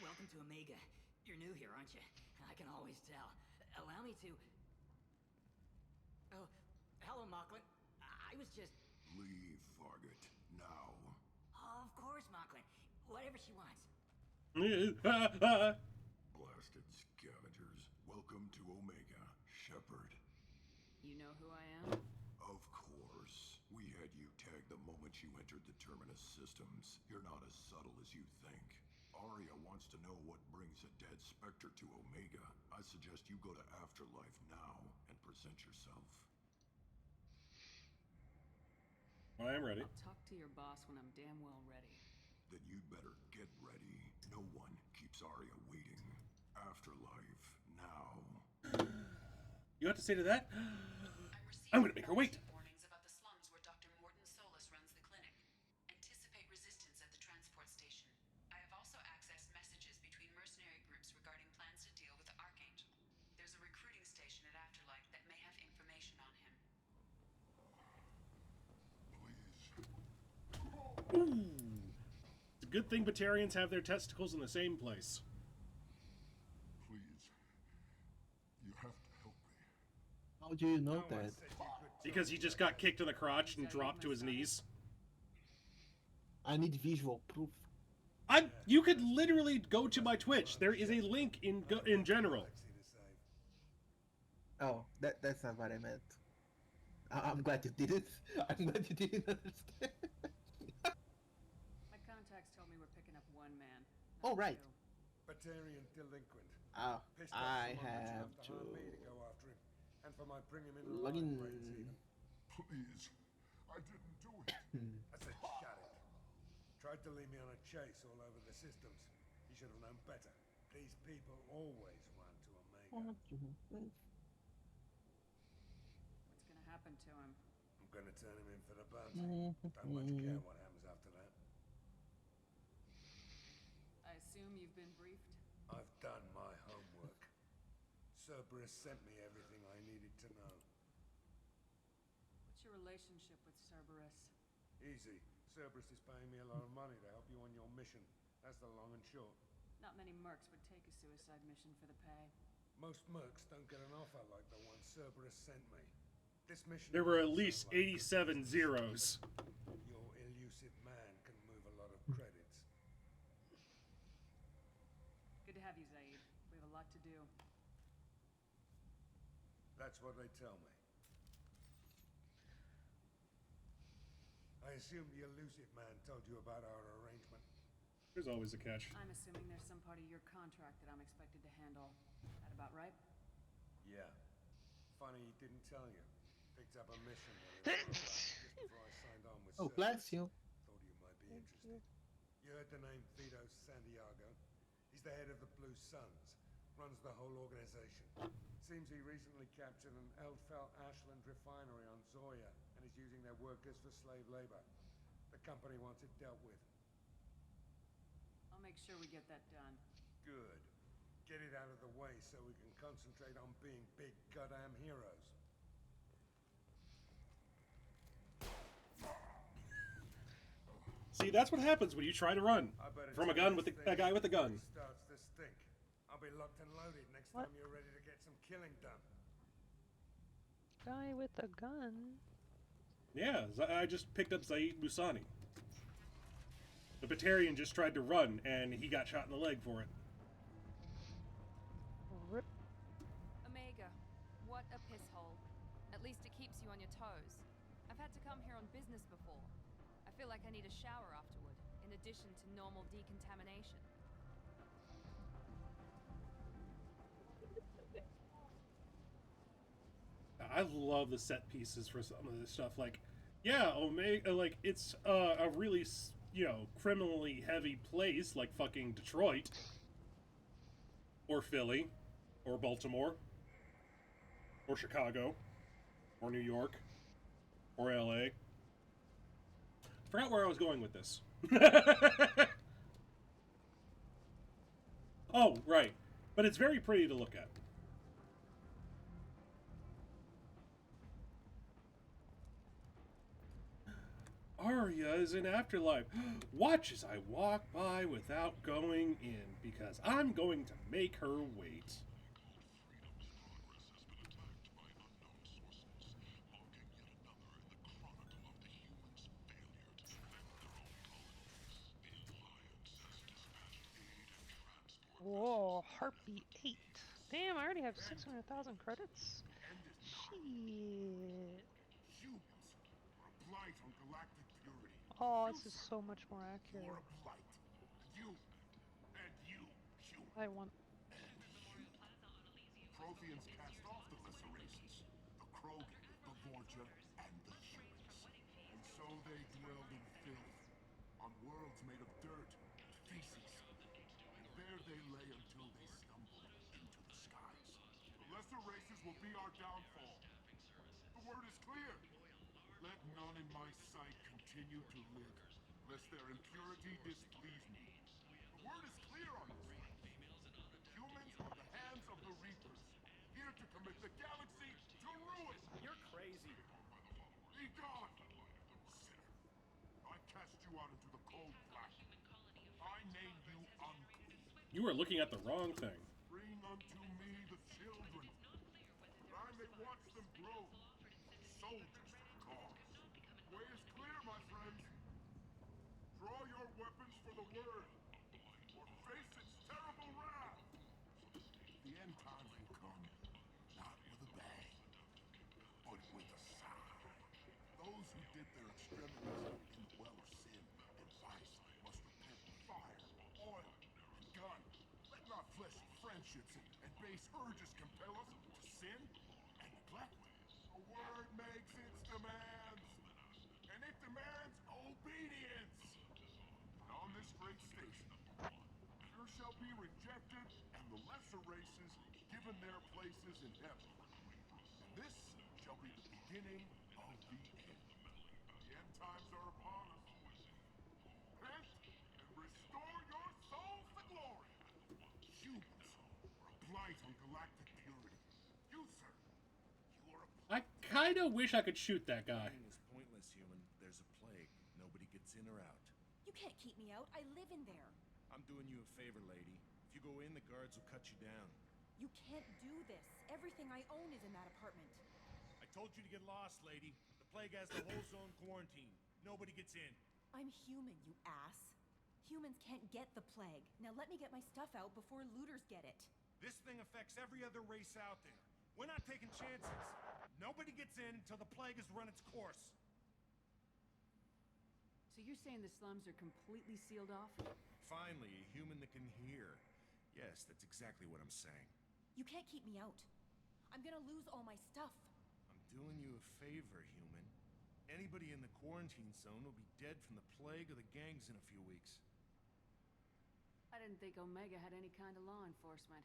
Welcome to Omega. You're new here, aren't you? I can always tell. Allow me to... Oh, hello, Mocklin. I was just... Leave, Fargate. Now. Of course, Mocklin. Whatever she wants. Blasted scavengers. Welcome to Omega, Shepard. You know who I am? Of course. We had you tagged the moment you entered the Terminus systems. You're not as subtle as you think. Arya wants to know what brings a dead Spectre to Omega. I suggest you go to Afterlife now and present yourself. I am ready. I'll talk to your boss when I'm damn well ready. Then you'd better get ready. No one keeps Arya waiting. Afterlife now. You have to say to that? I'm gonna make her wait. Warnings about the slums where Dr. Morton Solus runs the clinic. Anticipate resistance at the transport station. I have also accessed messages between mercenary groups regarding plans to deal with the Archangel. There's a recruiting station at Afterlife that may have information on him. Ooh. It's a good thing Batarians have their testicles in the same place. Please. You have to help me. How do you know that? Because he just got kicked in the crotch and dropped to his knees. I need visual proof. You could literally go to my Twitch. There is a link in general. Oh, that's not what I meant. I'm glad you did it. I'm glad you didn't understand. My contacts told me we're picking up one man. Oh, right. Batarian delinquent. Oh, Pissed off I so much you have to to hire me to go after him. And for my bring him in log in. Please. I didn't do it. I said, shut it. Tried to lead me on a chase all over the systems. He should have known better. These people always run to Omega. What's gonna happen to him? I'm gonna turn him in for the bounty. Don't much care what happens after that. I assume you've been briefed? I've done my homework. Cerberus sent me everything I needed to know. What's your relationship with Cerberus? Easy. Cerberus is paying me a lot of money to help you on your mission. That's the long and short. Not many mercs would take a suicide mission for the pay. Most mercs don't get an offer like the one Cerberus sent me. This mission... There were at least 87 zeros. Your elusive man can move a lot of credits. Good to have you, Zaid. We have a lot to do. That's what they tell me. I assume the elusive man told you about our arrangement. There's always a catch. I'm assuming there's some part of your contract that I'm expected to handle. That about right? Yeah. Funny he didn't tell you. Picked up a mission just before I signed on with Oh, Cerberus. bless you. Thought you might be interested. You heard the name Vito Santiago? He's the head of the Blue Suns. Runs the whole organization. Seems he recently captured an Eldfell Ashland refinery on Zoya and is using their workers for slave labor. The company wants it dealt with. I'll make sure we get that done. Good. Get it out of the way so we can concentrate on being big goddamn heroes. See, that's what happens when you try to run from a gun with a guy with a gun. Starts to stink. I'll be locked and loaded next time you're ready to get some killing done. Guy with a gun? Yeah, I just picked up Zaid Musani. The Batarian just tried to run, and he got shot in the leg for it. Rip. Omega, what a piss hole. At least it keeps you on your toes. I've had to come here on business before. I feel like I need a shower afterward, in addition to normal decontamination. I love the set pieces for some of this stuff. Like, yeah, Omega, like, it's a really, criminally heavy place, like fucking Detroit. Or Philly. Or Baltimore. Or Chicago. Or New York. Or LA. Forgot where I was going with this. Oh, right. But it's very pretty to look at. Arya is in Afterlife. Watch as I walk by without going in, because I'm going to make her wait. Harpy 8. Damn, I already have 600,000 credits. Shit. Humans are a blight on galactic purity. Oh, this is so much more accurate. You're a blight. You and you, human. I want. And you. Protheans cast off the lesser races, the Krogan, the Vorja, and the humans. And so they dwelled in filth, on worlds made of dirt and feces. And there they lay until they stumbled into the skies. The lesser races will be our downfall. The word is clear. Let none in my sight continue to live, lest their impurity displease me. The word is clear on this one. Humans are the hands of the Reapers, here to commit the galaxy to ruin. You're crazy. Be gone, sinner. I cast you out into the cold black. I name you unclean. You are looking at the wrong thing. Bring unto me the children, that I may watch them grow. Soldiers for the cause. The way is clear, my friends. Draw your weapons for the word, or face its terrible wrath. The end times will come, not with a bang, but with a sigh. Those who dip their extremities in the well of sin and vice must repent with fire, oil, and gun. Let not fleshly friendships and base urges compel us to sin and neglect. The word makes its demands, and it demands obedience. And on this great station, there shall be rejected, and the lesser races given their places in heaven. And this shall be the beginning of the end. The end times are upon us. Repent and restore your souls to glory. Humans are a blight on galactic purity. You, sir, you are a I kind of wish I could shoot that guy. Fighting is pointless, human. There's a plague. Nobody gets in or out. You can't keep me out. I live in there. I'm doing you a favor, lady. If you go in, the guards will cut you down. You can't do this. Everything I own is in that apartment. I told you to get lost, lady. The plague has the whole zone quarantined. Nobody gets in. I'm human, you ass. Humans can't get the plague. Now let me get my stuff out before looters get it. This thing affects every other race out there. We're not taking chances. Nobody gets in until the plague has run its course. So you're saying the slums are completely sealed off? Finally, a human that can hear. Yes, that's exactly what I'm saying. You can't keep me out. I'm gonna lose all my stuff. I'm doing you a favor, human. Anybody in the quarantine zone will be dead from the plague or the gangs in a few weeks. I didn't think Omega had any kind of law enforcement.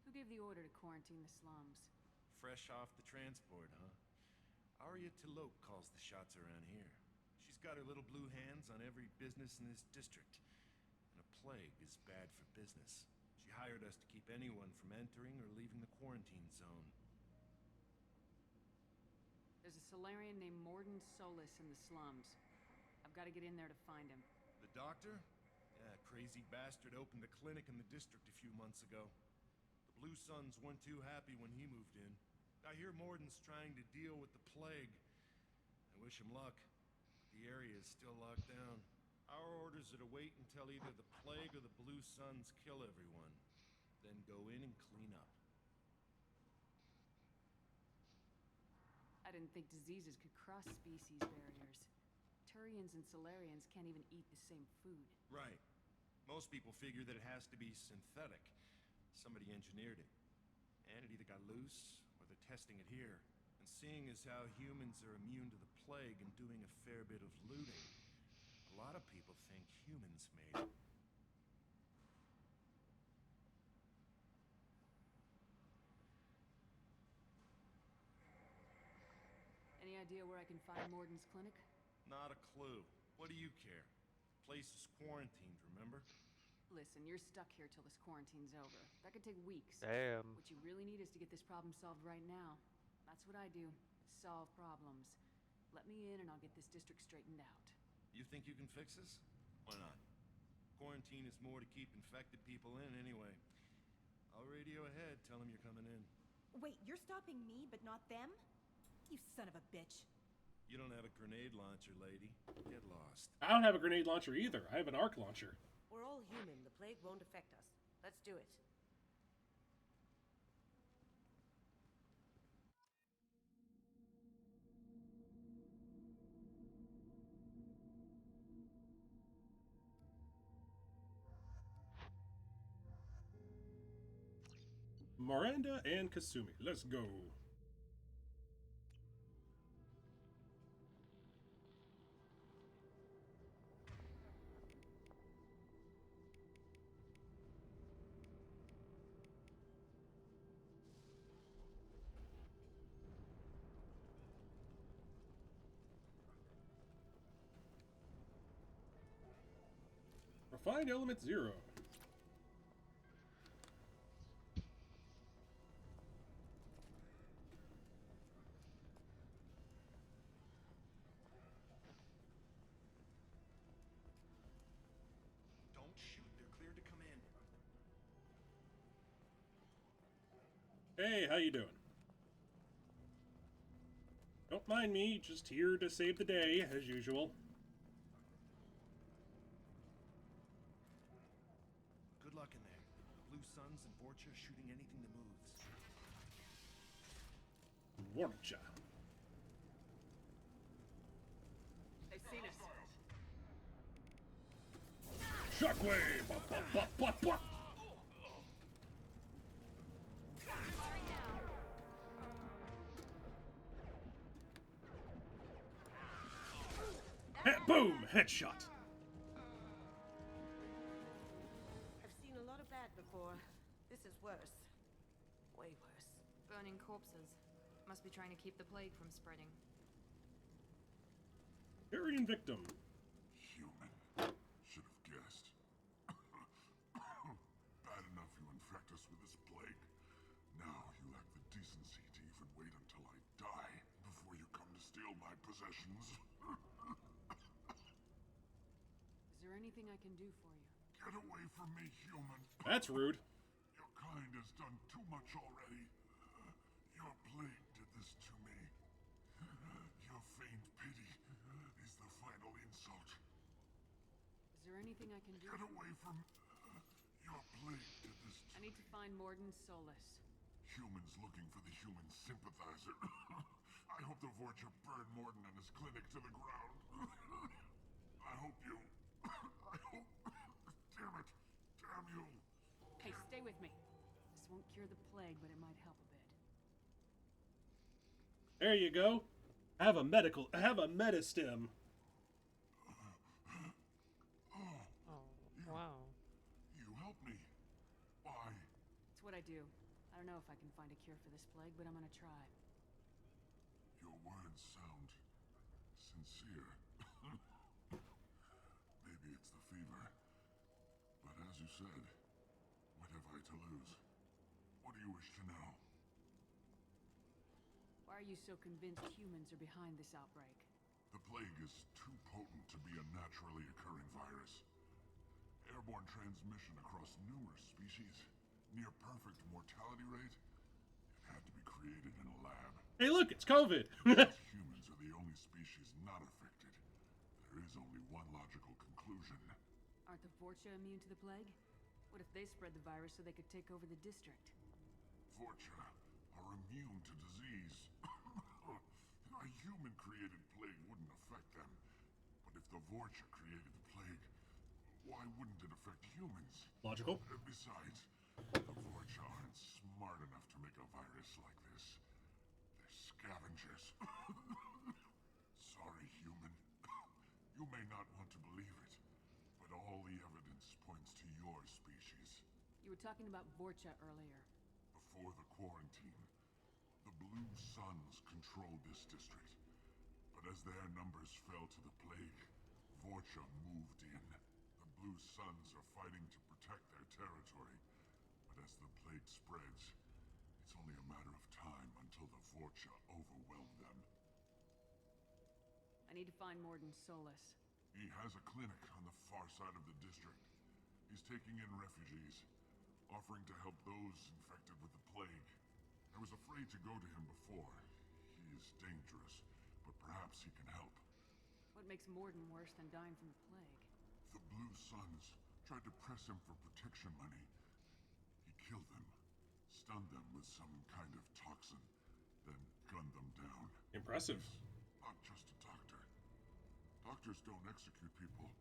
Who gave the order to quarantine the slums? Fresh off the transport, huh? Arya Tilok calls the shots around here. She's got her little blue hands on every business in this district. And a plague is bad for business. She hired us to keep anyone from entering or leaving the quarantine zone. There's a Solarian named Morden Solis in the slums. I've got to get in there to find him. The doctor? Yeah, crazy bastard opened a clinic in the district a few months ago. The Blue Suns weren't too happy when he moved in. I hear Morden's trying to deal with the plague. I wish him luck. The area is still locked down. Our orders are to wait until either the plague or the Blue Suns kill everyone. Then go in and clean up. I didn't think diseases could cross species barriers. Turians and Solarians can't even eat the same food. Right. Most people figure that it has to be synthetic. Somebody engineered it. And it either got loose, or they're testing it here. And seeing as how humans are immune to the plague and doing a fair bit of looting, a lot of people think humans made it. Any idea where I can find Morden's clinic? Not a clue. What do you care? Place is quarantined, remember? Listen, you're stuck here till this quarantine's over. That could take weeks. Damn. What you really need is to get this problem solved right now. That's what I do. Solve problems. Let me in and I'll get this district straightened out. You think you can fix this? Why not? Quarantine is more to keep infected people in anyway. I'll radio ahead, tell them you're coming in. Wait, you're stopping me, but not them? You son of a bitch. You don't have a grenade launcher, lady. Get lost. I don't have a grenade launcher either. I have an arc launcher. We're all human. The plague won't affect us. Let's do it. Miranda and Kasumi. Let's go. Refined element 0. Don't shoot. They're cleared to come in. Hey, how you doing? Don't mind me, just here to save the day, as usual. Good luck in there. Blue Suns and Vorcha shooting anything that moves. Vorcha. They've seen us. Shockwave! Bop, bop, bop, bop, bop. Boom! Headshot! I've seen a lot of bad before. This is worse. Way worse. Burning corpses. Must be trying to keep the plague from spreading. Aryan victim. Human. Should have guessed. Bad enough you infect us with this plague. Now you lack the decency to even wait until I die before you come to steal my possessions. Is there anything I can do for you? Get away from me, human. That's rude. Your kind has done too much already. Your plague did this to me. Your feigned pity is the final insult. Is there anything I can do? Get away from... Your plague did this to I need to find Morden Solus. Humans looking for the human sympathizer. I hope the Vorcha burn Morden and his clinic to the ground. I hope you... I hope... Damn it. Damn you. Hey, stay with me. This won't cure the plague, but it might help a bit. There you go. Have a metastem. Wow. You help me. Why? It's what I do. I don't know if I can find a cure for this plague, but I'm gonna try. Your words sound sincere. Maybe it's the fever. But as you said, what have I to lose? What do you wish to know? Why are you so convinced humans are behind this outbreak? The plague is too potent to be a naturally occurring virus. Airborne transmission across numerous species, near perfect mortality rate. It had to be created in a lab. Hey, look, it's COVID. Humans are the only species not affected. There is only one logical conclusion. Aren't the Vorcha immune to the plague? What if they spread the virus so they could take over the district? Vorcha are immune to disease. A human-created plague wouldn't affect them. But if the Vorcha created the plague, why wouldn't it affect humans? Logical. Besides, the Vorcha aren't smart enough to make a virus like this. They're scavengers. Sorry, human. You may not want to believe it, but all the evidence points to your species. You were talking about Vorcha earlier. Before the quarantine, the Blue Suns controlled this district. But as their numbers fell to the plague, Vorcha moved in. The Blue Suns are fighting to protect their territory. But as the plague spreads, it's only a matter of time until the Vorcha overwhelm them. I need to find Morden Solus. He has a clinic on the far side of the district. He's taking in refugees, offering to help those infected with the plague. I was afraid to go to him before. He is dangerous, but perhaps he can help. What makes Morden worse than dying from the plague? The Blue Suns tried to press him for protection money. He killed them, stunned them with some kind of toxin, then gunned them down. Impressive. He's not just a doctor. Doctors don't execute people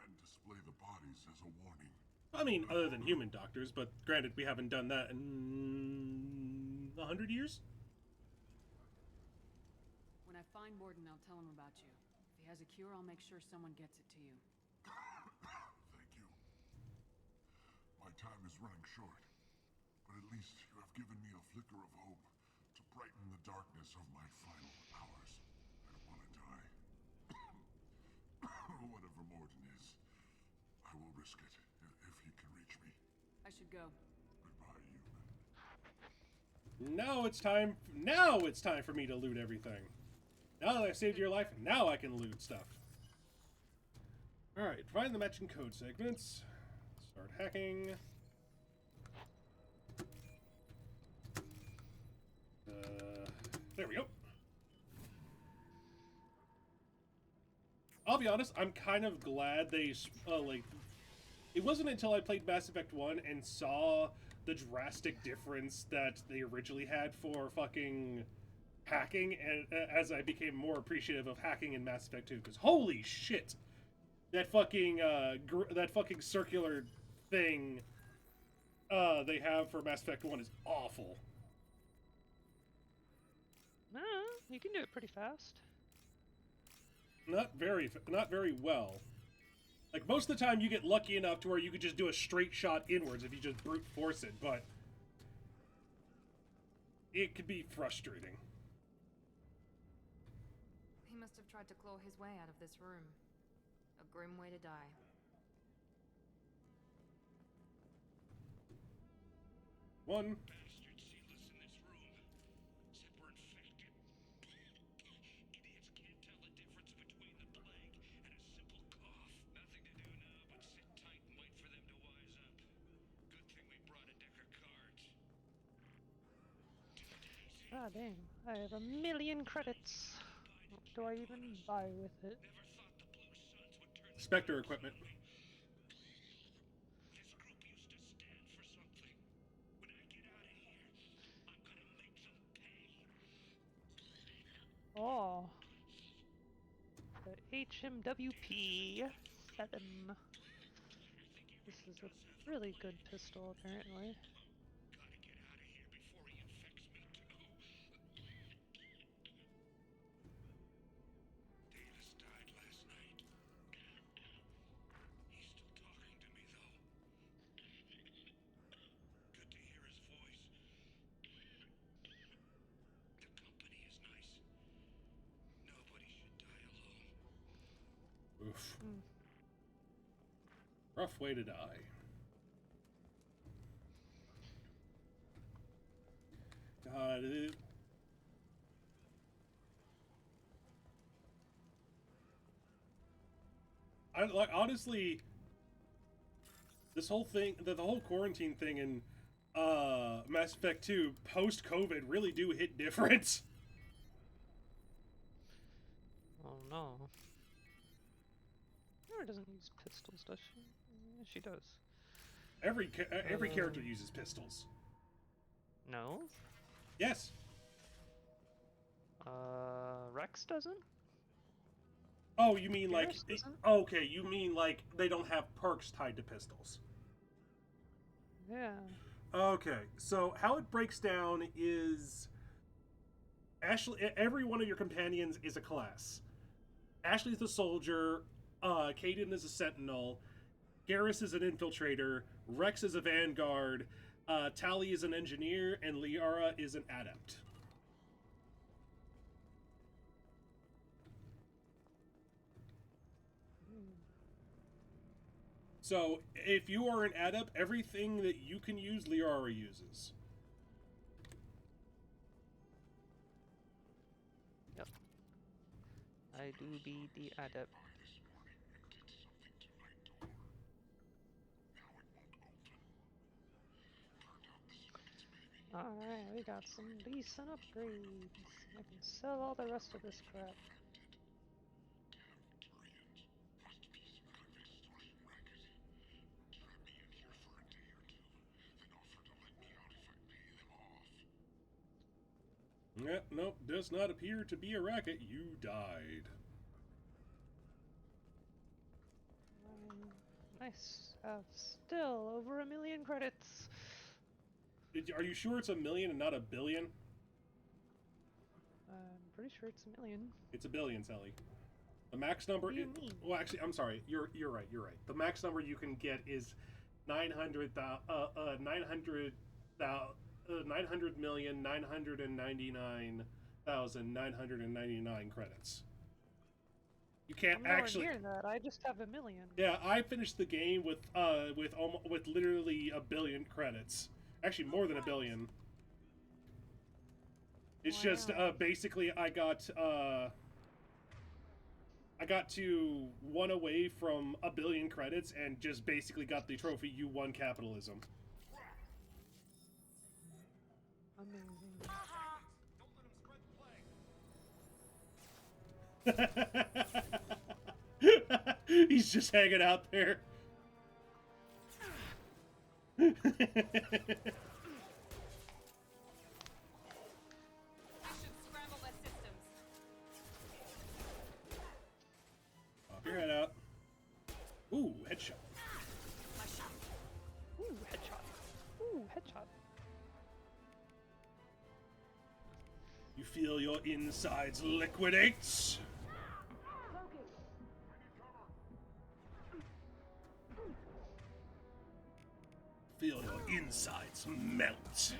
and display the bodies as a warning. I mean, other than human doctors, but granted, we haven't done that in 100 years? When I find Morden, I'll tell him about you. If he has a cure, I'll make sure someone gets it to you. Thank you. My time is running short, but at least you have given me a flicker of hope to brighten the darkness of my final hours. I don't want to die. Whatever Morden is, I will risk it if he can reach me. I should go. Goodbye, human. Now it's time. Now it's time for me to loot everything. Now that I've saved your life, now I can loot stuff. All right, find the matching code segments. Start hacking. There we go. I'll be honest, I'm kind of glad they, it wasn't until I played Mass Effect 1 and saw the drastic difference that they originally had for fucking hacking, and as I became more appreciative of hacking in Mass Effect 2, because holy shit, that fucking, circular thing, they have for Mass Effect 1 is awful. You can do it pretty fast. Not very well. Like, most of the time you get lucky enough to where you could just do a straight shot inwards if you just brute force it, but it could be frustrating. He must have tried to claw his way out of this room. A grim way to die. One. Ah, dang. I have 1,000,000 credits. What do I even buy with it? Spectre equipment. Oh. The HMWP 7. This is a really good pistol, apparently. Oof. Rough way to die. God, honestly, this whole thing, the whole quarantine thing in Mass Effect 2 post-COVID really do hit different. Oh no. Nora doesn't use pistols, does she? Yeah, she does. Every character uses pistols. No? Yes. Rex doesn't? Oh, you mean like... doesn't? Okay, you mean like they don't have perks tied to pistols. Yeah. Okay, so how it breaks down is... Ashley, every one of your companions is a class. Ashley's a soldier, Kaden is a sentinel, Garrus is an infiltrator, Rex is a vanguard, Tali is an engineer, and Liara is an adept. So, if you are an adept, everything that you can use, Liara uses. Yep. I do be the adept. Alright, we got some decent upgrades. I can sell all the rest of this crap. Yeah, nope, does not appear to be a racket. You died. Nice. Still over 1 million credits. Are you sure it's 1 million and not 1 billion? I'm pretty sure it's 1 million. It's 1 billion, Sally. The max number. What do you mean? Well, actually, I'm sorry. You're right. You're right. The max number you can get is 900,999,999 credits. You can't I'm nowhere actually. near that. I just have 1 million. Yeah, I finished the game with literally 1 billion credits. Actually, more than 1 billion. It's just basically I got to 1 away from 1 billion credits and just basically got the trophy "You won capitalism." He's just hanging out there. Pop your head out. Ooh, headshot. Ooh, headshot. Ooh, headshot. You feel your insides liquidate. Feel your insides melt.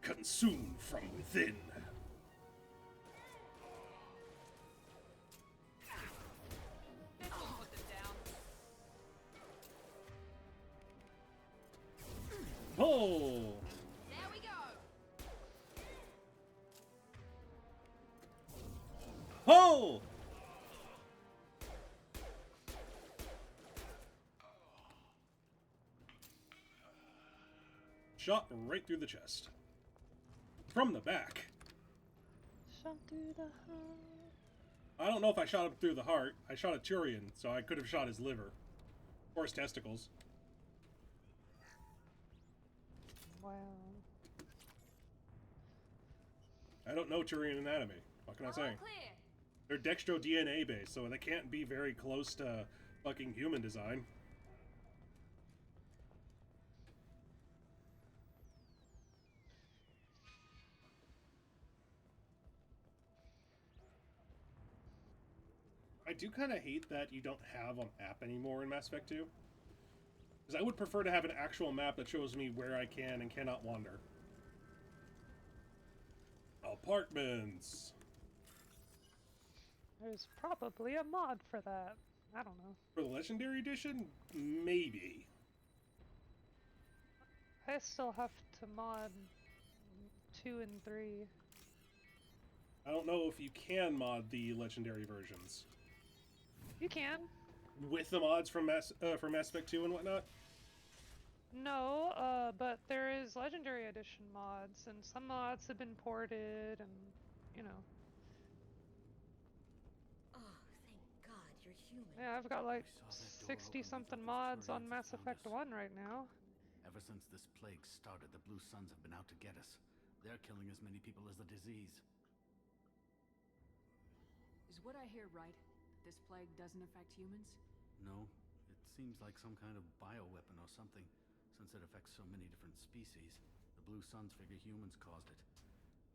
Consumed from within. Oh! There we go. Oh! Shot right through the chest. From the back. Shot through the heart. I don't know if I shot him through the heart. I shot a Turian, so I could have shot his liver. Or his testicles. Wow. I don't know Turian anatomy. What can I say? They're dextro DNA based, so they can't be very close to fucking human design. I do kind of hate that you don't have a map anymore in Mass Effect 2. Because I would prefer to have an actual map that shows me where I can and cannot wander. Apartments! There's probably a mod for that. I don't know. For the Legendary Edition? Maybe. I still have to mod 2 and 3. I don't know if you can mod the Legendary versions. You can. With the mods from Mass Effect 2 and whatnot? No, but there is Legendary Edition mods, and some mods have been ported, and, you know. Oh, thank God you're human. Yeah, I've got like 60-something mods on Mass Effect 1 right now. Ever since this plague started, the Blue Suns have been out to get us. They're killing as many people as the disease. Is what I hear right? This plague doesn't affect humans? No, it seems like some kind of bioweapon or something. Since it affects so many different species, the Blue Suns figure humans caused it.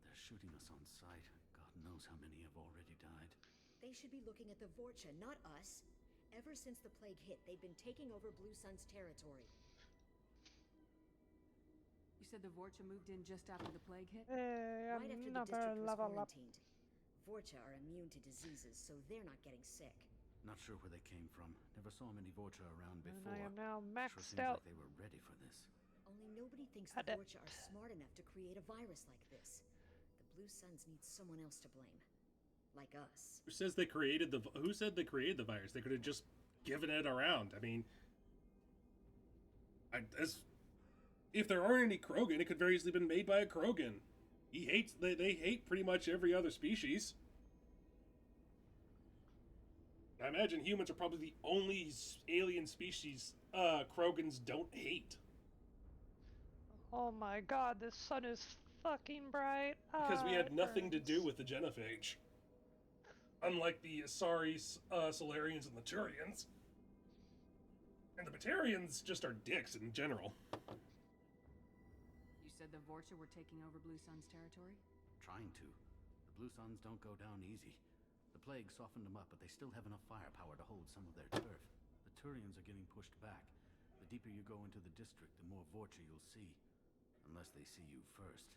They're shooting us on sight. God knows how many have already died. They should be looking at the Vorcha, not us. Ever since the plague hit, they've been taking over Blue Sun's territory. You said the Vorcha moved in just after the plague hit? Right after the district was quarantined. Vorcha are immune to diseases, so they're not getting sick. Not sure where they came from. Never saw many Vorcha around before. And I am now maxed sure out. Like they were ready for this. Only nobody thinks the Vorcha are smart enough to create a virus like this. The Blue Suns need someone else to blame. Like us. Who said they created the virus? They could have just given it around. I mean, if there aren't any Krogan, it could very easily have been made by a Krogan. They hate pretty much every other species. I imagine humans are probably the only alien species Krogans don't hate. Oh my God, this sun is fucking bright. Because we had nothing to do with the genophage. Unlike the Asari, Solarians, and the Turians. And the Batarians just are dicks in general. You said the Vorcha were taking over Blue Sun's territory? Trying to. The Blue Suns don't go down easy. The plague softened them up, but they still have enough firepower to hold some of their turf. The Turians are getting pushed back. The deeper you go into the district, the more Vorcha you'll see. Unless they see you first.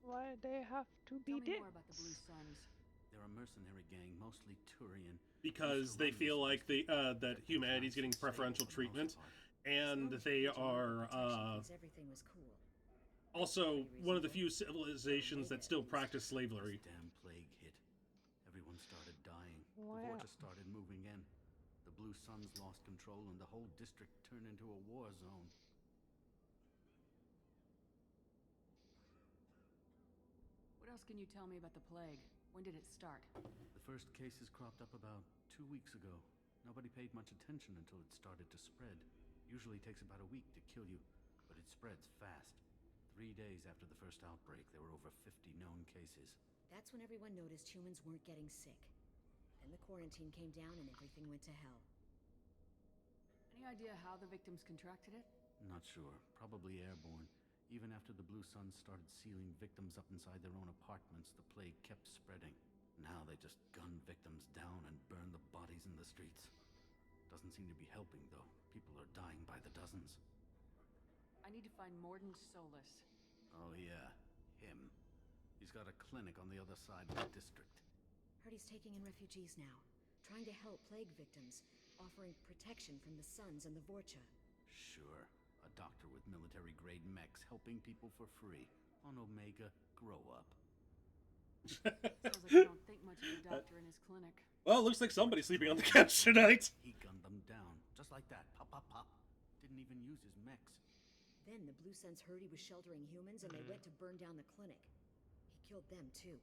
Why they have to be dicks? Tell me more about the Blue Suns. They're a mercenary gang, mostly Turian. Because they feel like that humanity's getting preferential treatment, and they are everything was cool. Also one of the few civilizations that still practice slavery. Damn plague hit. Everyone started dying. Wow. The Vorcha started moving in. The Blue Suns lost control, and the whole district turned into a war zone. What else can you tell me about the plague? When did it start? The first cases cropped up about 2 weeks ago. Nobody paid much attention until it started to spread. Usually takes about a week to kill you, but it spreads fast. 3 days after the first outbreak, there were over 50 known cases. That's when everyone noticed humans weren't getting sick. Then the quarantine came down and everything went to hell. Any idea how the victims contracted it? Not sure. Probably airborne. Even after the Blue Suns started sealing victims up inside their own apartments, the plague kept spreading. Now they just gun victims down and burn the bodies in the streets. Doesn't seem to be helping, though. People are dying by the dozens. I need to find Morden Solus. Oh yeah, him. He's got a clinic on the other side of the district. Heard he's taking in refugees now, trying to help plague victims, offering protection from the Suns and the Vorcha. Sure. A doctor with military-grade mechs helping people for free. On Omega, grow up. Sounds like you don't think much of the doctor in his clinic. Well, looks like somebody's sleeping on the couch tonight. He gunned them down, just like that. Pop, pop, pop. Didn't even use his mechs. Then the Blue Suns heard he was sheltering humans and they went to burn down the clinic. He killed them too.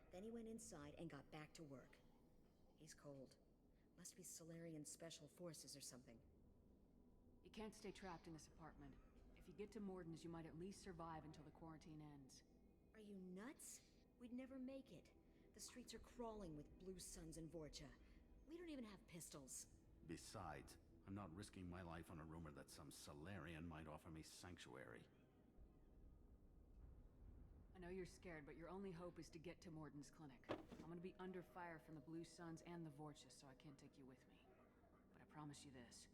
Then he went inside and got back to work. He's cold. Must be Solarian Special Forces or something. You can't stay trapped in this apartment. If you get to Morden's, you might at least survive until the quarantine ends. Are you nuts? We'd never make it. The streets are crawling with Blue Suns and Vorcha. We don't even have pistols. Besides, I'm not risking my life on a rumor that some Solarian might offer me sanctuary. I know you're scared, but your only hope is to get to Morden's clinic. I'm gonna be under fire from the Blue Suns and the Vorcha, so I can't take you with me. But I promise you this.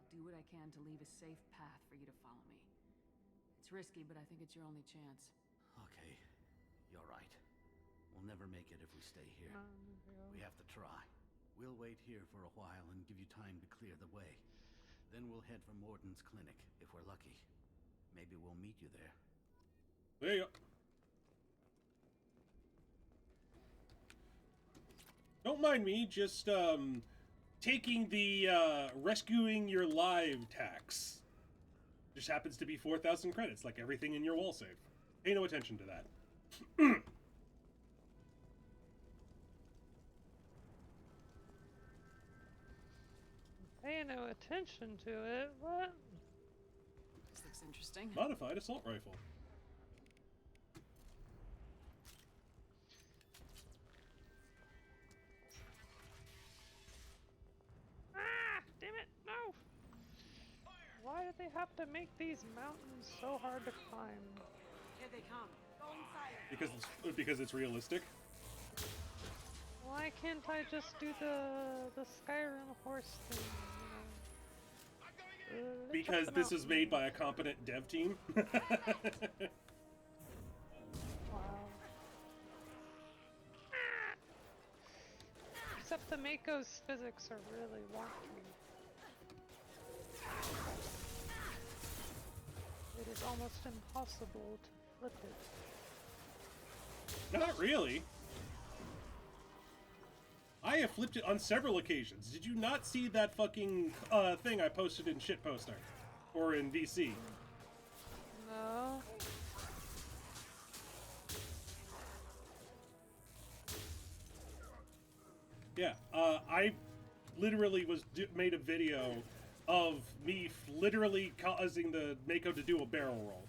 Do what I can to leave a safe path for you to follow me. It's risky, but I think it's your only chance. Okay, you're right. We'll never make it if we stay here. We have to try. We'll wait here for a while and give you time to clear the way. Then we'll head for Morden's clinic, if we're lucky. Maybe we'll meet you there. There you go. Don't mind me, just, taking the rescuing your live tax. Just happens to be 4,000 credits, like everything in your wall save. Pay no attention to that. Pay no attention to it. What? This looks interesting. Modified assault rifle. Damn it, no! Why do they have to make these mountains so hard to climb? Here they come. Go inside. Because it's realistic. Why can't I just do the Skyrim horse thing, you know? Because this is made by a competent dev team. Wow. Except the Mako's physics are really wonky. It is almost impossible to flip it. Not really. I have flipped it on several occasions. Did you not see that fucking thing I posted in Shitposter? Or in VC? No. Yeah, I literally made a video of me literally causing the Mako to do a barrel roll.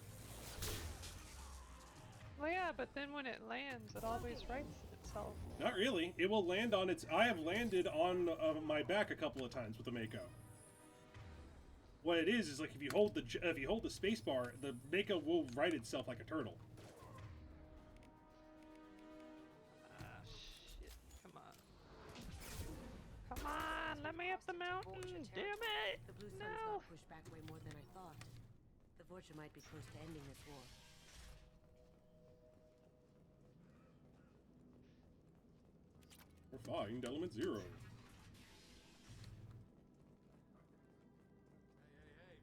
Well, yeah, but then when it lands, it always rights itself. Not really. It will land on its... I have landed on my back a couple of times with the Mako. What it is like if you hold the space bar, the Mako will right itself like a turtle. Ah, shit. Come on. Come on, let me up the mountain. Damn it. The Blue Suns No. got pushed back way more than I thought. The Vorcha might be close to ending this war. We're flying to element 0. Hey,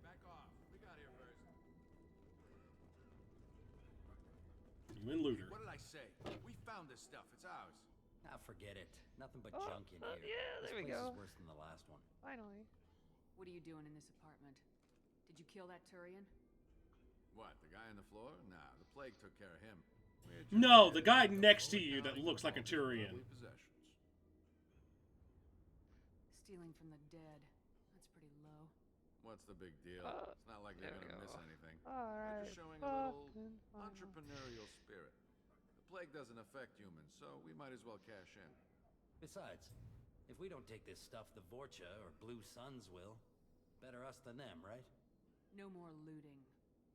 back off. We got here first. You and Looter. What did I say? We found this stuff. It's ours. Ah, forget it. Nothing but Oh, junk in here. yeah, there we this place go. is worse than the last one. Finally. What are you doing in this apartment? Did you kill that Turian? What, the guy on the floor? Nah, the plague took care of him. No, the guy next to you that looks like a Turian. Stealing from the dead. That's pretty low. What's the big deal? It's not like they're there we gonna miss go. anything. Alright, They're just showing a little fucking fine. entrepreneurial spirit. The plague doesn't affect humans, so we might as well cash in. Besides, if we don't take this stuff, the Vorcha or Blue Suns will. Better us than them, right? No more looting.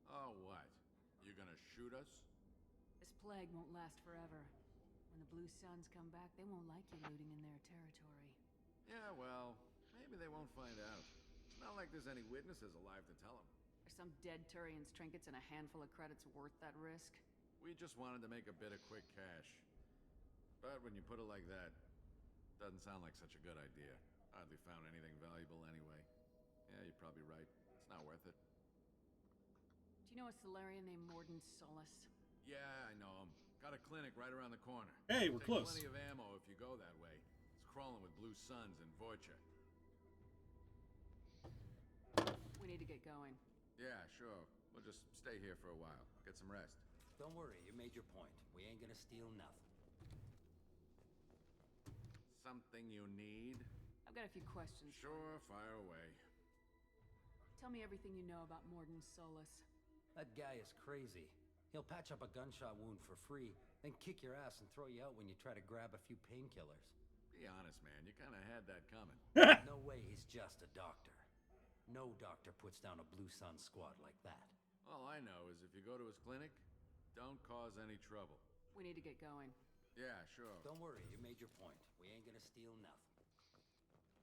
Oh, what? You gonna shoot us? This plague won't last forever. When the Blue Suns come back, they won't like you looting in their territory. Yeah, well, maybe they won't find out. It's not like there's any witnesses alive to tell them. Are some dead Turian's trinkets and a handful of credits worth that risk? We just wanted to make a bit of quick cash. But when you put it like that, doesn't sound like such a good idea. Hardly found anything valuable anyway. Yeah, you're probably right. It's not worth it. Do you know a Solarian named Morden Solus? Yeah, I know him. Got a clinic right around the corner. Hey, we're Take close. Plenty of ammo if you go that way. It's crawling with Blue Suns and Vorcha. We need to get going. Yeah, sure. We'll just stay here for a while. Get some rest. Don't worry, you made your point. We ain't gonna steal nothing. Something you need? I've got a few questions. Sure, fire away. Tell me everything you know about Morden Solus. That guy is crazy. He'll patch up a gunshot wound for free, then kick your ass and throw you out when you try to grab a few painkillers. Be honest, man. You kind of had that coming. No way he's just a doctor. No doctor puts down a Blue Sun squad like that. All I know is if you go to his clinic, don't cause any trouble. We need to get going. Yeah, sure. Don't worry, you made your point. We ain't gonna steal nothing.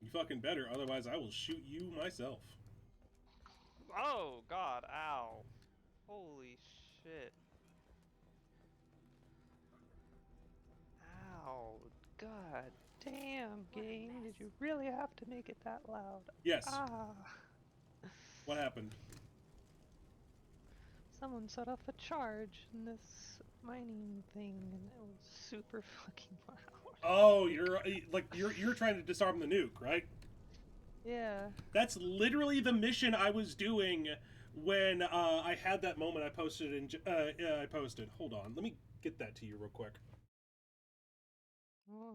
You fucking better, otherwise I will shoot you myself. Oh god, ow. Holy shit. Ow. God damn, game. Did you really have to make it that loud? Yes. Ah. What happened? Someone set off a charge in this mining thing, and it was super fucking loud. Oh, you're trying to disarm the nuke, right? Yeah. That's literally the mission I was doing when I had that moment I posted in I posted. Hold on, let me get that to you real quick. Oh.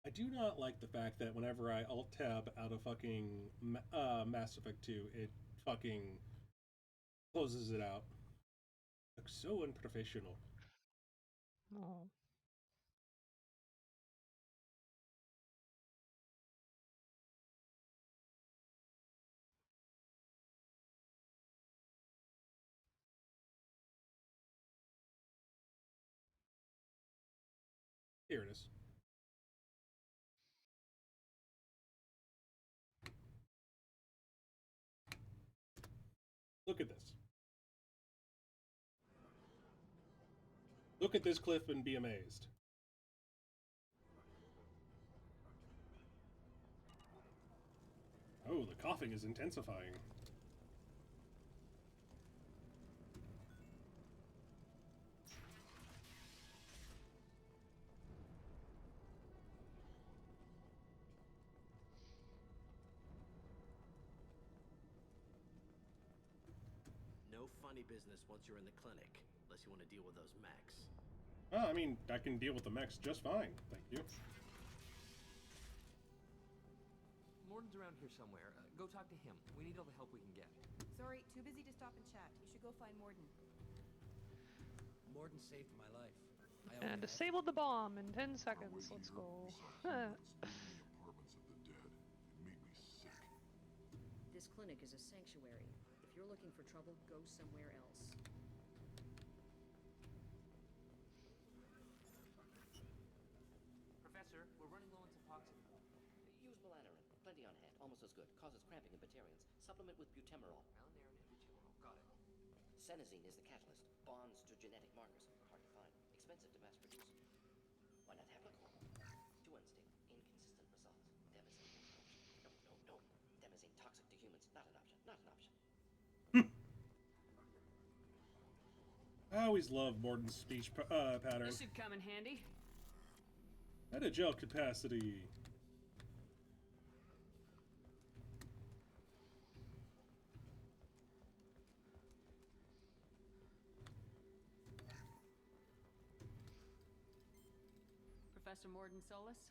I do not like the fact that whenever I alt-tab out of fucking Mass Effect 2, it fucking closes it out. Looks so unprofessional. Oh. Here it is. Look at this. Look at this cliff and be amazed. Oh, the coughing is intensifying. no funny business once you're in the clinic, unless you want to deal with those mechs. Well, I mean, I can deal with the mechs just fine, thank you. Morden's around here somewhere. Go talk to him. We need all the help we can get. Sorry, too busy to stop and chat. You should go find Morden. Morden saved my life. And disabled the bomb in 10 seconds. Let's go. This clinic is a sanctuary. If you're looking for trouble, go somewhere else. Professor, we're running low on Suboxone. Use Melanarin. Plenty on hand. Almost as good. Causes cramping in Batarians. Supplement with butemerol. Melanarin and butemerol. Got it. Senesine is the catalyst. Bonds to genetic markers. Hard to find. Expensive to mass produce. Why not Heplicol? Too unstable. Inconsistent results. Demazine. No. Demazine toxic to humans. Not an option. Not an option. I always love Morden's speech pattern. This should come in handy. At a gel capacity. Professor Morden Solus?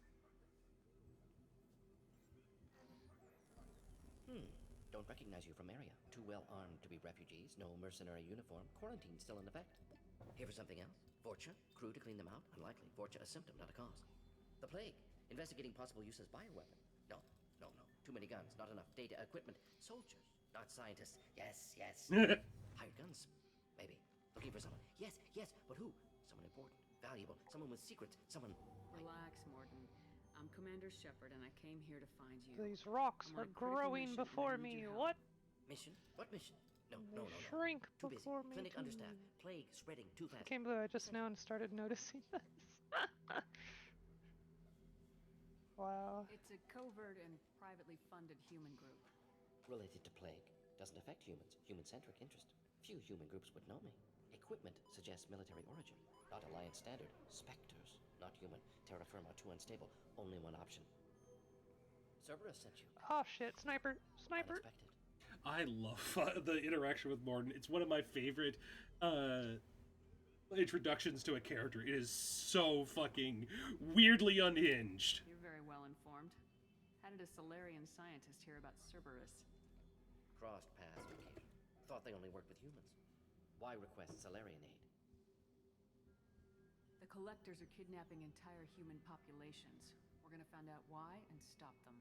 Don't recognize you from area. Too well armed to be refugees. No mercenary uniform. Quarantine still in effect. Here for something else? Vorcha? Crew to clean them out? Unlikely. Vorcha a symptom, not a cause. The plague. Investigating possible use as bioweapon. No. Too many guns. Not enough data, equipment. Soldiers, not scientists. Yes. Hired guns. Maybe. Looking for someone. Yes. But who? Someone important. Valuable. Someone with secrets. Someone... Relax, Morden. I'm Commander Shepard, and I came here to find you. These rocks are growing before me. What? Mission? What mission? No. Shrink Too busy. before me. Clinic understaffed. Plague spreading too fast. I can't believe I just now started noticing this. Wow. It's a covert and privately funded human group. Related to plague. Doesn't affect humans. Human-centric interest. Few human groups would know me. Equipment suggests military origin. Not Alliance standard. Spectres. Not human. Terra firma too unstable. Only one option. Cerberus sent you. Oh shit, sniper. Unexpected. I love the interaction with Morden. It's one of my favorite introductions to a character. It is so fucking weirdly unhinged. You're very well informed. How did a Solarian scientist hear about Cerberus? Crossed paths on occasion. Thought they only worked with humans. Why request Solarian aid? The Collectors are kidnapping entire human populations. We're gonna find out why and stop them.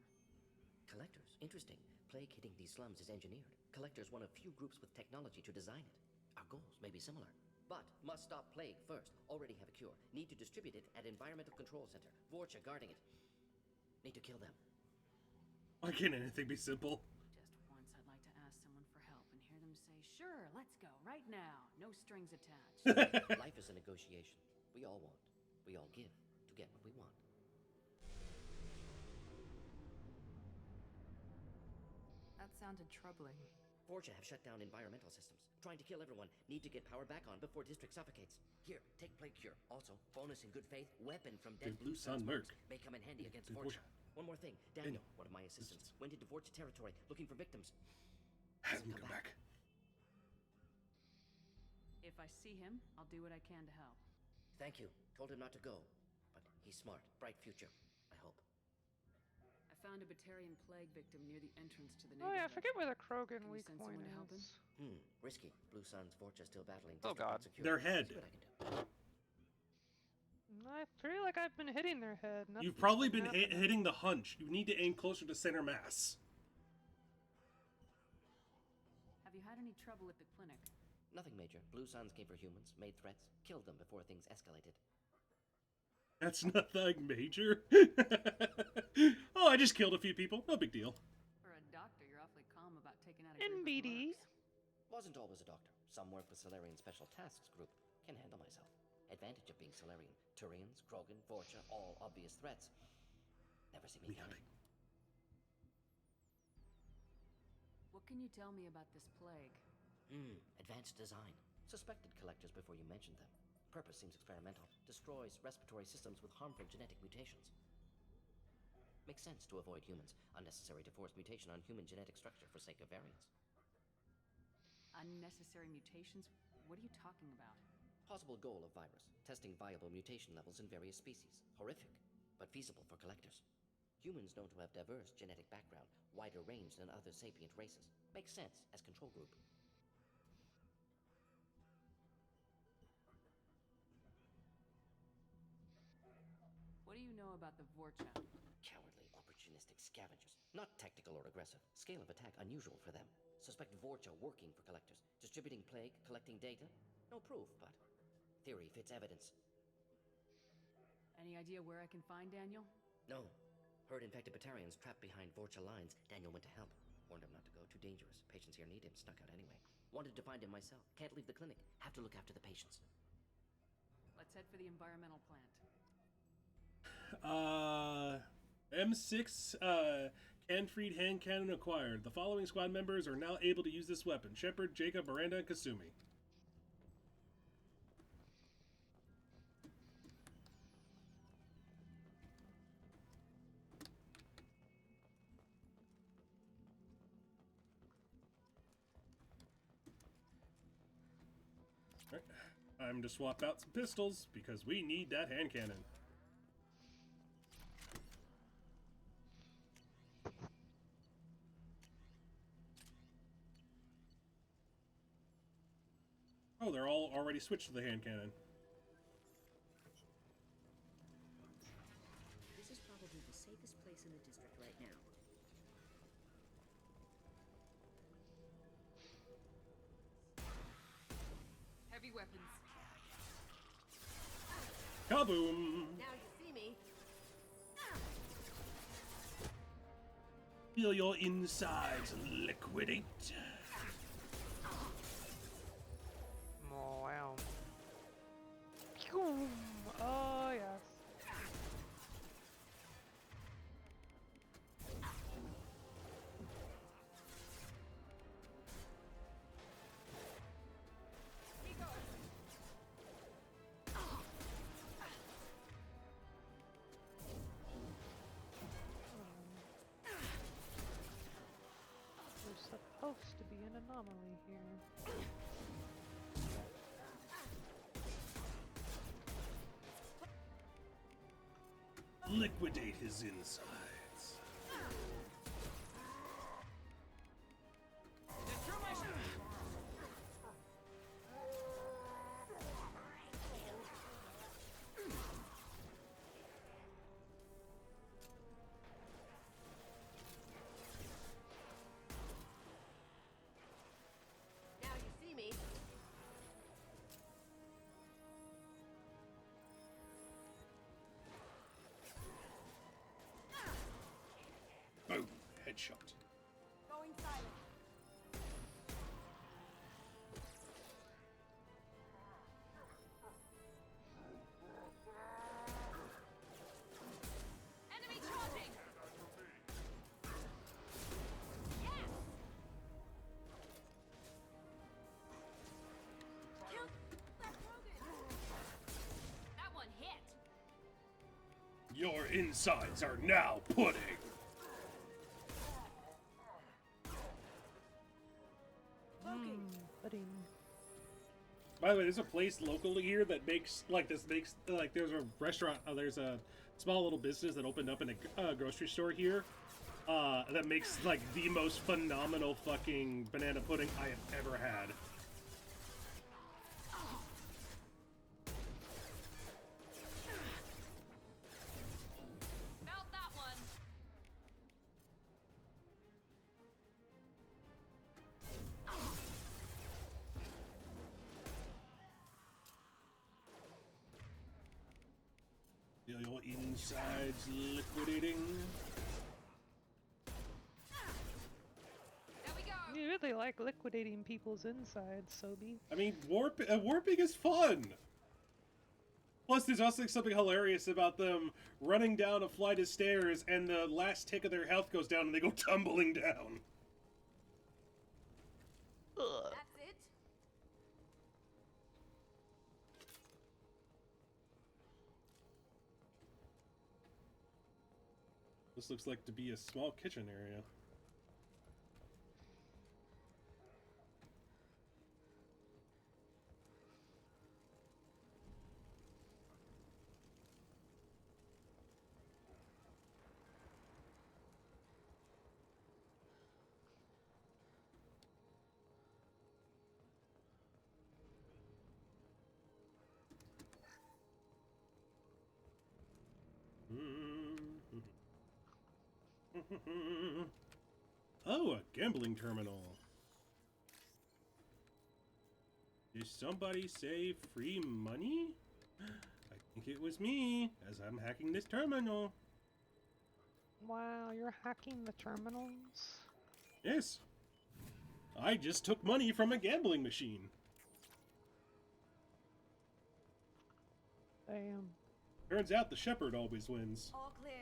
Collectors? Interesting. Plague hitting these slums is engineered. Collectors one of few groups with technology to design it. Our goals may be similar. But must stop plague first. Already have a cure. Need to distribute it at Environmental Control Center. Vorcha guarding it. Need to kill them. Why can't anything be simple? Just once I'd like to ask someone for help and hear them say, sure, let's go, right now. No strings attached. Life is a negotiation. We all want. We all give to get what we want. That sounded troubling. Vorcha have shut down environmental systems. Trying to kill everyone. Need to get power back on before district suffocates. Here, take plague cure. Also, bonus in good faith, weapon from dead Blue Sun Merc. May come in handy against Vorcha. One more thing. Daniel, one of my assistants, went into Vorcha territory looking for victims. Hasn't come back. If I see him, I'll do what I can to help. Thank you. Told him not to go. But he's smart. Bright future. I hope. I found a Batarian plague victim near the entrance to the Oh yeah, I neighborhood. forget where the Krogan Can you weak send point someone to help him? is. Risky. Blue Sun's Vorcha still battling. Oh god. Their head. See what I can do. I feel like I've been hitting their head. You've probably been hitting the hunch. You need to aim closer to center mass. Have you had any trouble at the clinic? Nothing major. Blue Suns came for humans, made threats, killed them before things escalated. That's nothing major. Oh, I just killed a few people. No big deal. For a doctor, you're awfully calm about taking out a NBD. Wasn't always a doctor. Some work with Solarian Special Tasks Group. Can handle myself. Advantage of being Solarian. Turians, Krogan, Vorcha, all obvious threats. Never see me coming. What can you tell me about this plague? Advanced design. Suspected collectors before you mentioned them. Purpose seems experimental. Destroys respiratory systems with harmful genetic mutations. Makes sense to avoid humans. Unnecessary to force mutation on human genetic structure for sake of variance. Unnecessary mutations? What are you talking about? Possible goal of virus, testing viable mutation levels in various species. Horrific, but feasible for collectors. Humans known to have diverse genetic background, wider range than other sapient races. Makes sense as control group. What do you know about the Vorcha? Cowardly, opportunistic scavengers. Not tactical or aggressive. Scale of attack unusual for them. Suspect Vorcha working for collectors. Distributing plague, collecting data? No proof, but theory fits evidence. Any idea where I can find Daniel? No. Heard infected Batarians trapped behind Vorcha lines. Daniel went to help. Warned him not to go. Too dangerous. Patients here need him. Snuck out anyway. Wanted to find him myself. Can't leave the clinic. Have to look after the patients. Let's head for the environmental plant. M6 Canfreed hand cannon acquired. The following squad members are now able to use this weapon: Shepard, Jacob, Miranda, and Kasumi. Alright, time to swap out some pistols because we need that hand cannon. Oh, they're all already switched to the hand cannon. This is probably the safest place in the district right now. Heavy weapons. Kaboom! Now you see me. Feel your insides liquidate. Oh, wow. Oh, yes. There's supposed to be an anomaly here. Liquidate his insides. Now you see me. Boom. Headshot. Going silent. Enemy charging! Kill that Krogan. That one hit! Your insides are now pudding. Pudding. By the way, there's a place locally here that makes there's a restaurant, there's a small little business that opened up in a grocery store here that makes like the most phenomenal fucking banana pudding I have ever had. Felt that one! Feel your insides liquidating. There we go! You really like liquidating people's insides, Sobi. I mean, warping is fun. Plus, there's also something hilarious about them running down a flight of stairs and the last tick of their health goes down and they go tumbling down. Ugh. That's it. This looks like to be a small kitchen area. Oh, a gambling terminal. Did somebody say free money? I think it was me, as I'm hacking this terminal. Wow, you're hacking the terminals? Yes. I just took money from a gambling machine. Damn. Turns out the shepherd always wins. All clear.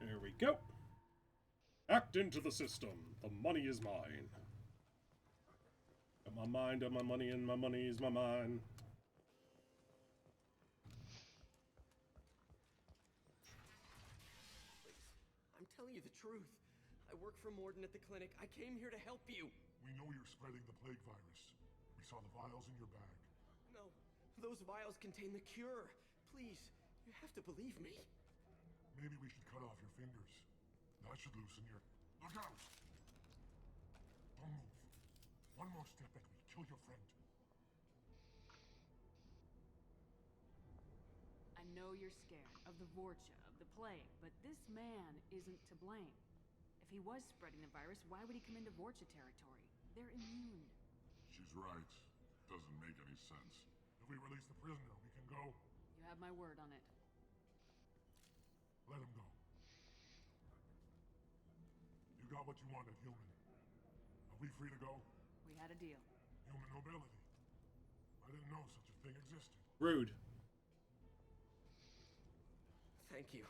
There we go. Act into the system. The money is mine. Got my mind on my money and my money is my mind. I'm telling you the truth. I work for Morden at the clinic. I came here to help you. We know you're spreading the plague virus. We saw the vials in your bag. No, those vials contain the cure. Please, you have to believe me. Maybe we should cut off your fingers. That should loosen your... Look out! Don't move. One more step and we'll kill your friend. I know you're scared of the Vorcha, of the plague, but this man isn't to blame. If he was spreading the virus, why would he come into Vorcha territory? They're immune. She's right. Doesn't make any sense. If we release the prisoner, we can go. You have my word on it. Let him go. You got what you wanted, human. Are we free to go? We had a deal. Human nobility. I didn't know such a thing existed. Rude. Thank you.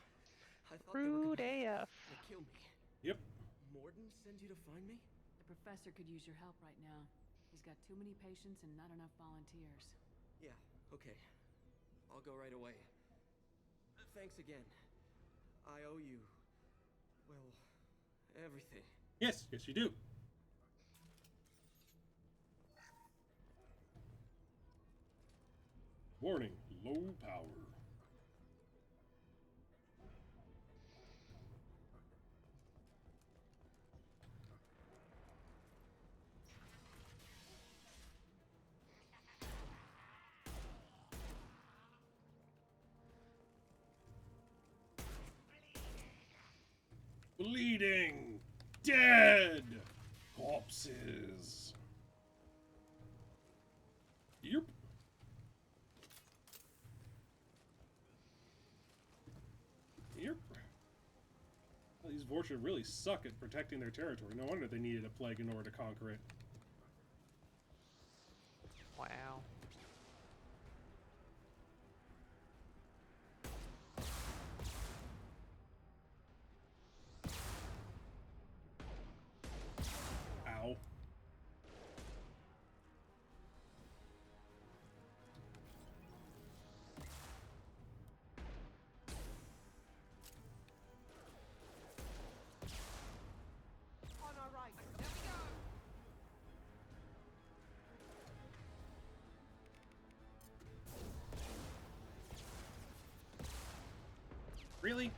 I thought Rude they were AF. gonna kill me. Yep. Morden send you to find me? The professor could use your help right now. He's got too many patients and not enough volunteers. Yeah, okay. I'll go right away. Thanks again. I owe you, well, everything. Yes, yes you do. Warning, low power. Bleeding! Dead! Corpses! Yep. Yep. Well, these Vorcha really suck at protecting their territory. No wonder they needed a plague in order to conquer it. Wow. Ow. On our right. There we go. Really?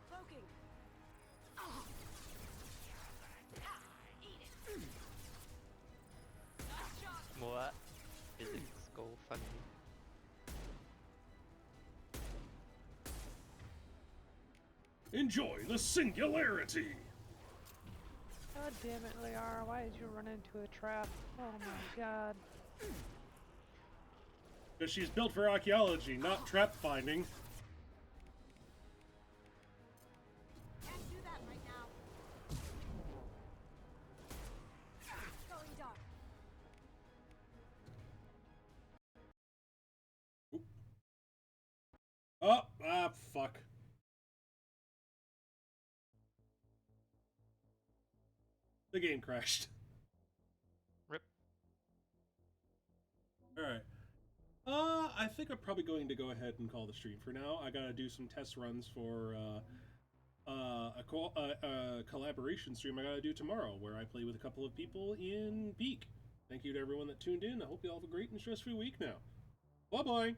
Cloaking. What? Physics go funny. Enjoy the singularity! God damn it, Liara, why did you run into a trap? Oh my god. Because she's built for archaeology, not trap finding. Can't do that right now. Going dark. Oh, ah, fuck. The game crashed. Rip. Alright. I think I'm probably going to go ahead and call the stream for now. I gotta do some test runs for a collaboration stream I gotta do tomorrow, where I play with a couple of people in Peak. Thank you to everyone that tuned in. I hope you all have a great and stress-free week now. Bye-bye!